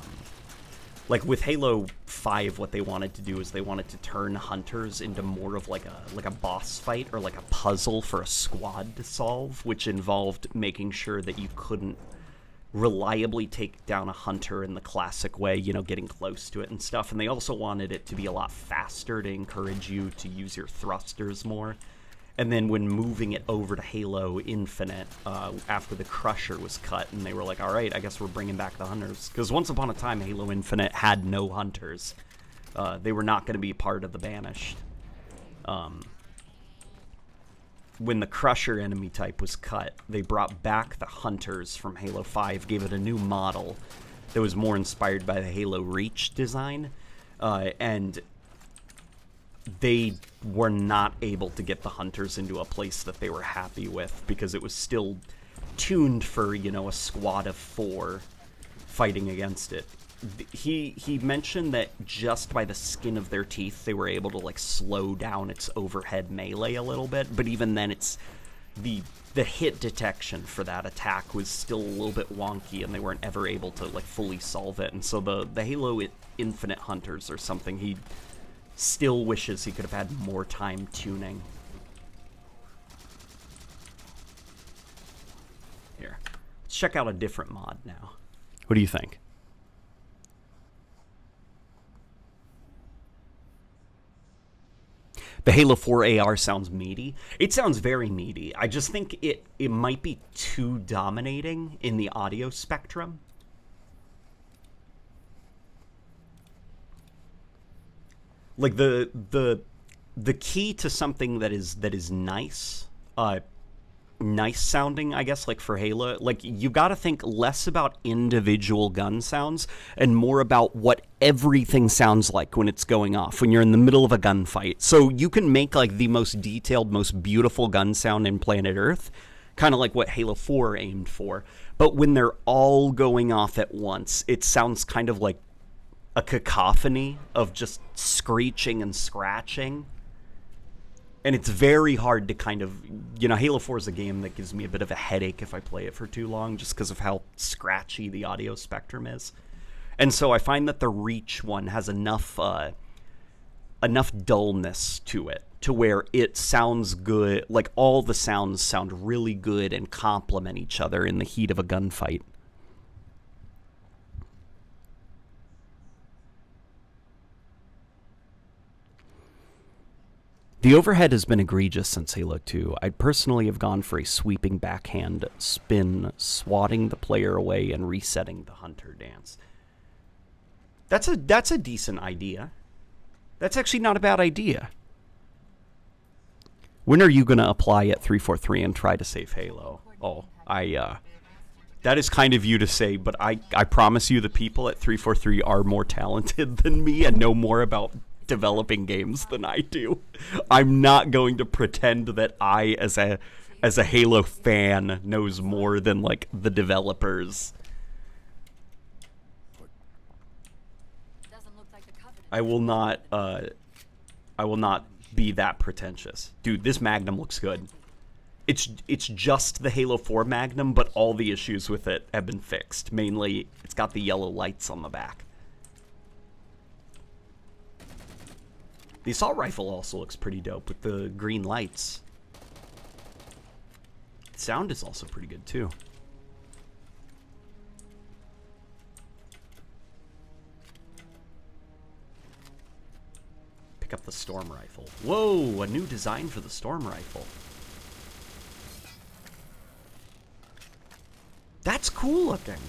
like with Halo 5, what they wanted to do is they wanted to turn Hunters into more of like a boss fight or like a puzzle for a squad to solve, which involved making sure that you couldn't reliably take down a Hunter in the classic way, you know, getting close to it and stuff. And they also wanted it to be a lot faster to encourage you to use your thrusters more. And then when moving it over to Halo Infinite, after the Crusher was cut, and they were like, all right, I guess we're bringing back the Hunters. Because once upon a time, Halo Infinite had no Hunters. They were not going to be part of the Banished. When the Crusher enemy type was cut, they brought back the Hunters from Halo 5, gave it a new model that was more inspired by the Halo Reach design, and they were not able to get the Hunters into a place that they were happy with because it was still tuned for, you know, a squad of 4 fighting against it. He mentioned that just by the skin of their teeth they were able to like slow down its overhead melee a little bit, but even then it's the hit detection for that attack was still a little bit wonky and they weren't ever able to like fully solve it. And so the Halo Infinite Hunters are something he still wishes he could have had more time tuning. Here, let's check out a different mod now. What do you think? The Halo 4 AR sounds meaty. It sounds very meaty. I just think it might be too dominating in the audio spectrum. Like the key to something that is nice, nice sounding, I guess, like for Halo. Like, you got to think less about individual gun sounds and more about what everything sounds like when it's going off, when you're in the middle of a gunfight. So you can make like the most detailed, most beautiful gun sound in planet Earth, kind of like what Halo 4 aimed for. But when they're all going off at once, it sounds kind of like a cacophony of just screeching and scratching. And it's very hard to kind of, Halo 4 is a game that gives me a bit of a headache if I play it for too long, just because of how scratchy the audio spectrum is. And so I find that the Reach one has enough dullness to it, to where it sounds good, like all the sounds sound really good and complement each other in the heat of a gunfight. The overhead has been egregious since Halo 2. I'd personally have gone for a sweeping backhand spin, swatting the player away and resetting the hunter dance. That's a decent idea. That's actually not a bad idea. When are you going to apply at 343 and try to save Halo? Oh, that is kind of you to say, but I promise you the people at 343 are more talented than me and know more about developing games than I do. I'm not going to pretend that I, as a Halo fan, knows more than like the developers. I will not be that pretentious. Dude, this Magnum looks good. It's just the Halo 4 Magnum, but all the issues with it have been fixed. Mainly, it's got the yellow lights on the back. The assault rifle also looks pretty dope with the green lights. The sound is also pretty good too. Pick up the storm rifle. Whoa, a new design for the storm rifle. That's cool looking.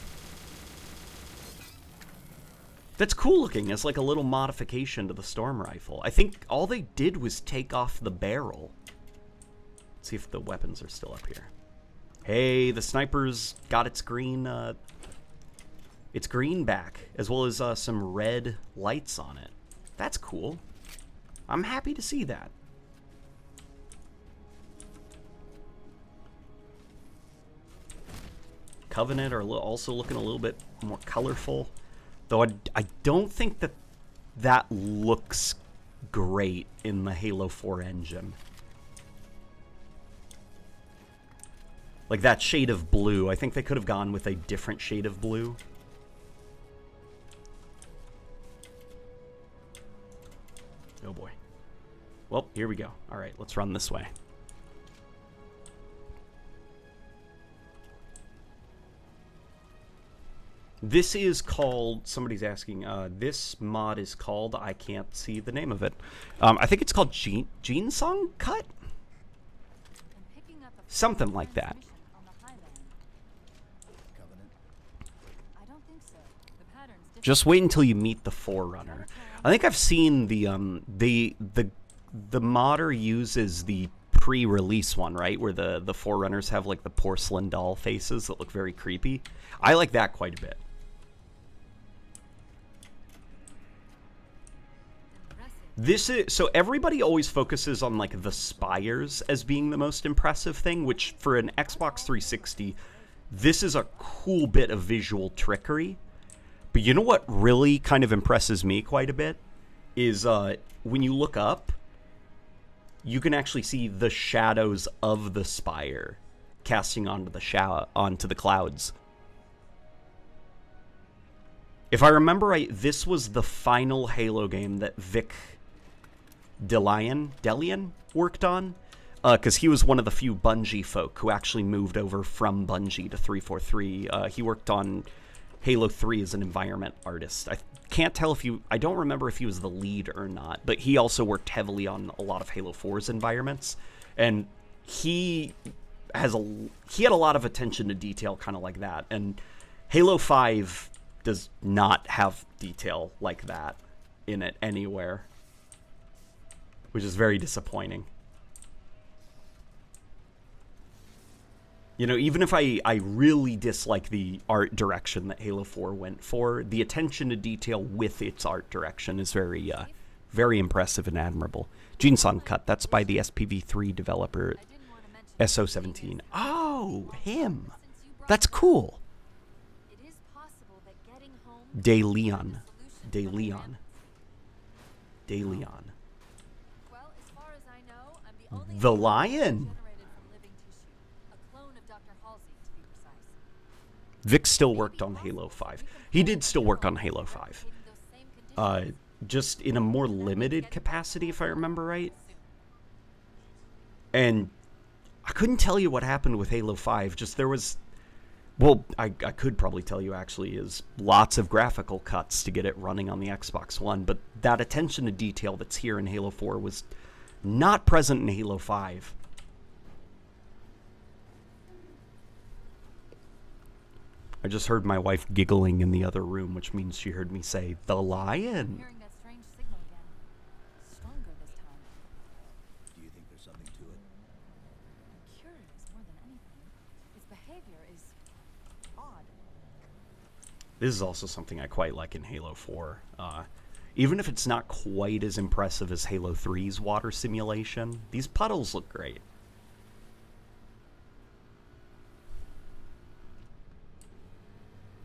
That's cool looking as like a little modification to the storm rifle. I think all they did was take off the barrel. Let's see if the weapons are still up here. Hey, the sniper's got its green back, as well as some red lights on it. That's cool. I'm happy to see that. Covenant are also looking a little bit more colorful. Though I don't think that looks great in the Halo 4 engine. Like that shade of blue, I think they could have gone with a different shade of blue. Oh boy. Well, here we go. All right, let's run this way. This is called, somebody's asking, this mod is called, I can't see the name of it. I think it's called Gene Song Cut? Something like that. Just wait until you meet the Forerunner. I think I've seen the modder uses the pre-release one, right? Where the Forerunners have like the porcelain doll faces that look very creepy. I like that quite a bit. This is, so everybody always focuses on like the spires as being the most impressive thing, which for an Xbox 360, this is a cool bit of visual trickery. But you know what really kind of impresses me quite a bit is when you look up, you can actually see the shadows of the spire casting onto the clouds. If I remember right, this was the final Halo game that Vic Delian worked on, because he was one of the few Bungie folk who actually moved over from Bungie to 343. He worked on Halo 3 as an environment artist. I can't tell if I don't remember if he was the lead or not, but he also worked heavily on a lot of Halo 4's environments, and he had a lot of attention to detail, kind of like that. And Halo 5 does not have detail like that in it anywhere, which is very disappointing. You know, even if I really dislike the art direction that Halo 4 went for, the attention to detail with its art direction is very, very impressive and admirable. Gene-Song Cut, that's by the SPV3 developer SO17. Oh, him! That's cool! It is possible that getting home De Leon. De solution Leon. De Leon. Well, as far as I know, I'm the only The alien Lion! generated from living tissue. A clone of Dr. Halsey, to be precise. Vic still worked on Halo 5. He did still work on Halo 5. Replicating those same conditions. Just in a more limited capacity, if I remember right. And I couldn't tell you what happened with Halo 5. Just there was... Well, I could probably tell you, actually, is lots of graphical cuts to get it running on the Xbox One. But that attention to detail that's here in Halo 4 was not present in Halo 5. I just heard my wife giggling in the other room, which means she heard me say, "The lion." Hearing that strange signal again. Stronger this time. Do you think there's something to it? I'm curious more than anything. Its behavior is odd. This is also something I quite like in Halo 4. Even if it's not quite as impressive as Halo 3's water simulation, these puddles look great.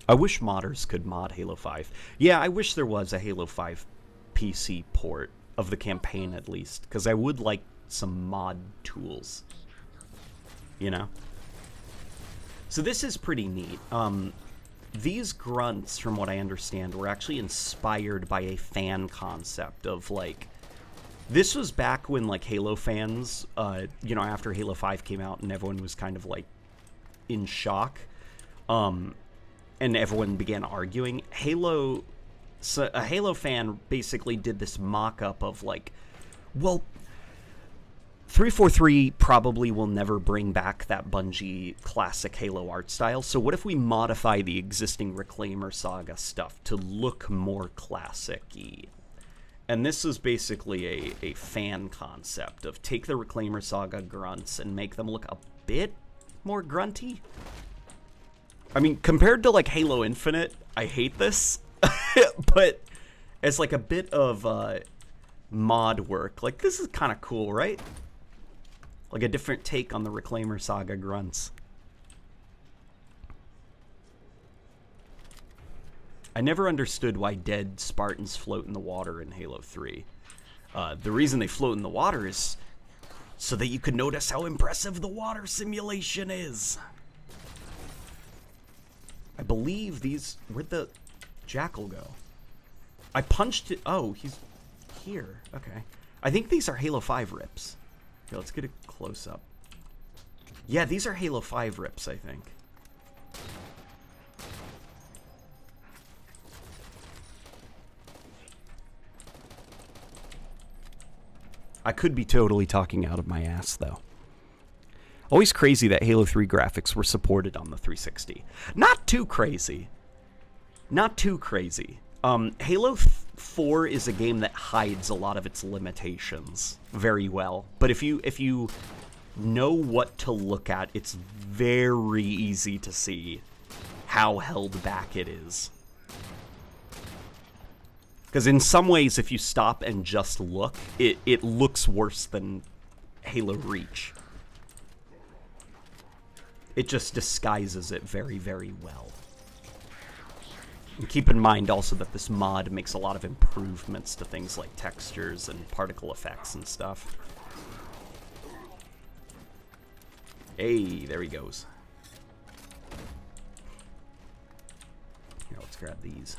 I wish modders could mod Halo 5. Yeah, I wish there was a Halo 5 PC port of the campaign at least, because I would like some mod tools. You know? So this is pretty neat. These grunts, from what I understand, were actually inspired by a fan concept of, like... This was back when, like, Halo fans, you know, after Halo 5 came out and everyone was kind of, like, in shock. And everyone began arguing. So a Halo fan basically did this mock-up of, like, well, 343 probably will never bring back that Bungie classic Halo art style, so what if we modify the existing Reclaimer Saga stuff to look more classic-y? And this is basically a fan concept of take the Reclaimer Saga grunts and make them look a bit more grunty. I mean, compared to, like, Halo Infinite, I hate this. But as, like, a bit of mod work, like, this is kind of cool, right? Like a different take on the Reclaimer Saga grunts. I never understood why dead Spartans float in the water in Halo 3. The reason they float in the water is so that you could notice how impressive the water simulation is. I believe these... Where'd the Jackal go? I punched it... Oh, he's here. Okay. I think these are Halo 5 rips. Okay, let's get a close-up. Yeah, these are Halo 5 rips, I think. I could be totally talking out of my ass, though. Always crazy that Halo 3 graphics were supported on the 360. Not too crazy. Not too crazy. Halo 4 is a game that hides a lot of its limitations very well. But if you know what to look at, it's very easy to see how held back it is. Because in some ways, if you stop and just look, it looks worse than Halo Reach. It just disguises it very, very well. And keep in mind also that this mod makes a lot of improvements to things like textures and particle effects and stuff. Hey, there he goes. Here, let's grab these.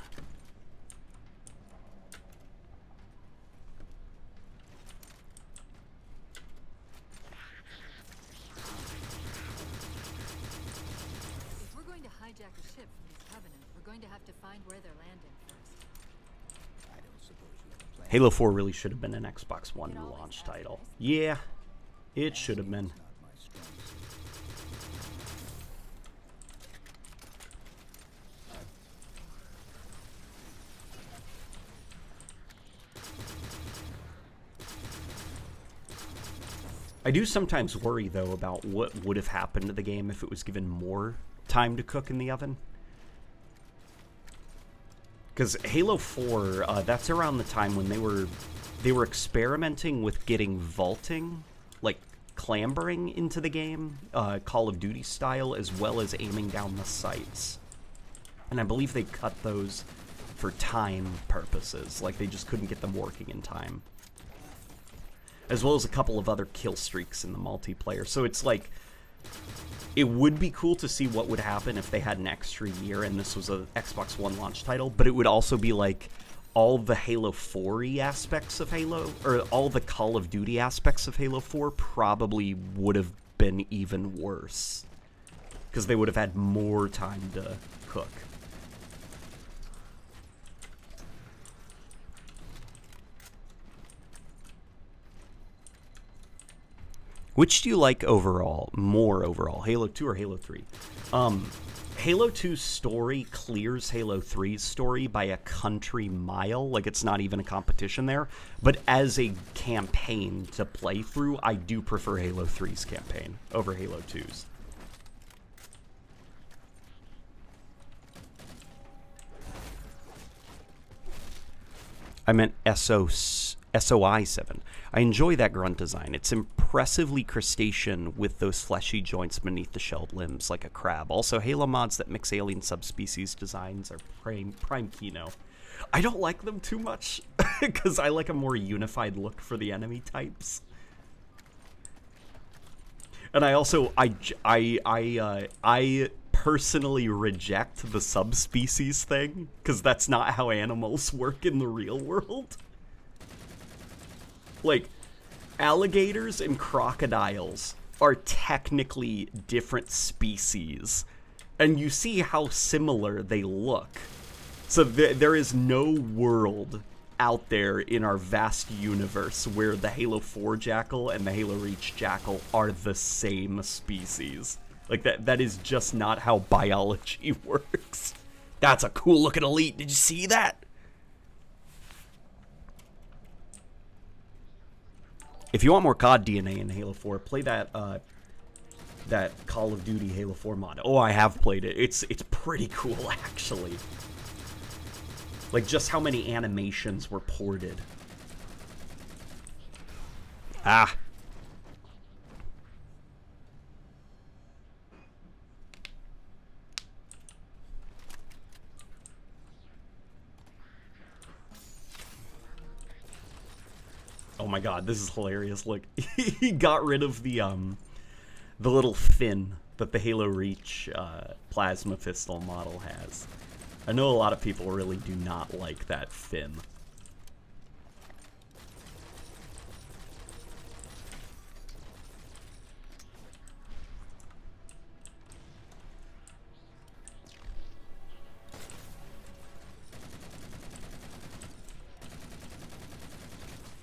If we're going to hijack a ship from the Covenant, we're going to have to find where they're landing first. I don't suppose you have a plan. Halo 4 really should have been an Xbox One launch title. Yeah, it should have been. Not my strength. I do sometimes worry, though, about what would have happened to the game if it was given more time to cook in the oven. Because Halo 4, that's around the time when they were experimenting with getting vaulting, like clambering into the game, Call of Duty style, as well as aiming down the sights. And I believe they cut those for time purposes, like they just couldn't get them working in time. As well as a couple of other kill streaks in the multiplayer. So it's like, it would be cool to see what would happen if they had an extra year and this was a Xbox One launch title, but it would also be like all the Halo 4-y aspects of Halo, or all the Call of Duty aspects of Halo 4 probably would have been even worse. Because they would have had more time to cook. Which do you like overall? More overall, Halo 2 or Halo 3? Halo 2's story clears Halo 3's story by a country mile. Like, it's not even a competition there. But as a campaign to play through, I do prefer Halo 3's campaign over Halo 2's. I meant SOI 7. I enjoy that grunt design. It's impressively crustacean with those fleshy joints beneath the shelled limbs, like a crab. Also, Halo mods that mix alien subspecies designs are prime kino. I don't like them too much, because I like a more unified look for the enemy types. And I also, I personally reject the subspecies thing, because that's not how animals work in the real world. Like, alligators and crocodiles are technically different species, and you see how similar they look. So there is no world out there in our vast universe where the Halo 4 jackal and the Halo Reach jackal are the same species. Like, that is just not how biology works. That's a cool looking elite. Did you see that? If you want more COD DNA in Halo 4, play that that Call of Duty Halo 4 mod. Oh, I have played it. It's pretty cool, actually. Like, just how many animations were ported. Ah. Oh my god, this is hilarious. Look, he got rid of the little fin that the Halo Reach plasma pistol model has. I know a lot of people really do not like that fin.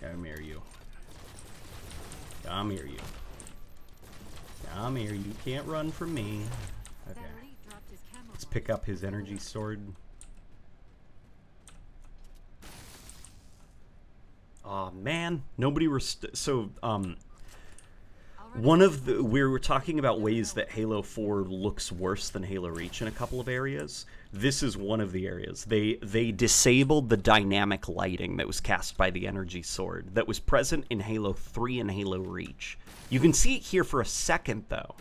Come here, you. Come here, you. Come here, you can't run from me. Okay. Let's pick up his energy sword. Aw, man. Nobody one of the... We were talking about ways that Halo 4 looks worse than Halo Reach in a couple of areas. This is one of the areas. They disabled the dynamic lighting that was cast by the energy sword that was present in Halo 3 and Halo Reach. You can see it here for a second, though.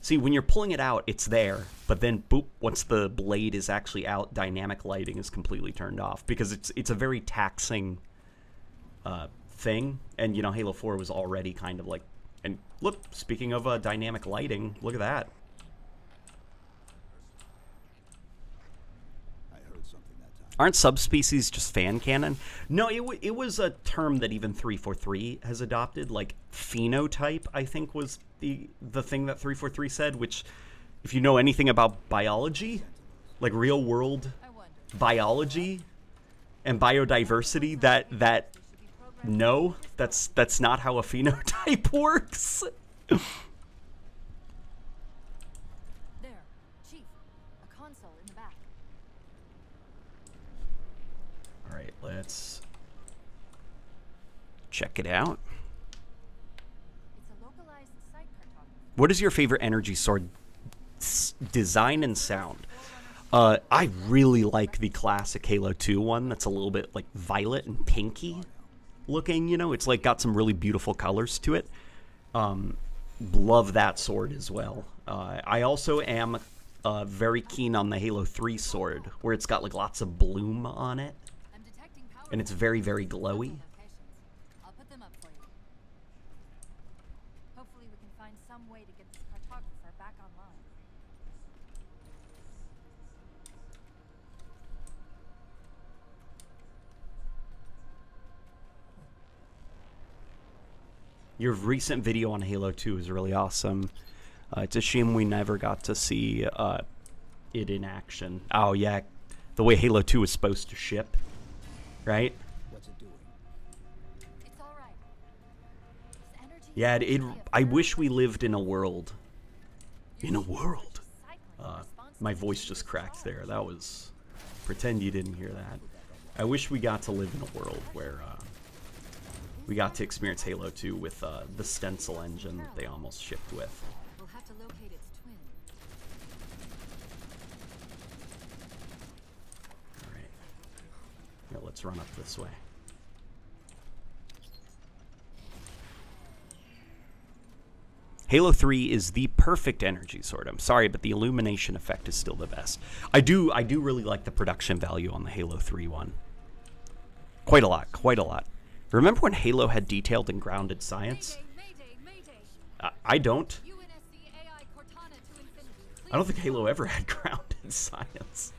See, when you're pulling it out, it's there, but then, boop, once the blade is actually out, dynamic lighting is completely turned off, because it's a very taxing thing, and, you know, Halo 4 was already kind of like... And look, speaking of dynamic lighting, look at that. I heard something that time. Aren't subspecies just fan canon? No, it was a term that even 343 has adopted. Like, phenotype, I think, was the thing that 343 said, which, if you know anything about biology, like real-world biology and biodiversity, that no, that's not how a phenotype works. There, Chief. A console in the back. All right, let's check it out. It's What is your favorite energy sword design and sound? I really like the classic Halo 2 one that's a little bit like violet and pinky looking, you know? It's like got some really beautiful colors to it. Love that sword as well. I also am very keen on the Halo 3 sword, where it's got like lots of bloom on it, and it's very, very glowy. I'll put them up for you. Hopefully we can find some way to get this cartographer back online. Your recent video on Halo 2 is really awesome. It's a shame we never got to see it in action. Oh yeah, the way Halo 2 is supposed to ship, right? What's it doing? It's all right. This energy Yeah, is mostly a I wish we thermal- lived in a world. In a world. cycling response My to voice the just cracked stars. there. That was... Pretend you didn't hear that. I wish we got to live in a world where we got to experience Halo 2 with the stencil engine that they almost shipped with. We'll have to locate its twin. Alright. Yeah, let's run up this way. Halo 3 is the perfect energy sword. I'm sorry, but the illumination effect is still the best. I do really like the production value on the Halo 3 one. Quite a lot, quite a lot. Remember when Halo had detailed and grounded science? I don't. UNSC AI Cortana to infinity. I don't think Halo ever had grounded science.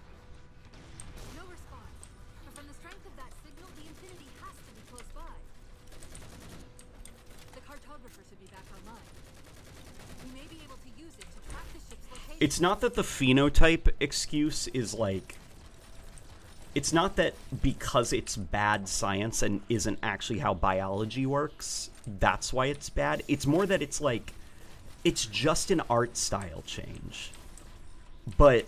No response. But from the strength of that signal, the infinity has to be close by. The cartographer should be back online. We may be able to use it to track the ship's location. It's not that the phenotype excuse is like... It's not that because it's bad science and isn't actually how biology works, that's why it's bad. It's more that it's like... It's just an art style change. But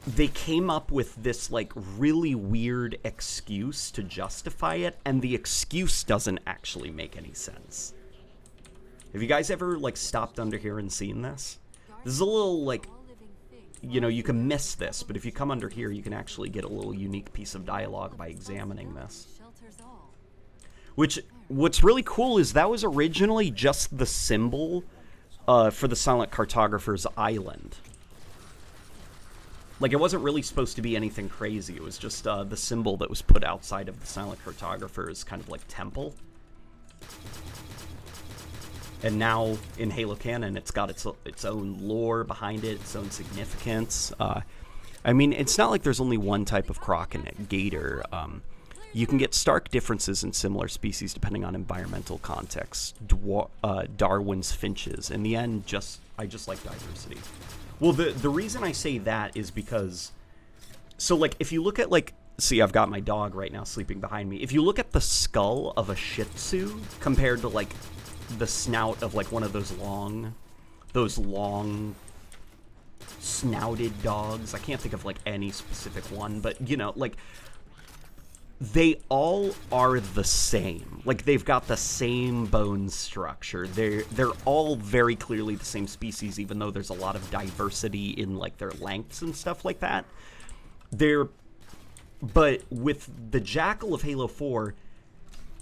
they came up with this like really weird excuse to justify it, and the excuse doesn't actually make any sense. Have you guys ever like stopped under here and seen this? This is a little like, All living things. you know, you can miss this, but if you come under here, you can actually get a little unique piece of dialogue by examining this. Shelters all. What's really cool is that was originally just the symbol for the Silent Cartographer's island. Like, it wasn't really supposed to be anything crazy. It was just the symbol that was put outside of the Silent Cartographer's kind of like temple. And now in Halo canon, it's got its own lore behind it, its own significance. I mean, it's not like there's only one type of croc and gator. You can get stark differences in similar species depending on environmental context. Darwin's finches. In the end, I just like diversity. Well, the reason I say that is because, so like if you look at like, see, I've got my dog right now sleeping behind me. If you look at the skull of a Shih Tzu compared to like the snout of like one of those long snouted dogs, I can't think of like any specific one, but you know, like they all are the same. Like they've got the same bone structure. They're all very clearly the same species, even though there's a lot of diversity in like their lengths and stuff like that. But with the Jackal of Halo 4,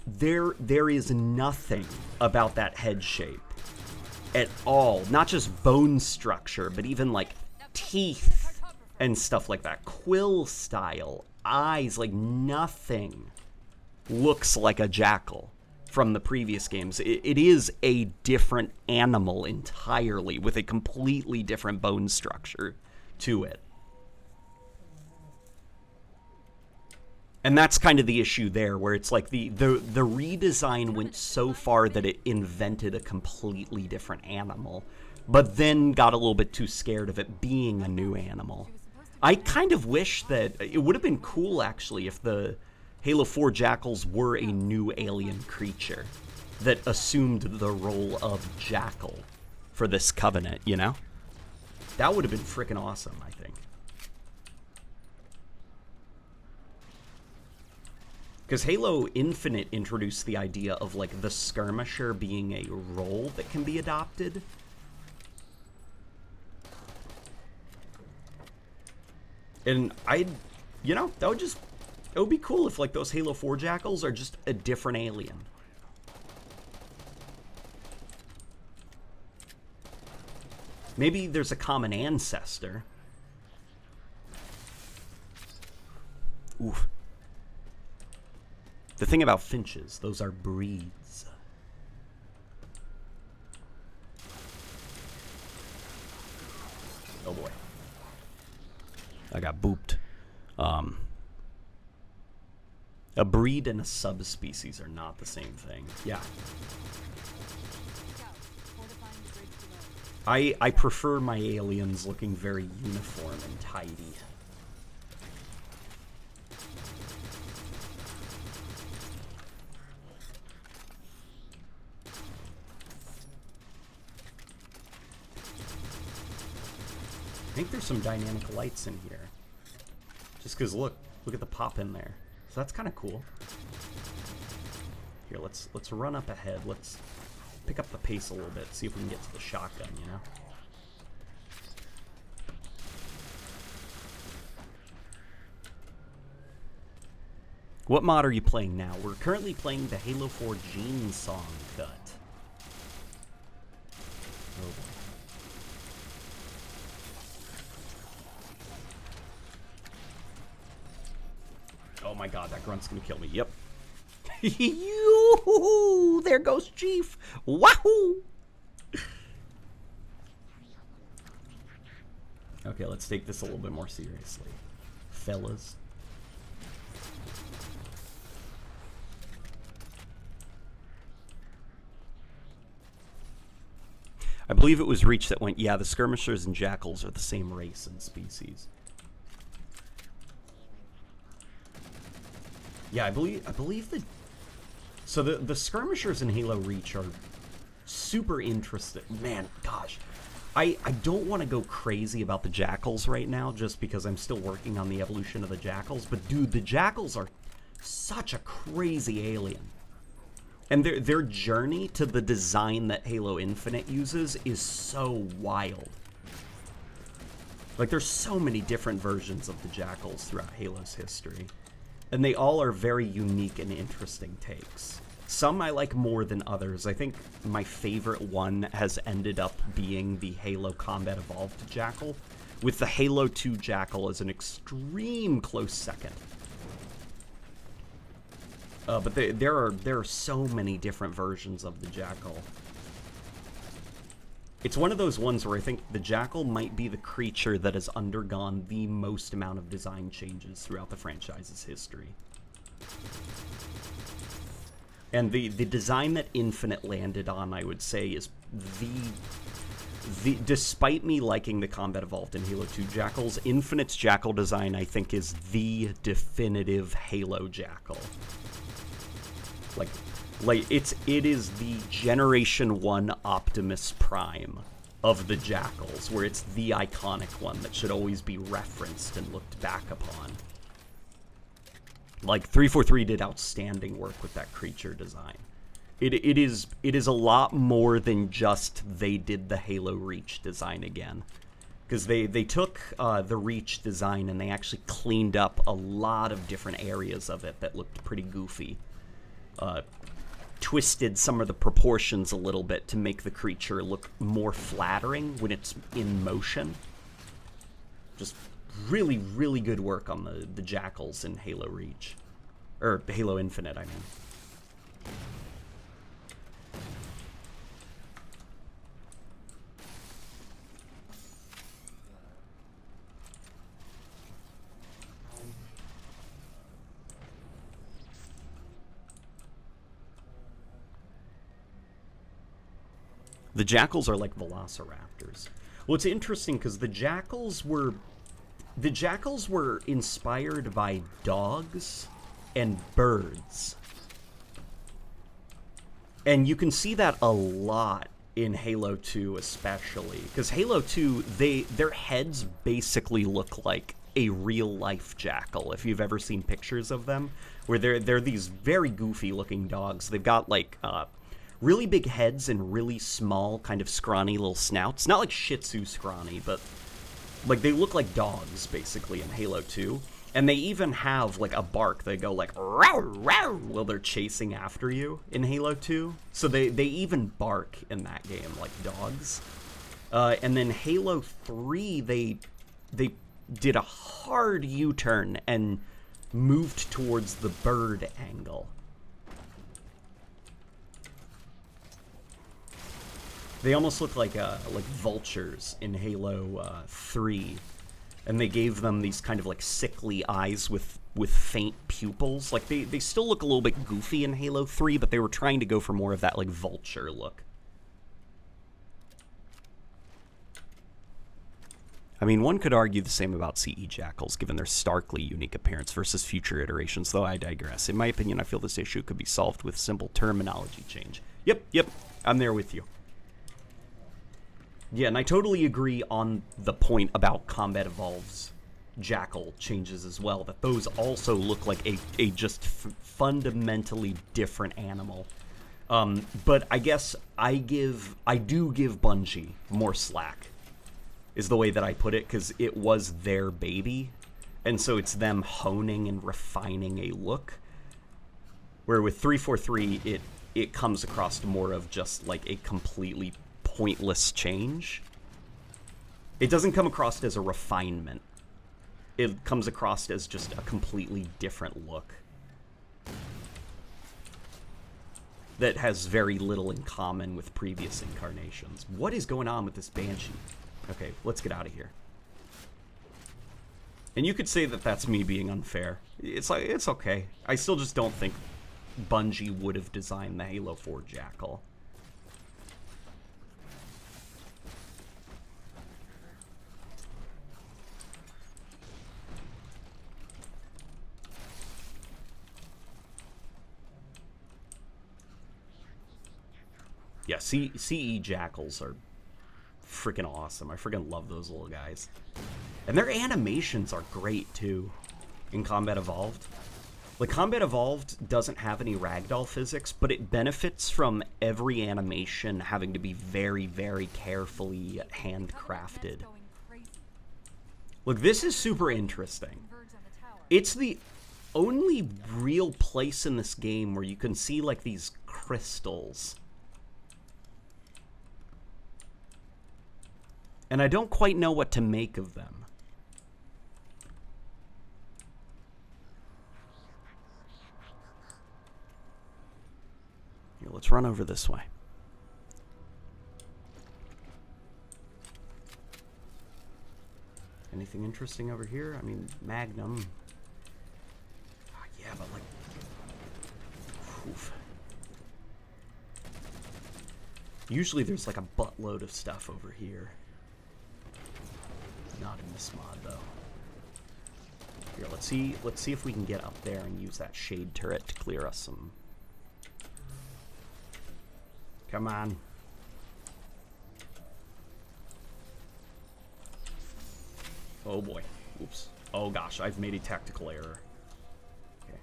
there is nothing about that head shape at all. Not just bone structure, but even like teeth and stuff like that. Quill style, eyes, like nothing looks like a jackal from the previous games. It is a different animal entirely with a completely different bone structure to it. And that's kind of the issue there, where it's like the redesign went so far that it invented a completely different animal, but then got a little bit too scared of it being a new animal. I kind of wish that it would have been cool, actually, if the Halo 4 jackals were a new alien creature that assumed the role of jackal for this Covenant, you know? That would have been freaking awesome, I think. Because Halo Infinite introduced the idea of, like, the skirmisher being a role that can be adopted. And you know, it would be cool if like those Halo 4 jackals are just a different alien. Maybe there's a common ancestor. Oof. The thing about finches, those are breeds. Oh boy. I got booped. A breed and a subspecies are not the same thing. Yeah. I prefer my aliens looking very uniform and tidy. I think there's some dynamic lights in here. Just because look at the pop in there. So that's kind of cool. Here, let's run up ahead. Let's pick up the pace a little bit. See if we can get to the shotgun, you know? What mod are you playing now? We're currently playing the Halo 4 Gene Song cut. Oh boy. Oh my god, that grunt's gonna kill me. Yep. Yoo-hoo! There goes Chief. Wahoo! Okay, let's take this a little bit more seriously, fellas. I believe it was Reach that went, yeah, the skirmishers and jackals are the same race and species. Yeah, I believe that. So the skirmishers in Halo Reach are super interesting. Man, gosh. I don't want to go crazy about the jackals right now just because I'm still working on the evolution of the jackals. But dude, the jackals are such a crazy alien. And their journey to the design that Halo Infinite uses is so wild. Like, there's so many different versions of the jackals throughout Halo's history. And they all are very unique and interesting takes. Some I like more than others. I think my favorite one has ended up being the Halo Combat Evolved Jackal, with the Halo 2 Jackal as an extreme close second. But there are so many different versions of the Jackal. It's one of those ones where I think the Jackal might be the creature that has undergone the most amount of design changes throughout the franchise's history. And the design that Infinite landed on, I would say, is despite me liking the Combat Evolved in Halo 2 Jackals, Infinite's Jackal design, I think, is the definitive Halo Jackal. Like it is the Generation 1 Optimus Prime of the Jackals, where it's the iconic one that should always be referenced and looked back upon. Like, 343 did outstanding work with that creature design. It is a lot more than just they did the Halo Reach design again. Because they took the Reach design and they actually cleaned up a lot of different areas of it that looked pretty goofy. Twisted some of the proportions a little bit to make the creature look more flattering when it's in motion. Just really, really good work on the jackals in Halo Reach. Or Halo Infinite, I mean. The jackals are like velociraptors. Well, it's interesting because the jackals were inspired by dogs and birds. And you can see that a lot in Halo 2 especially. Because Halo 2, their heads basically look like a real-life jackal, if you've ever seen pictures of them. Where they're these very goofy-looking dogs. They've got, like, really big heads and really small, kind of scrawny little snouts. Not like Shih Tzu scrawny, but Like, they look like dogs, basically, in Halo 2. And they even have, like, a bark. They go, like, row, row, while they're chasing after you in Halo 2. So they even bark in that game, like dogs. And then Halo 3, they did a hard U-turn and moved towards the bird angle. They almost look like vultures in Halo 3, and they gave them these kind of like sickly eyes with faint pupils. Like they still look a little bit goofy in Halo 3, but they were trying to go for more of that like vulture look. I mean, one could argue the same about CE Jackals, given their starkly unique appearance versus future iterations, though I digress. In my opinion, I feel this issue could be solved with simple terminology change. Yep, I'm there with you. Yeah, and I totally agree on the point about Combat Evolved's Jackal changes as well, that those also look like a just fundamentally different animal. But I guess I do give Bungie more slack, is the way that I put it, because it was their baby, and so it's them honing and refining a look. Where with 343, it comes across more of just like a completely pointless change. It doesn't come across as a refinement. It comes across as just a completely different look that has very little in common with previous incarnations. What is going on with this Banshee? Okay, let's get out of here. And you could say that that's me being unfair. It's like, it's okay. I still just don't think Bungie would have designed the Halo 4 Jackal. Yeah, CE Jackals are freaking awesome. I freaking love those little guys. And their animations are great, too, in Combat Evolved. Like, Combat Evolved doesn't have any ragdoll physics, but it benefits from every animation having to be very, very carefully handcrafted. Look, this is super interesting. It's the only real place in this game where you can see, like, these crystals. And I don't quite know what to make of them. Here, let's run over this way. Anything interesting over here? I mean, Magnum. Oh, yeah, but like... Oof. Usually there's like a buttload of stuff over here. Not in this mod, though. Here, let's see if we can get up there and use that shade turret to clear us some. Come on. Oh boy. Oops. Oh gosh, I've made a tactical error. Okay.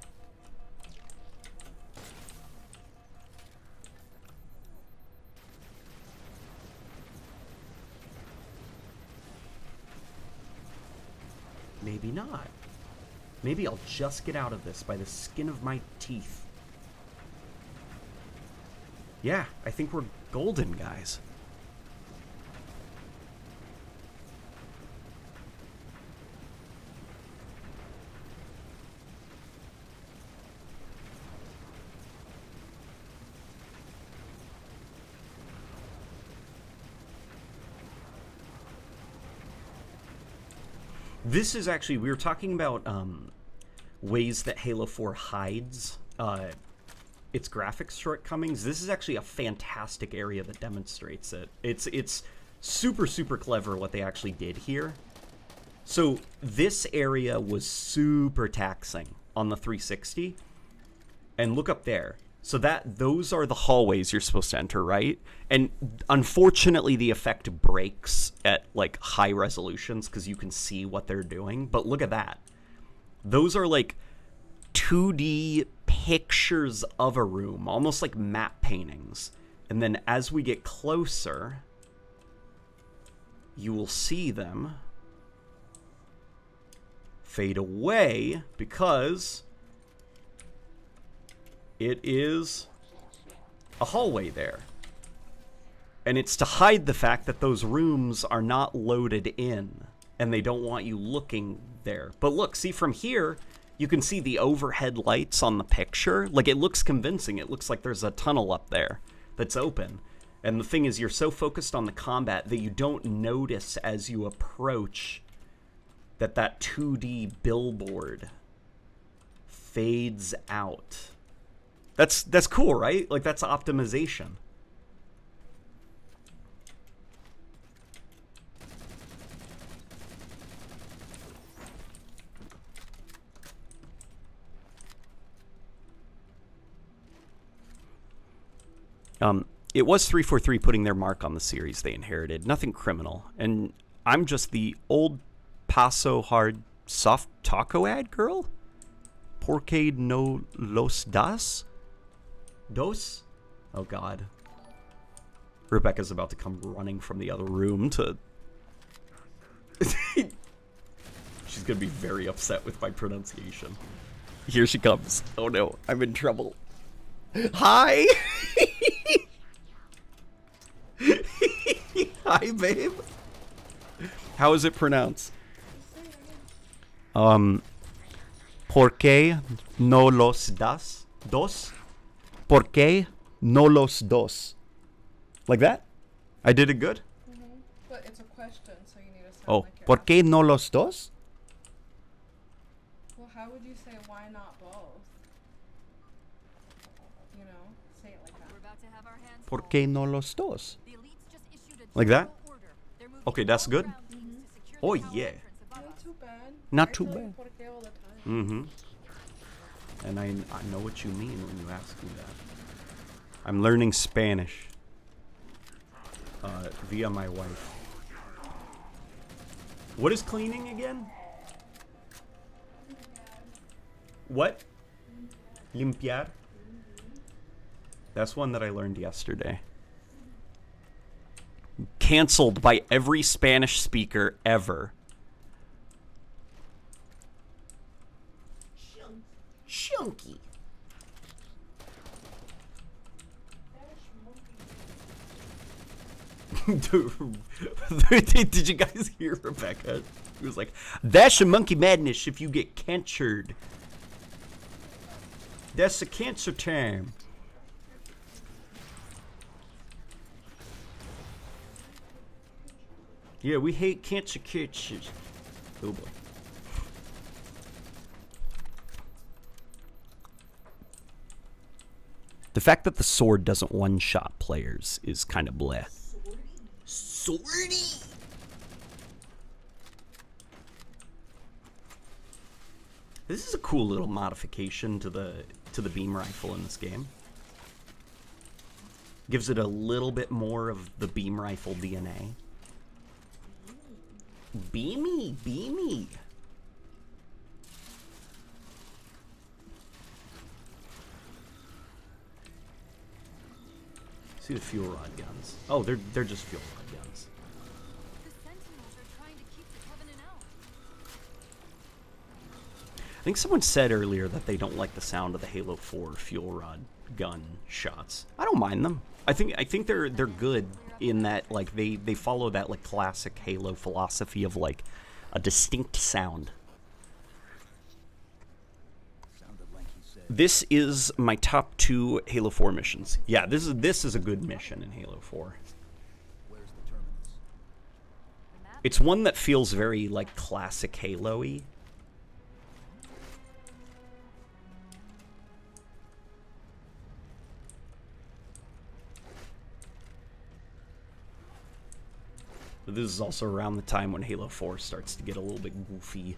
Maybe not. Maybe I'll just get out of this by the skin of my teeth. Yeah, I think we're golden, guys. This is actually, we were talking about ways that Halo 4 hides its graphics shortcomings. This is actually a fantastic area that demonstrates it. It's super, super clever what they actually did here. So this area was super taxing on the 360. And look up there. So those are the hallways you're supposed to enter, right? And unfortunately, the effect breaks at like high resolutions because you can see what they're doing. But look at that. Those are like 2D pictures of a room, almost like map paintings. And then as we get closer, you will see them. fade away because it is a hallway there. And it's to hide the fact that those rooms are not loaded in and they don't want you looking there. But look, see from here, you can see the overhead lights on the picture. Like, it looks convincing. It looks like there's a tunnel up there that's open. And the thing is, you're so focused on the combat that you don't notice as you approach that 2D billboard fades out. That's cool, right? Like, that's optimization. It was 343 putting their mark on the series they inherited. Nothing criminal. And I'm just the old Paso hard soft taco ad girl? Porque no los das? Dos? Oh god. Rebecca's about to come running from the other room to... She's gonna be very upset with my pronunciation. Here she comes. Oh no, I'm in trouble. Hi! Hi, babe. How is it pronounced? ¿Por qué no los das? Dos? ¿Por qué no los dos? Like that? I did it good? But it's a question, so you need to sound Oh, like you're ¿por qué asking. no los dos? Well, how would you say why not both? You know, say it like that. We're about to have our hands ¿Por full. qué no los dos? The elites just issued a Like that? general order. They're moving Okay, that's all good. ground teams to secure Oh, the tower yeah. entrance above Not us. too bad. Not I too tell you bad. por qué all the time. Mm-hmm. And I know what you mean when you ask me that. I'm learning Spanish. Via my wife. What is cleaning again? What? Limpiar? That's one that I learned yesterday. Cancelled by every Spanish speaker ever. Chunky. Did you guys hear Rebecca? He was like, that's a monkey madness if you get cancered. That's the cancer time. Yeah, we hate cancer kitchens. Oh boy. The fact that the sword doesn't one-shot players is kind of bleh. Swordy! This is a cool little modification to the beam rifle in this game. Gives it a little bit more of the beam rifle DNA. Beamy, beamy. See the fuel rod guns. Oh, they're just fuel rod guns. The Sentinels are trying to keep the Covenant out. I think someone said earlier that they don't like the sound of the Halo 4 fuel rod gun shots. I don't mind them. I think they're good in that, like, they follow that, like, classic Halo philosophy of, like, a distinct sound. Sounded like he said. This is my top 2 Halo 4 missions. Yeah, this is a good mission in Halo 4. Where's the terminus? The map It's one that feels very, like, classic Halo-y. But this is also around the time when Halo 4 starts to get a little bit goofy.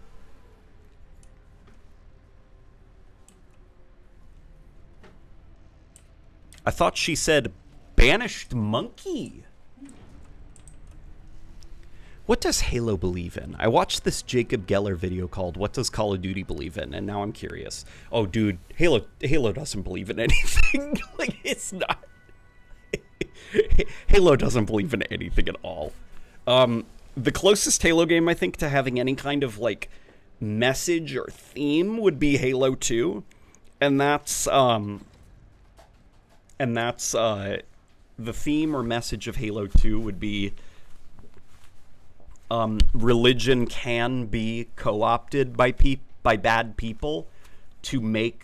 I thought she said, banished monkey. What does Halo believe in? I watched this Jacob Geller video called What Does Call of Duty Believe In? And now I'm curious. Oh, dude, Halo doesn't believe in anything. Like, it's not. Halo doesn't believe in anything at all. The closest Halo game, I think, to having any kind of, like, message or theme would be Halo 2, and that's the theme or message of Halo 2 would be religion can be co-opted by bad people to make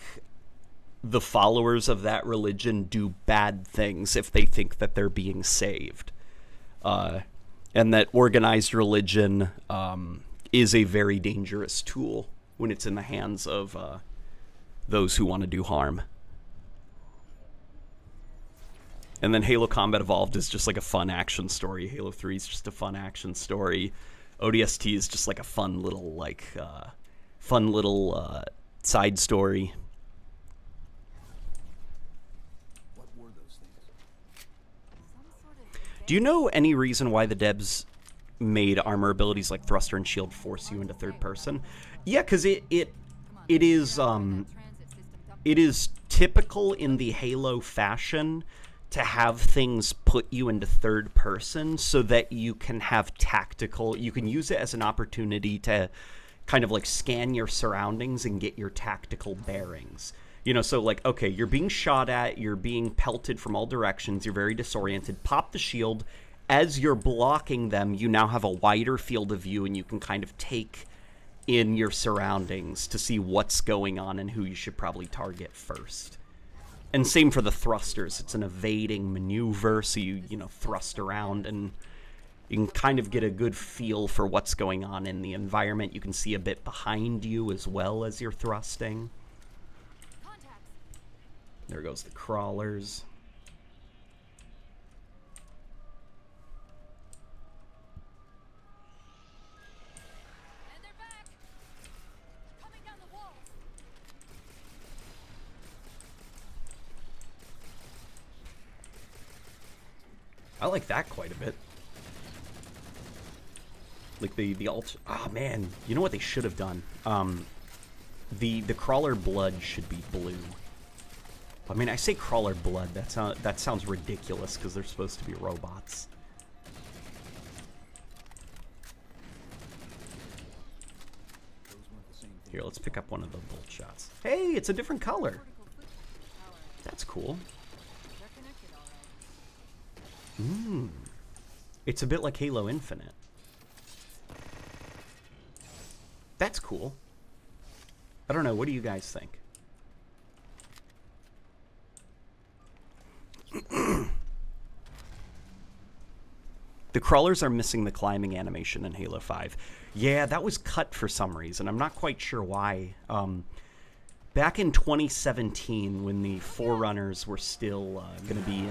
the followers of that religion do bad things if they think that they're being saved. And that organized religion is a very dangerous tool when it's in the hands of those who want to do harm. And then Halo Combat Evolved is just like a fun action story. Halo 3 is just a fun action story. ODST is just like a fun little side story. What were those things? Do you know any reason why the devs made armor abilities like thruster and shield force you into third person? Yeah, because it is typical in the Halo fashion to have things put you into third person so that you can have you can use it as an opportunity to kind of like scan your surroundings and get your tactical bearings. You know, so like, okay, you're being shot at, you're being pelted from all directions, you're very disoriented, pop the shield. As you're blocking them, you now have a wider field of view and you can kind of take in your surroundings to see what's going on and who you should probably target first. And same for the thrusters. It's an evading maneuver, so you thrust around and you can kind of get a good feel for what's going on in the environment. You can see a bit behind you as well as you're thrusting. There goes the crawlers. And they're back! Coming down the walls! I like that quite a bit. Like the alt. Ah, man, you know what they should have done? The crawler blood should be blue. I mean, I say crawler blood. That sounds ridiculous because they're supposed to be robots. Those weren't the same thing. Here, let's pick up one of the bolt shots. Hey, it's a different color. That's cool. It's a bit like Halo Infinite. That's cool. I don't know, what do you guys think? The crawlers are missing the climbing animation in Halo 5. Yeah, that was cut for some reason. I'm not quite sure why. Back in 2017, when the Forerunners were still going to be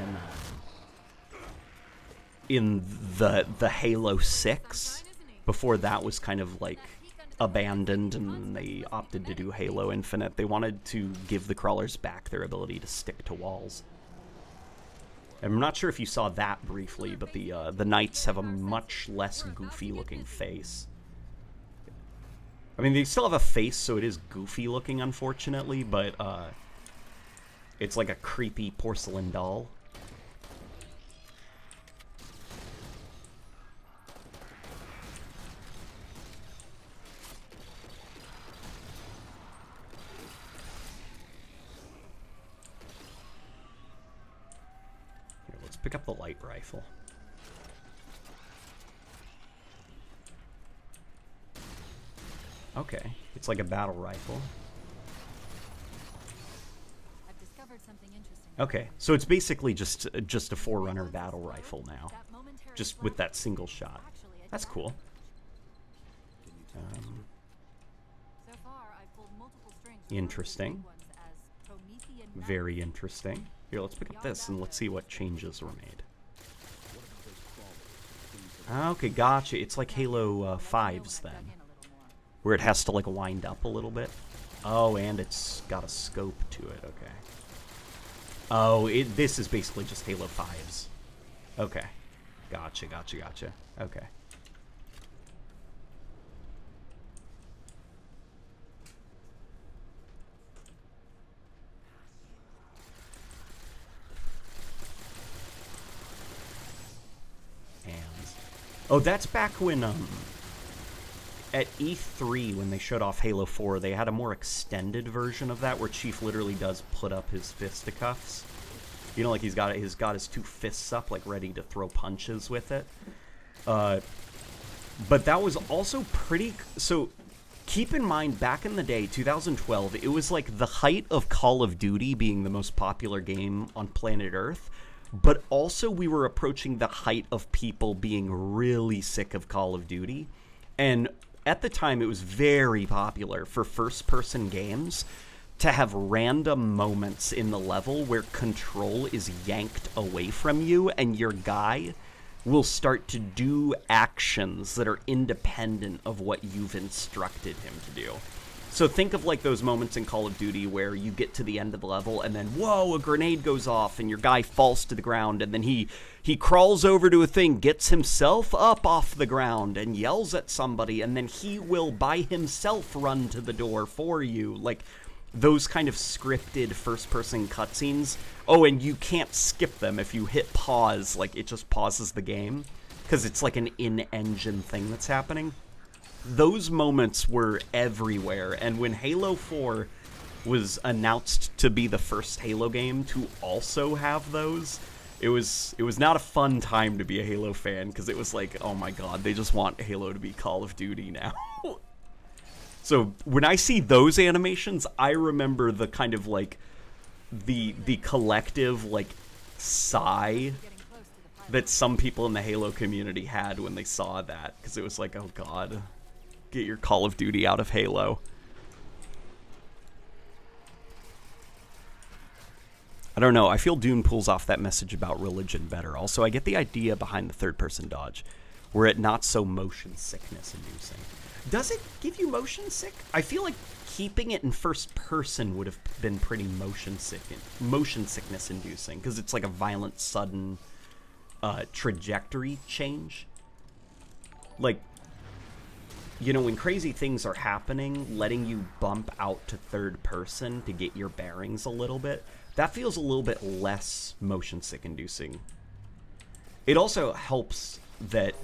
in the Halo 6, before that was kind of like abandoned and they opted to do Halo Infinite, they wanted to give the crawlers back their ability to stick to walls. I'm not sure if you saw that briefly, but the Knights have a much less goofy-looking face. I mean, they still have a face, so it is goofy-looking, unfortunately, but it's like a creepy porcelain doll. Pick up the light rifle. Okay, it's like a battle rifle. I've discovered something interesting. Okay, so it's basically just a Forerunner battle rifle now, just with that single shot. That's cool. So far, I've pulled multiple strings. Interesting. Ones as Promethean Very interesting. Here, let's pick up this and let's see what changes were made. Okay, gotcha. It's like Halo 5's then, where it has to like wind up a little bit. Oh, and it's got a scope to it. Okay. Oh, this is basically just Halo 5's. Okay. Gotcha, gotcha, gotcha. Okay. Oh, that's back when at E3 when they showed off Halo 4, they had a more extended version of that where Chief literally does put up his fisticuffs. You know, like he's got his two fists up, like ready to throw punches with it. But that was also pretty. So keep in mind, back in the day, 2012, it was like the height of Call of Duty being the most popular game on planet Earth. But also we were approaching the height of people being really sick of Call of Duty. And at the time, it was very popular for first-person games to have random moments in the level where control is yanked away from you and your guy will start to do actions that are independent of what you've instructed him to do. So think of like those moments in Call of Duty where you get to the end of the level and then, whoa, a grenade goes off and your guy falls to the ground and then he crawls over to a thing, gets himself up off the ground and yells at somebody and then he will by himself run to the door for you. Like those kind of scripted first-person cutscenes. Oh, and you can't skip them. If you hit pause, like it just pauses the game because it's like an in-engine thing that's happening. Those moments were everywhere, and when Halo 4 was announced to be the first Halo game to also have those, it was not a fun time to be a Halo fan, because it was like, oh my god, they just want Halo to be Call of Duty now. So when I see those animations, I remember the kind of like, the collective like sigh that some people in the Halo community had when they saw that, because it was like, oh god. Get your Call of Duty out of Halo. I don't know. I feel Dune pulls off that message about religion better. Also, I get the idea behind the third-person dodge. Were it not so motion sickness inducing. Does it give you motion sick? I feel like keeping it in first person would have been pretty motion sickness inducing, because it's like a violent, sudden trajectory change. Like, you know, when crazy things are happening, letting you bump out to third person to get your bearings a little bit, that feels a little bit less motion sick inducing. It also helps that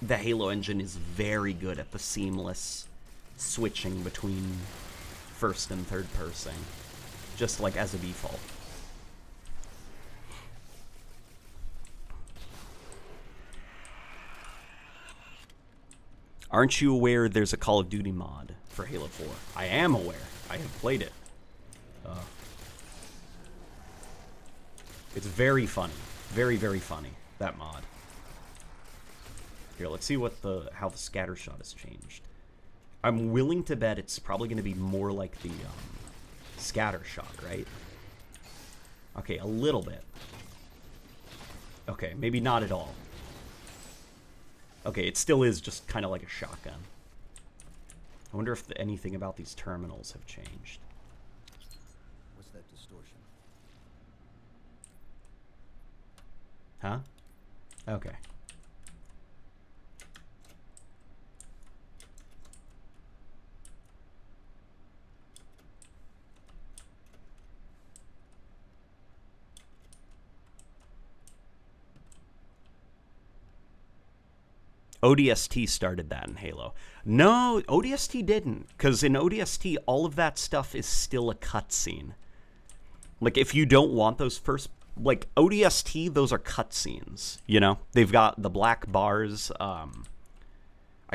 the Halo engine is very good at the seamless switching between first and third person, just like as a default. Aren't you aware there's a Call of Duty mod for Halo 4? I am aware. I have played it. It's very funny. Very, very funny, that mod. Here, let's see what how the scatter shot has changed. I'm willing to bet it's probably going to be more like the scatter shot, right? Okay, a little bit. Okay, maybe not at all. Okay, it still is just kind of like a shotgun. I wonder if anything about these terminals have changed. What's that distortion? Huh? Okay. ODST started that in Halo. No, ODST didn't, because in ODST, all of that stuff is still a cutscene. Like, if you don't want those first, like, ODST, those are cutscenes, you know? They've got the black bars, I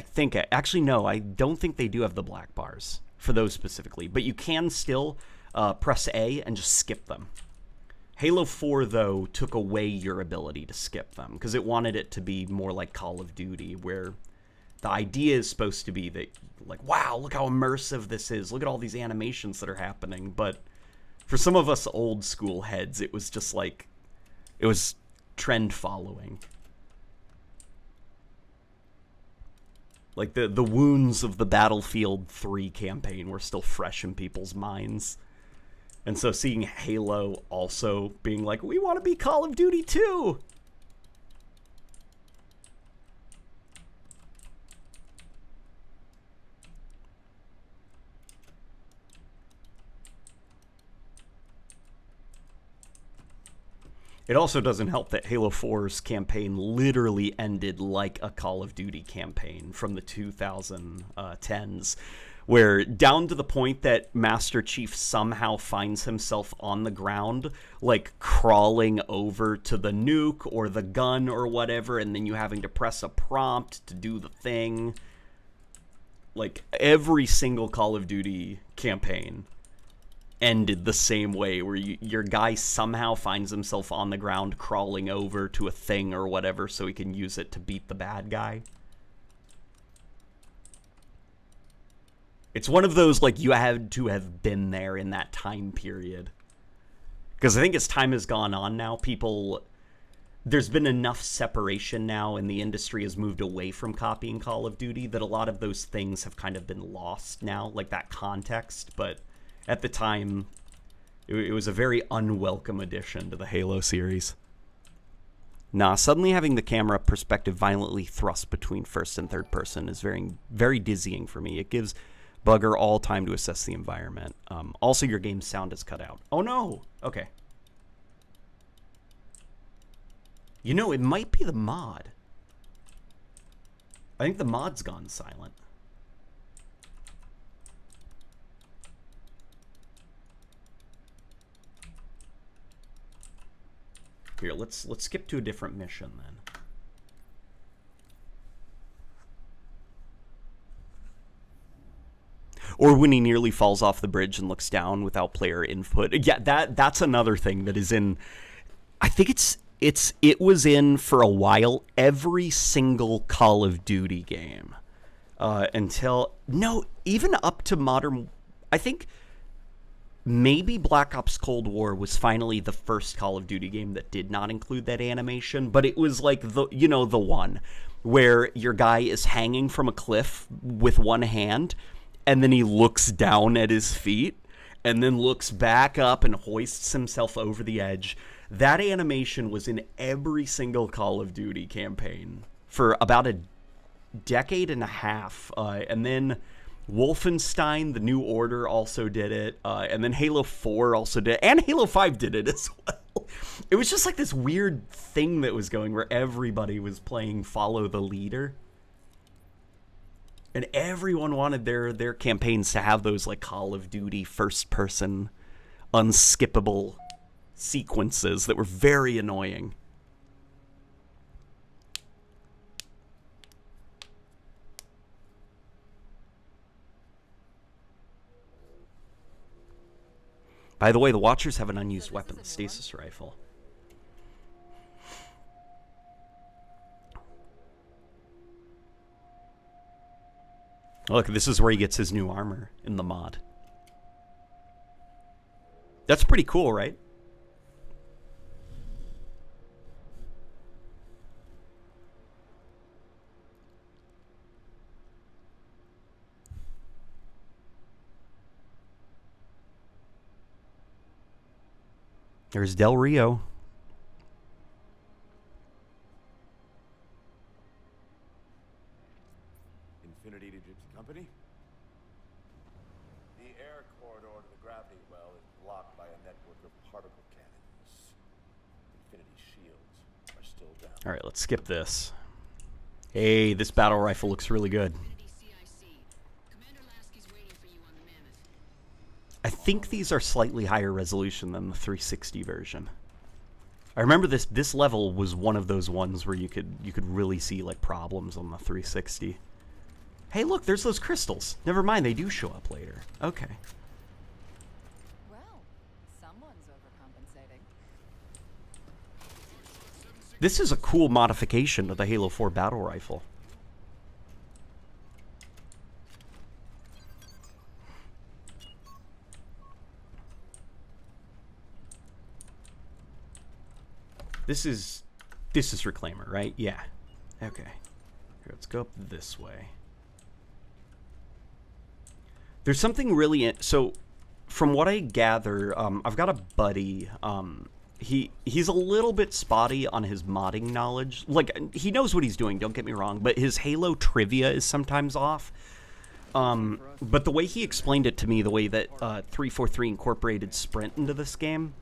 think, actually, no, I don't think they do have the black bars for those specifically, but you can still press A and just skip them. Halo 4, though, took away your ability to skip them, because it wanted it to be more like Call of Duty, where the idea is supposed to be that, like, wow, look how immersive this is, look at all these animations that are happening, but for some of us old school heads, it was just like, it was trend following. Like, the wounds of the Battlefield 3 campaign were still fresh in people's minds. And so seeing Halo also being like, we want to be Call of Duty too! It also doesn't help that Halo 4's campaign literally ended like a Call of Duty campaign from the 2010s, where down to the point that Master Chief somehow finds himself on the ground, like crawling over to the nuke or the gun or whatever, and then you having to press a prompt to do the thing. Like, every single Call of Duty campaign ended the same way, where your guy somehow finds himself on the ground crawling over to a thing or whatever so he can use it to beat the bad guy. It's one of those, like, you had to have been there in that time period. Because I think as time has gone on now, there's been enough separation now, and the industry has moved away from copying Call of Duty, that a lot of those things have kind of been lost now, like that context. But at the time, it was a very unwelcome addition to the Halo series. Nah, suddenly having the camera perspective violently thrust between first and third person is very, very dizzying for me. It gives Bugger all time to assess the environment. Also, your game's sound is cut out. Oh no! Okay. You know, it might be the mod. I think the mod's gone silent. Here, let's skip to a different mission then. Or when he nearly falls off the bridge and looks down without player input. Yeah, that's another thing that is in. I think it was in for a while every single Call of Duty game even up to modern. I think maybe Black Ops Cold War was finally the first Call of Duty game that did not include that animation, but it was like the one where your guy is hanging from a cliff with one hand, and then he looks down at his feet, and then looks back up and hoists himself over the edge. That animation was in every single Call of Duty campaign for about a decade and a half. And then Wolfenstein, The New Order also did it. And then Halo 4 also did it. And Halo 5 did it as well. It was just like this weird thing that was going where everybody was playing Follow the Leader. And everyone wanted their campaigns to have those like Call of Duty first-person unskippable sequences that were very annoying. By the way, the Watchers have an unused weapon, the stasis rifle. Look, this is where he gets his new armor in the mod. That's pretty cool, right? There's Del Rio. Infinity Gypsy Company? The air corridor to the gravity well is blocked by a network of particle cannons. Infinity shields are still down. All right, let's skip this. Hey, this battle rifle looks really good. I think these are slightly higher resolution than the 360 version. I remember this level was one of those ones where you could really see like problems on the 360. Hey, look, there's those crystals. Never mind, they do show up later. Okay. Well, someone's overcompensating. This is a cool modification to the Halo 4 battle rifle. This is Reclaimer, right? Yeah. Okay. Here, let's go up this way. There's something really... So, from what I gather, I've got a buddy. He's a little bit spotty on his modding knowledge. Like, he knows what he's doing, don't get me wrong, but his Halo trivia is sometimes off. But the way he explained it to me, the way that 343 incorporated sprint into this game...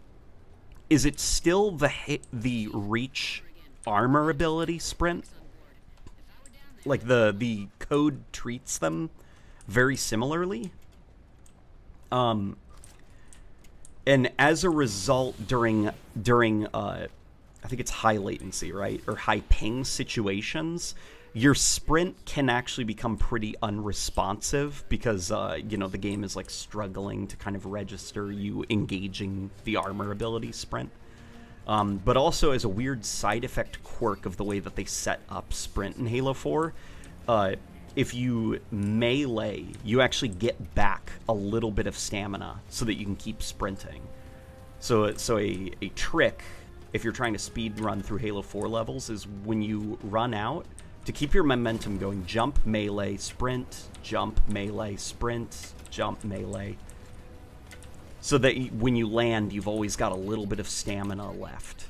is it still the reach armor ability sprint? Like the code treats them very similarly. And as a result, during I think it's high latency, right, or high ping situations, your sprint can actually become pretty unresponsive because the game is like struggling to kind of register you engaging the armor ability sprint. But also as a weird side effect quirk of the way that they set up sprint in Halo 4, if you melee, you actually get back a little bit of stamina so that you can keep sprinting. So a trick, if you're trying to speed run through Halo 4 levels, is when you run out, to keep your momentum going, jump, melee, sprint, jump, melee, sprint, jump, melee. So that when you land, you've always got a little bit of stamina left.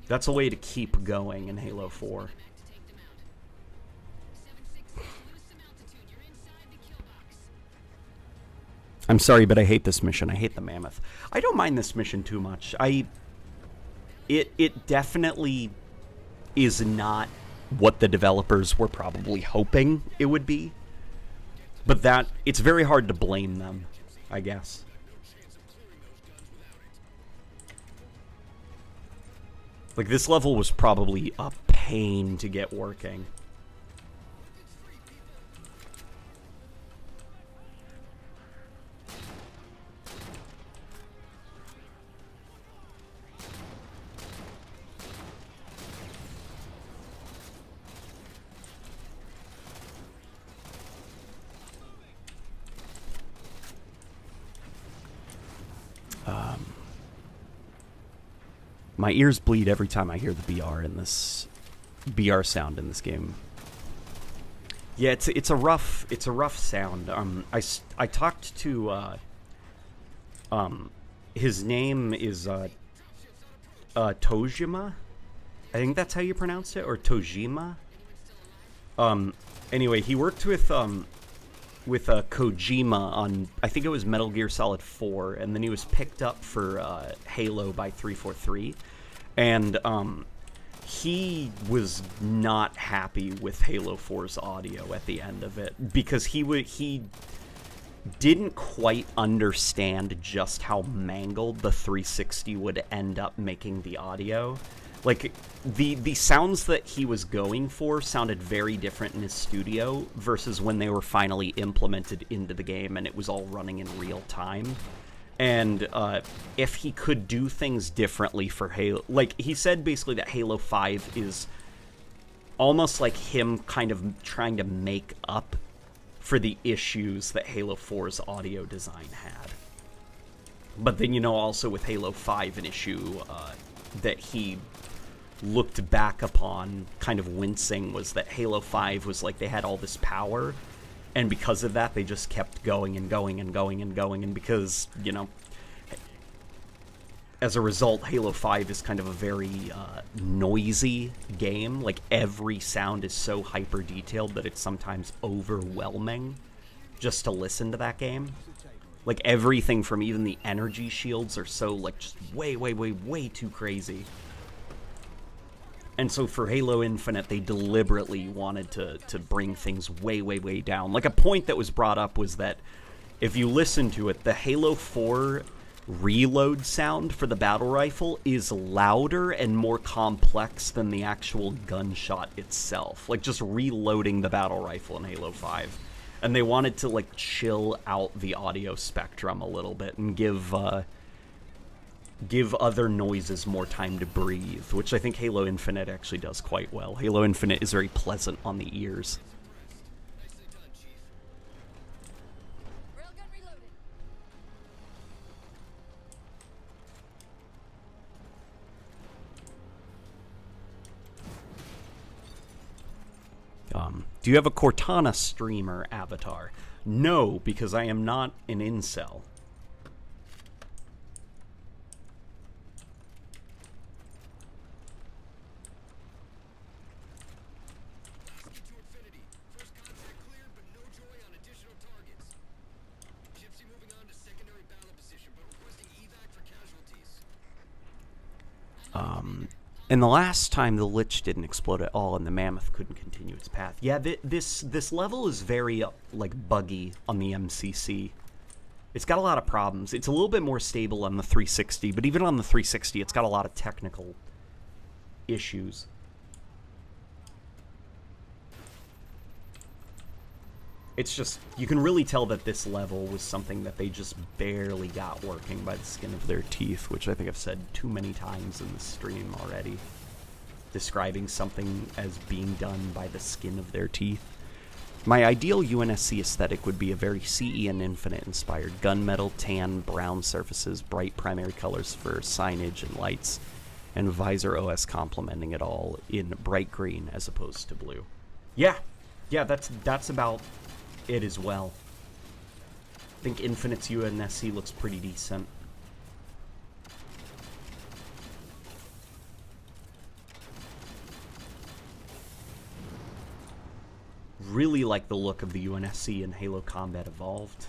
That's a way to keep going in Halo 4. I'm sorry, but I hate this mission. I hate the mammoth. I don't mind this mission too much. It definitely is not what the developers were probably hoping it would be. But it's very hard to blame them, I guess. Like, this level was probably a pain to get working. My ears bleed every time I hear the BR sound in this game. Yeah, it's a rough sound. I talked to his name is Tojima. I think that's how you pronounce it, or Tojima. Anyway, he worked with Kojima on, I think it was Metal Gear Solid 4, and then he was picked up for Halo by 343, and he was not happy with Halo 4's audio at the end of it, because he didn't quite understand just how mangled the 360 would end up making the audio. Like, the sounds that he was going for sounded very different in his studio versus when they were finally implemented into the game and it was all running in real time. And if he could do things differently for Halo... Like, he said basically that Halo 5 is almost like him kind of trying to make up for the issues that Halo 4's audio design had. But then, also with Halo 5, an issue that he looked back upon kind of wincing was that Halo 5 was like they had all this power, and because of that they just kept going and going and going and going, and because, as a result, Halo 5 is kind of a very noisy game. Like, every sound is so hyper detailed that it's sometimes overwhelming just to listen to that game. Like, everything from even the energy shields are so, like, just way, way, way, way too crazy. And so for Halo Infinite, they deliberately wanted to bring things way, way, way down. Like, a point that was brought up was that if you listen to it, the Halo 4 reload sound for the battle rifle is louder and more complex than the actual gunshot itself. Like, just reloading the battle rifle in Halo 5. And they wanted to, like, chill out the audio spectrum a little bit and give other noises more time to breathe, which I think Halo Infinite actually does quite well. Halo Infinite is very pleasant on the ears. Railgun reloaded. Do you have a Cortana streamer avatar? No, because I am not an incel. And the last time the Lich didn't explode at all, and the Mammoth couldn't continue its path. Yeah, this level is very like buggy on the MCC. It's got a lot of problems. It's a little bit more stable on the 360, but even on the 360, it's got a lot of technical issues. It's just, you can really tell that this level was something that they just barely got working by the skin of their teeth, which I think I've said too many times in the stream already. Describing something as being done by the skin of their teeth. My ideal UNSC aesthetic would be a very CE and Infinite inspired gunmetal, tan, brown surfaces, bright primary colors for signage and lights, and Visor OS complementing it all in bright green as opposed to blue. Yeah, that's about it as well. I think Infinite's UNSC looks pretty decent. Really like the look of the UNSC in Halo Combat Evolved.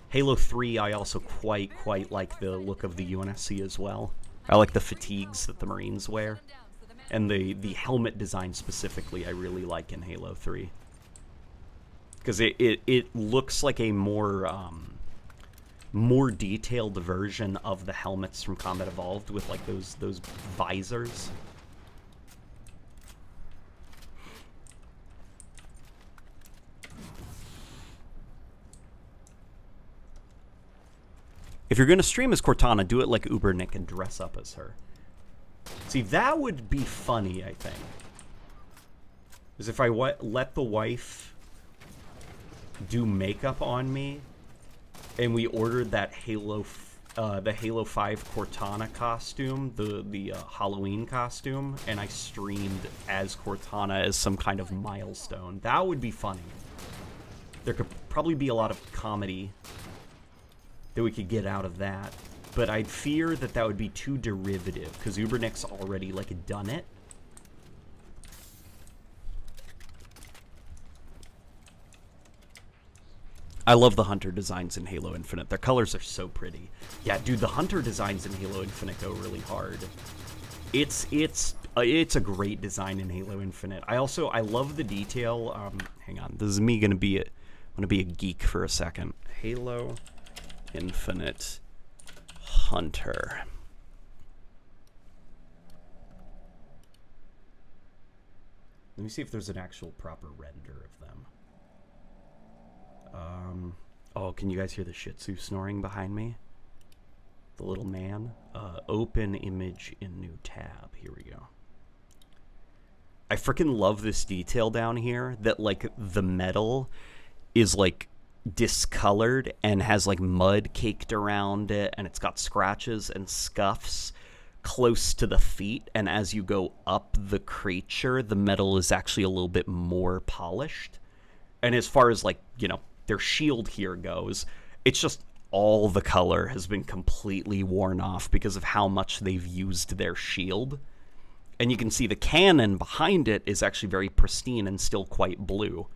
Halo 3, I also quite like the look of the UNSC as well. I like the fatigues that the Marines wear. And the helmet design specifically I really like in Halo 3. Because it looks like a more detailed version of the helmets from Combat Evolved with like those visors. If you're going to stream as Cortana, do it like Ubernick and dress up as her. See, that would be funny, I think. Is if I let the wife do makeup on me, and we ordered that the Halo 5 Cortana costume, the Halloween costume, and I streamed as Cortana as some kind of milestone. That would be funny. There could probably be a lot of comedy that we could get out of that, but I'd fear that that would be too derivative, because Ubernick's already, like, done it. I love the Hunter designs in Halo Infinite. Their colors are so pretty. Yeah, dude, the Hunter designs in Halo Infinite go really hard. It's a great design in Halo Infinite. I love the detail. Hang on, this is me gonna be a geek for a second. Halo Infinite Hunter. Let me see if there's an actual proper render of them. Oh, can you guys hear the Shih Tzu snoring behind me? The little man. Open image in new tab. Here we go. I freaking love this detail down here that, like, the metal is, like, discolored and has, like, mud caked around it, and it's got scratches and scuffs close to the feet, and as you go up the creature, the metal is actually a little bit more polished. And as far as, like, you know, their shield here goes, it's just all the color has been completely worn off because of how much they've used their shield. And you can see the cannon behind it is actually very pristine and still quite blue.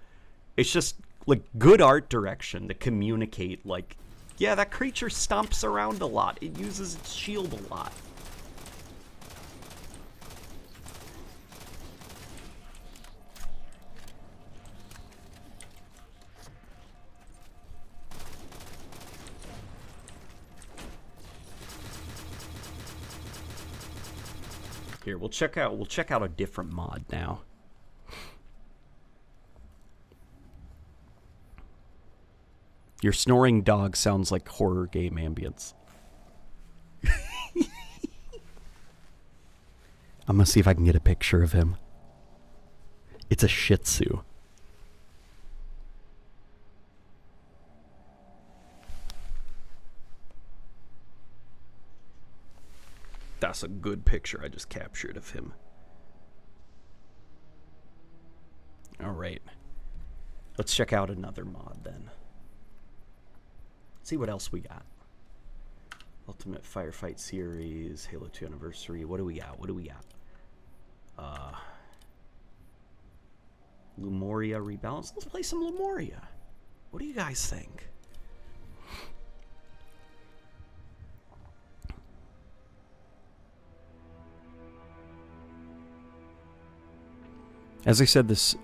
It's just, like, good art direction to communicate, like, yeah, that creature stomps around a lot. It uses its shield a lot. Here, we'll check out a different mod now. Your snoring dog sounds like horror game ambience. I'm gonna see if I can get a picture of him. It's a Shih Tzu. That's a good picture I just captured of him. All right. Let's check out another mod then. See what else we got. Ultimate Firefight Series, Halo 2 Anniversary. What do we got? Lemuria Rebalance. Let's play some Lemuria. What do you guys think? As I said this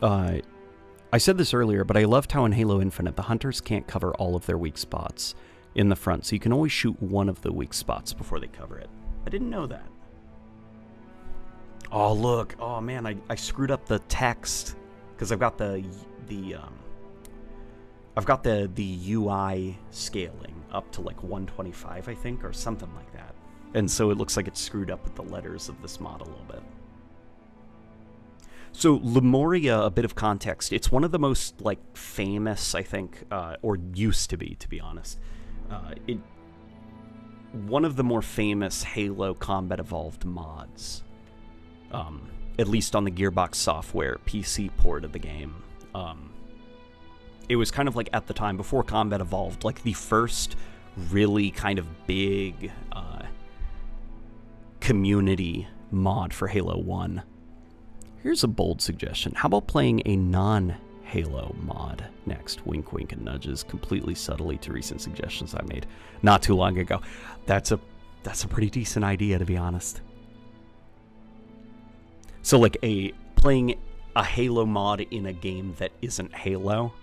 earlier, but I loved how in Halo Infinite the hunters can't cover all of their weak spots in the front, so you can always shoot one of the weak spots before they cover it. I didn't know that. Oh look! Oh man, I screwed up the text because I've got the UI scaling up to like 125, I think, or something like that, and so it looks like it's screwed up with the letters of this mod a little bit. So Lemuria, a bit of context, it's one of the most like famous, I think, or used to be honest. One of the more famous Halo Combat Evolved mods, at least on the Gearbox Software PC port of the game. It was kind of like at the time before Combat Evolved, like the first really kind of big community mod for Halo 1. Here's a bold suggestion. How about playing a non-Halo mod next? Wink, wink, and nudges completely subtly to recent suggestions I made not too long ago. That's a pretty decent idea, to be honest. So like playing a Halo mod in a game that isn't Halo.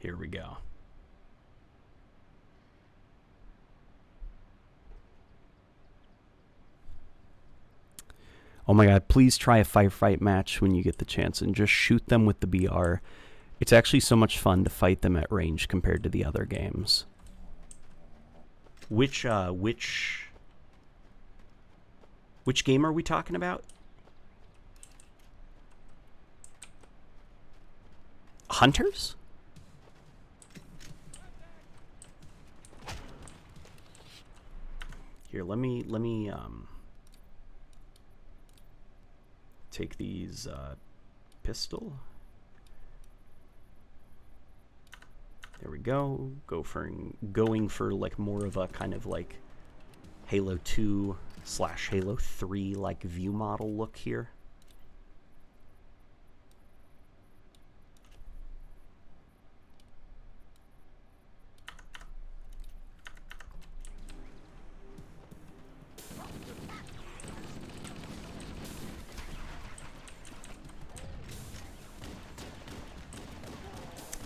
Here we go. Oh my god, please try a firefight match when you get the chance and just shoot them with the BR. It's actually so much fun to fight them at range compared to the other games. Which game are we talking about? Hunters? Here, let me take these pistol. There we go. Going for like more of a kind of like Halo 2 / Halo 3 like view model look here.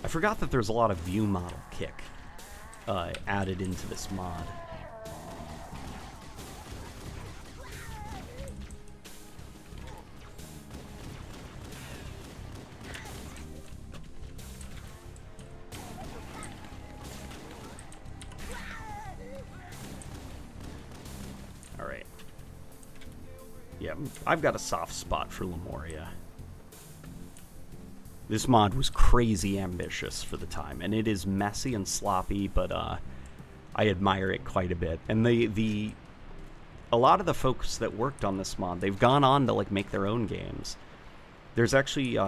I forgot that there's a lot of view model kick added into this mod. All right. Yeah, I've got a soft spot for Lemuria. This mod was crazy ambitious for the time, and it is messy and sloppy, but I admire it quite a bit. And a lot of the folks that worked on this mod, they've gone on to like make their own games. There's actually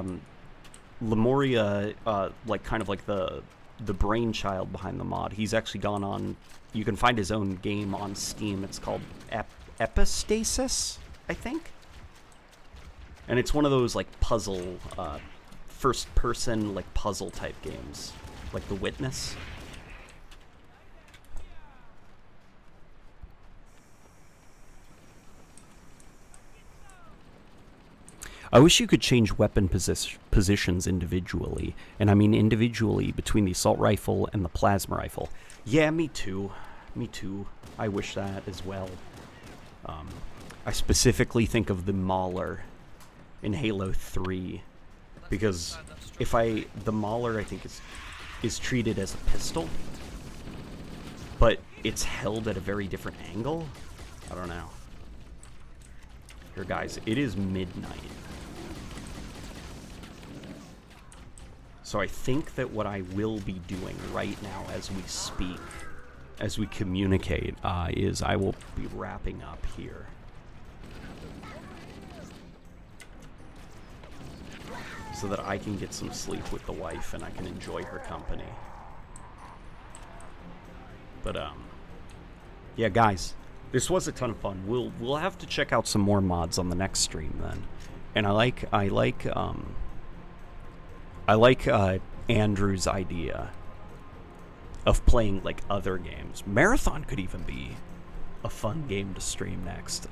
Lemuria, like kind of like the brainchild behind the mod. He's actually gone on. You can find his own game on Steam. It's called Epistasis, I think, and it's one of those like puzzle. First-person, like, puzzle-type games, like The Witness. I wish you could change weapon positions individually, and I mean individually between the assault rifle and the plasma rifle. Yeah, me too. Me too. I wish that as well. I specifically think of the Mauler in Halo 3. Because the Mauler, I think, is treated as a pistol, but it's held at a very different angle. I don't know. Here, guys, it is midnight. So I think that what I will be doing right now as we speak, as we communicate, is I will be wrapping up here. So that I can get some sleep with the wife and I can enjoy her company. But yeah, guys, this was a ton of fun. We'll have to check out some more mods on the next stream then. And I like I like Andrew's idea of playing like other games. Marathon could even be a fun game to stream next.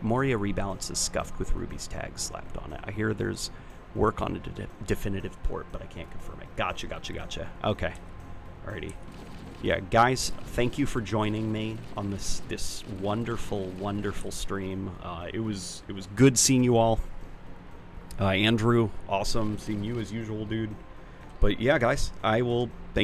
Moria Rebalance is scuffed with Ruby's tag slapped on it. I hear there's work on a definitive port, but I can't confirm it. Gotcha. Okay. Alrighty. Yeah, guys, thank you for joining me on this wonderful stream. It was good seeing you all. Andrew, awesome seeing you as usual, dude. But yeah, guys, I will thank you.